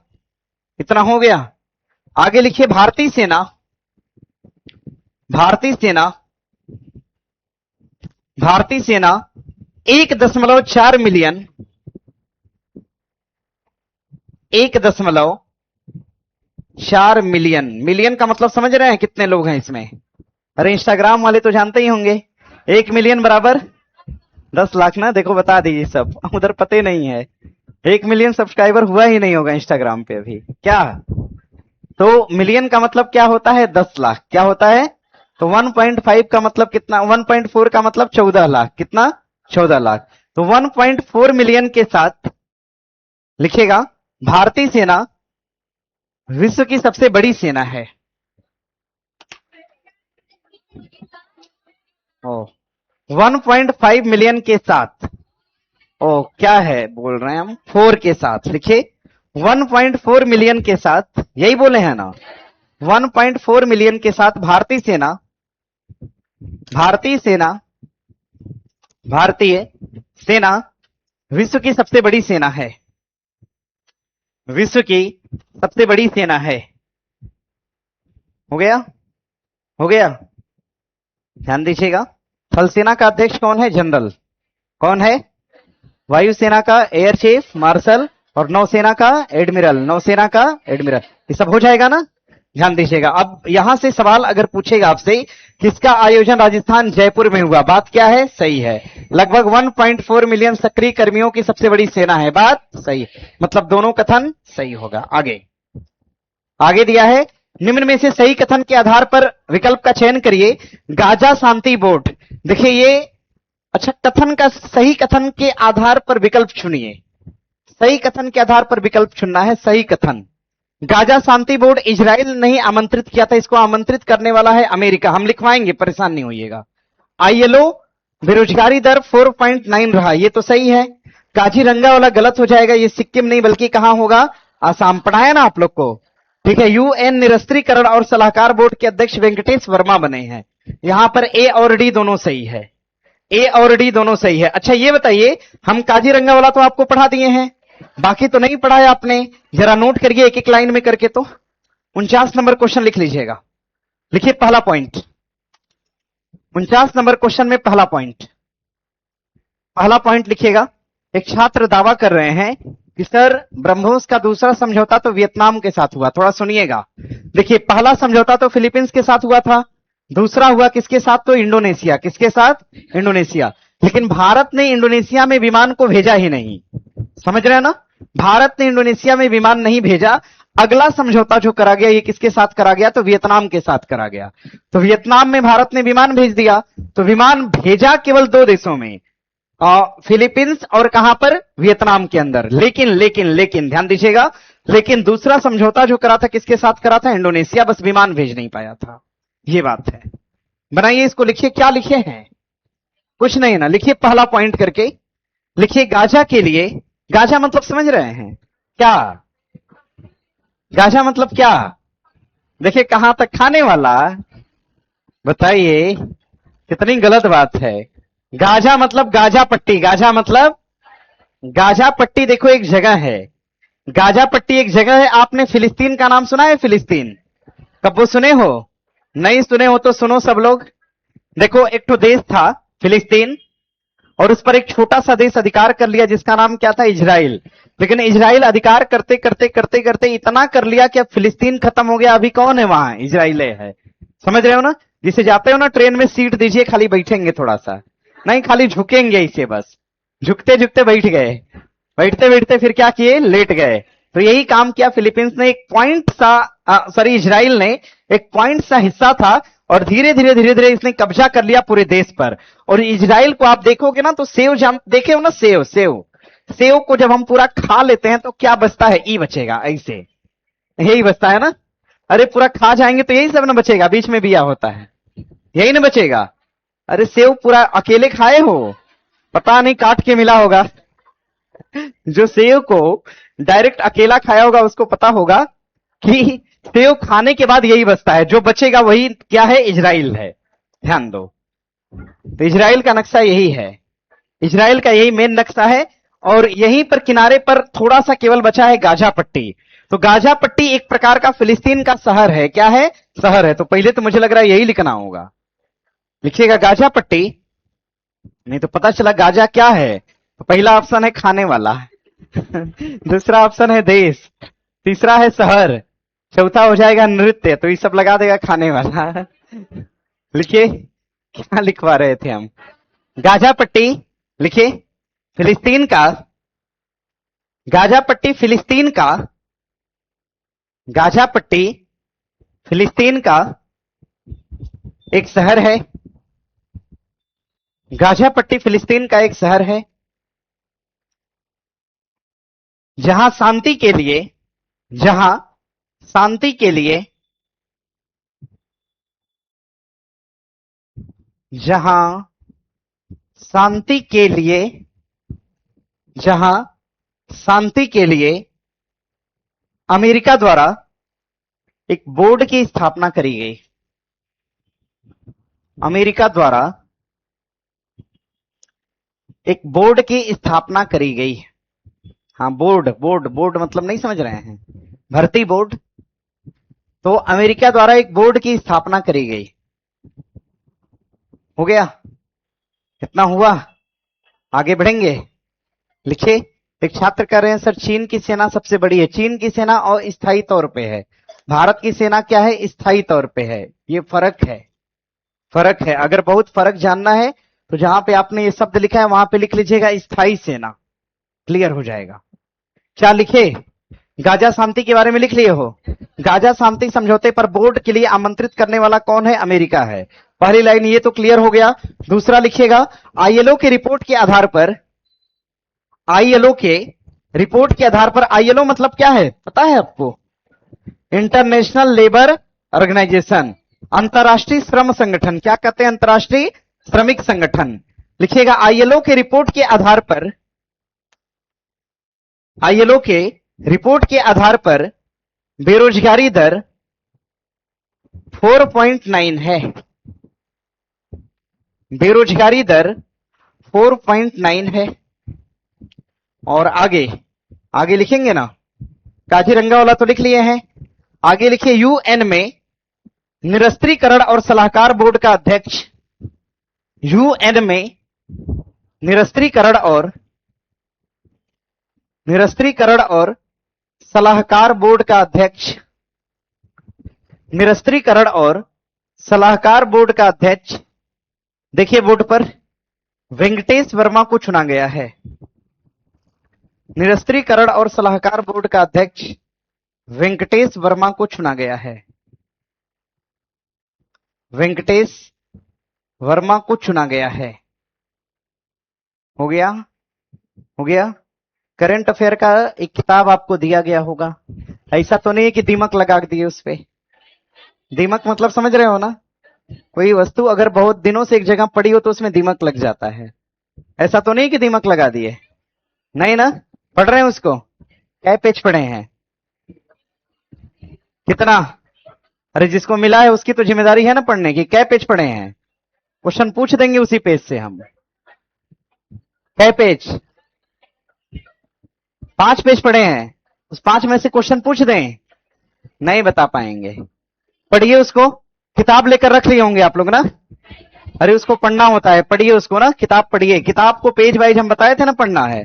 इतना हो गया। आगे लिखिए, भारतीय सेना 1.4 मिलियन 4 मिलियन। मिलियन का मतलब समझ रहे हैं कितने लोग हैं इसमें? अरे इंस्टाग्राम वाले तो जानते ही होंगे। 1 मिलियन बराबर 10 लाख ना। देखो बता दीजिए सब, उधर पते नहीं है। 1 मिलियन सब्सक्राइबर हुआ ही नहीं होगा इंस्टाग्राम पे अभी क्या? तो मिलियन का मतलब क्या होता है? 10 लाख। क्या होता है? तो 1.5 का मतलब कितना? 1.4 का मतलब 14 लाख। कितना? 14 लाख। तो 1.4 मिलियन के साथ लिखिएगा, भारतीय सेना विश्व की सबसे बड़ी सेना है। ओ 1.5 मिलियन के साथ, ओ क्या है बोल रहे हैं हम? 4 के साथ लिखिए। 1.4 मिलियन के साथ, यही बोले हैं ना? 1.4 मिलियन के साथ भारतीय सेना, भारतीय सेना, भारतीय सेना विश्व की सबसे बड़ी सेना है। विश्व की सबसे बड़ी सेना है। हो गया? हो गया? ध्यान दीजिएगा। थल सेना का अध्यक्ष कौन है? जनरल। कौन है? वायुसेना का एयर चीफ मार्शल, और नौसेना का एडमिरल। नौसेना का एडमिरल। ये सब हो जाएगा ना? ध्यान दीजिएगा। अब यहां से सवाल अगर पूछेगा आपसे, किसका आयोजन राजस्थान जयपुर में हुआ? बात क्या है? सही है। लगभग 1.4 मिलियन सक्रिय कर्मियों की सबसे बड़ी सेना है। बात सही है। मतलब दोनों कथन सही होगा। आगे आगे दिया है, निम्न में से सही कथन के आधार पर विकल्प का चयन करिए। गाजा शांति बोर्ड। देखिए ये, अच्छा कथन का, सही कथन के आधार पर विकल्प चुनिए। सही कथन के आधार पर विकल्प चुनना है। सही कथन, गाजा शांति बोर्ड इजराइल नहीं आमंत्रित किया था, इसको आमंत्रित करने वाला है अमेरिका। हम लिखवाएंगे, परेशान नहीं होइएगा। आईएलओ बेरोजगारी दर 4.9 रहा, ये तो सही है। काजीरंगा वाला गलत हो जाएगा, ये सिक्किम नहीं बल्कि कहां होगा? आसाम। पढ़ाया ना आप लोग को, ठीक है। यूएन निरस्त्रीकरण और सलाहकार बोर्ड के अध्यक्ष वेंकटेश वर्मा बने हैं। यहां पर ए और डी दोनों सही है। ए और डी दोनों सही है। अच्छा ये बताइए, हम काजीरंगा वाला तो आपको पढ़ा दिए हैं, बाकी तो नहीं पढ़ाया आपने। जरा नोट करिए एक एक लाइन में करके। तो 49 नंबर क्वेश्चन लिख लीजिएगा। लिखिए पहला पॉइंट, 49 नंबर क्वेश्चन में पहला पॉइंट, पहला पॉइंट लिखिएगा। एक छात्र दावा कर रहे हैं कि सर ब्रह्मोस का दूसरा समझौता तो वियतनाम के साथ हुआ। थोड़ा सुनिएगा। देखिए पहला समझौता तो फिलीपींस के साथ हुआ था, दूसरा हुआ किसके साथ? तो इंडोनेशिया। किसके साथ? इंडोनेशिया। लेकिन भारत ने इंडोनेशिया में विमान को भेजा ही नहीं। समझ रहे हैं ना? भारत ने इंडोनेशिया में विमान नहीं भेजा। अगला समझौता जो करा गया, ये किसके साथ करा गया? तो वियतनाम के साथ करा गया। तो वियतनाम में भारत ने विमान भेज दिया। तो विमान भेजा केवल 2 देशों में, फिलीपींस और कहां पर? वियतनाम के अंदर। लेकिन लेकिन लेकिन ध्यान दीजिएगा, लेकिन दूसरा समझौता जो करा था किसके साथ करा था? इंडोनेशिया। बस विमान भेज नहीं पाया था, ये बात है। बनाइए इसको, लिखिए क्या लिखे हैं? कुछ नहीं ना, लिखिए पहला पॉइंट करके। लिखिए गाजा के लिए, गाजा मतलब समझ रहे हैं क्या? गाजा मतलब क्या? देखिए कहां तक? खाने वाला। बताइए कितनी गलत बात है। गाजा मतलब गाजा पट्टी। गाजा मतलब, गाजा पट्टी देखो एक जगह है। गाजा पट्टी एक जगह है। आपने फिलिस्तीन का नाम सुना है? फिलिस्तीन कब वो सुने हो? नहीं सुने हो तो सुनो सब लोग। देखो एक तो देश था फिलिस्तीन, और उस पर एक छोटा सा देश अधिकार कर लिया जिसका नाम क्या था? इजराइल। लेकिन इजराइल अधिकार करते करते करते करते इतना कर लिया कि अब फिलिस्तीन खत्म हो गया। अभी कौन है वहां? इजराइल है। समझ रहे हो ना? जिसे जाते हो ना ट्रेन में, सीट दीजिए, खाली बैठेंगे थोड़ा सा, नहीं खाली झुकेंगे इसे, बस झुकते झुकते बैठ गए, बैठते बैठते फिर क्या किए? लेट गए। तो यही काम किया फिलीपींस ने। एक पॉइंट सा, सॉरी इजराइल ने एक पॉइंट सा हिस्सा था, और धीरे धीरे धीरे धीरे इसने कब्जा कर लिया पूरे देश पर। और इजराइल को आप देखोगे ना तो सेव, जाम देखे हो ना? सेव, सेव, सेव को जब हम पूरा खा लेते हैं तो क्या बचता है? ई बचेगा। ऐसे यही बचता है ना? अरे पूरा खा जाएंगे तो यही सब ना बचेगा, बीच में बिया होता है, यही ना बचेगा। अरे सेव पूरा अकेले खाए हो? पता नहीं काट के मिला होगा। जो सेव को डायरेक्ट अकेला खाया होगा उसको पता होगा कि सेव खाने के बाद यही बचता है, जो बचेगा वही क्या है? इजराइल है। ध्यान दो, तो इजराइल का नक्शा यही है, इजराइल का यही मेन नक्शा है। और यहीं पर किनारे पर थोड़ा सा केवल बचा है गाजा पट्टी। तो गाजा पट्टी एक प्रकार का फिलिस्तीन का शहर है। क्या है? शहर है। तो पहले तो मुझे लग रहा है यही लिखना होगा। लिखिएगा गाजा पट्टी, नहीं तो पता चला गाजा क्या है। तो पहला ऑप्शन है खाने वाला, दूसरा ऑप्शन है देश, तीसरा है शहर, चौथा हो जाएगा नृत्य, तो ये सब लगा देगा खाने वाला। लिखिए क्या लिखवा रहे थे हम। गाजा पट्टी लिखिए, फिलिस्तीन का, गाजा पट्टी फिलिस्तीन का, गाजा पट्टी फिलिस्तीन का एक शहर है। गाजा पट्टी फिलिस्तीन का एक शहर है जहां शांति के लिए, जहां शांति के लिए, जहां शांति के लिए, जहां शांति के लिए अमेरिका द्वारा एक बोर्ड की स्थापना करी गई। अमेरिका द्वारा एक बोर्ड की स्थापना करी गई। हाँ, बोर्ड बोर्ड बोर्ड मतलब नहीं समझ रहे हैं, भर्ती बोर्ड। तो अमेरिका द्वारा एक बोर्ड की स्थापना करी गई। हो गया? कितना हुआ? आगे बढ़ेंगे। लिखिए, एक छात्र कह रहे हैं सर चीन की सेना सबसे बड़ी है। चीन की सेना अस्थायी तौर पे है, भारत की सेना क्या है? स्थायी तौर पे है। ये फर्क है, फर्क है। अगर बहुत फर्क जानना है तो जहां पे आपने ये शब्द लिखा है वहां पे लिख लीजिएगा स्थायी सेना, क्लियर हो जाएगा। क्या लिखे? गाजा शांति के बारे में लिख लिए हो। गाजा शांति समझौते पर बोर्ड के लिए आमंत्रित करने वाला कौन है? अमेरिका है। पहली लाइन ये तो क्लियर हो गया। दूसरा लिखिएगा, आईएलओ की रिपोर्ट के आधार पर, आईएलओ के रिपोर्ट के आधार पर, आईएलओ मतलब क्या है पता है आपको? इंटरनेशनल लेबर ऑर्गेनाइजेशन, अंतर्राष्ट्रीय श्रम संगठन। क्या कहते हैं? अंतर्राष्ट्रीय श्रमिक संगठन। लिखिएगा, आईएलओ के रिपोर्ट के आधार पर, आईएलओ के रिपोर्ट के आधार पर बेरोजगारी दर 4.9 है। बेरोजगारी दर 4.9 है। और आगे आगे लिखेंगे ना, काजीरंगा वाला तो लिख लिए हैं। आगे लिखिए, यूएन में निरस्त्रीकरण और सलाहकार बोर्ड का अध्यक्ष, यूएन में निरस्त्रीकरण और सलाहकार बोर्ड का अध्यक्ष, निरस्त्रीकरण और सलाहकार बोर्ड का अध्यक्ष, देखिए बोर्ड पर वेंकटेश वर्मा को चुना गया है। निरस्त्रीकरण और सलाहकार बोर्ड का अध्यक्ष वेंकटेश वर्मा को चुना गया है। वेंकटेश वर्मा को चुना गया है। हो गया? हो गया? करंट अफेयर का एक किताब आपको दिया गया होगा। ऐसा तो नहीं है कि दीमक लगा दिए उस पे। दीमक मतलब समझ रहे हो ना? कोई वस्तु अगर बहुत दिनों से एक जगह पड़ी हो तो उसमें दीमक लग जाता है। ऐसा तो नहीं कि दीमक लगा दिए, नहीं ना? पढ़ रहे हैं उसको? क्या पेज पढ़े हैं? कितना? अरे जिसको मिला है उसकी तो जिम्मेदारी है ना पढ़ने की। क्या पेज पढ़े हैं? क्वेश्चन पूछ देंगे उसी पेज से हम। क्या पेज? 5 पेज पढ़े हैं, उस 5 में से क्वेश्चन पूछ दें, नहीं बता पाएंगे। पढ़िए उसको, किताब लेकर रख लिए होंगे आप लोग ना। अरे उसको पढ़ना होता है, पढ़िए उसको ना, किताब पढ़िए। किताब को पेज वाइज हम बताए थे ना पढ़ना है,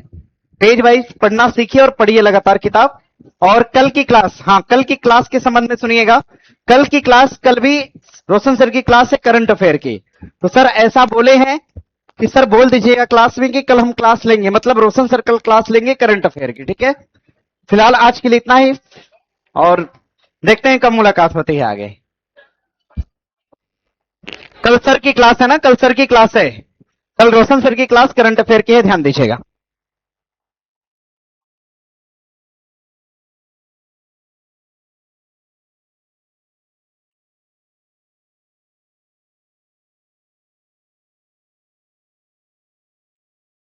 पेज वाइज पढ़ना सीखिए और पढ़िए लगातार किताब। और कल की क्लास, हाँ कल की क्लास के संबंध में सुनिएगा। कल की क्लास, कल भी रोशन सर की क्लास है करंट अफेयर की। तो सर ऐसा बोले हैं कि सर बोल दीजिएगा क्लास में कि कल हम क्लास लेंगे, मतलब रोशन सर कल क्लास लेंगे करंट अफेयर की, ठीक है? फिलहाल आज के लिए इतना ही, और देखते हैं कब मुलाकात होती है आगे। कल सर की क्लास है ना, कल सर की क्लास है, कल रोशन सर की क्लास करंट अफेयर की है, ध्यान दीजिएगा।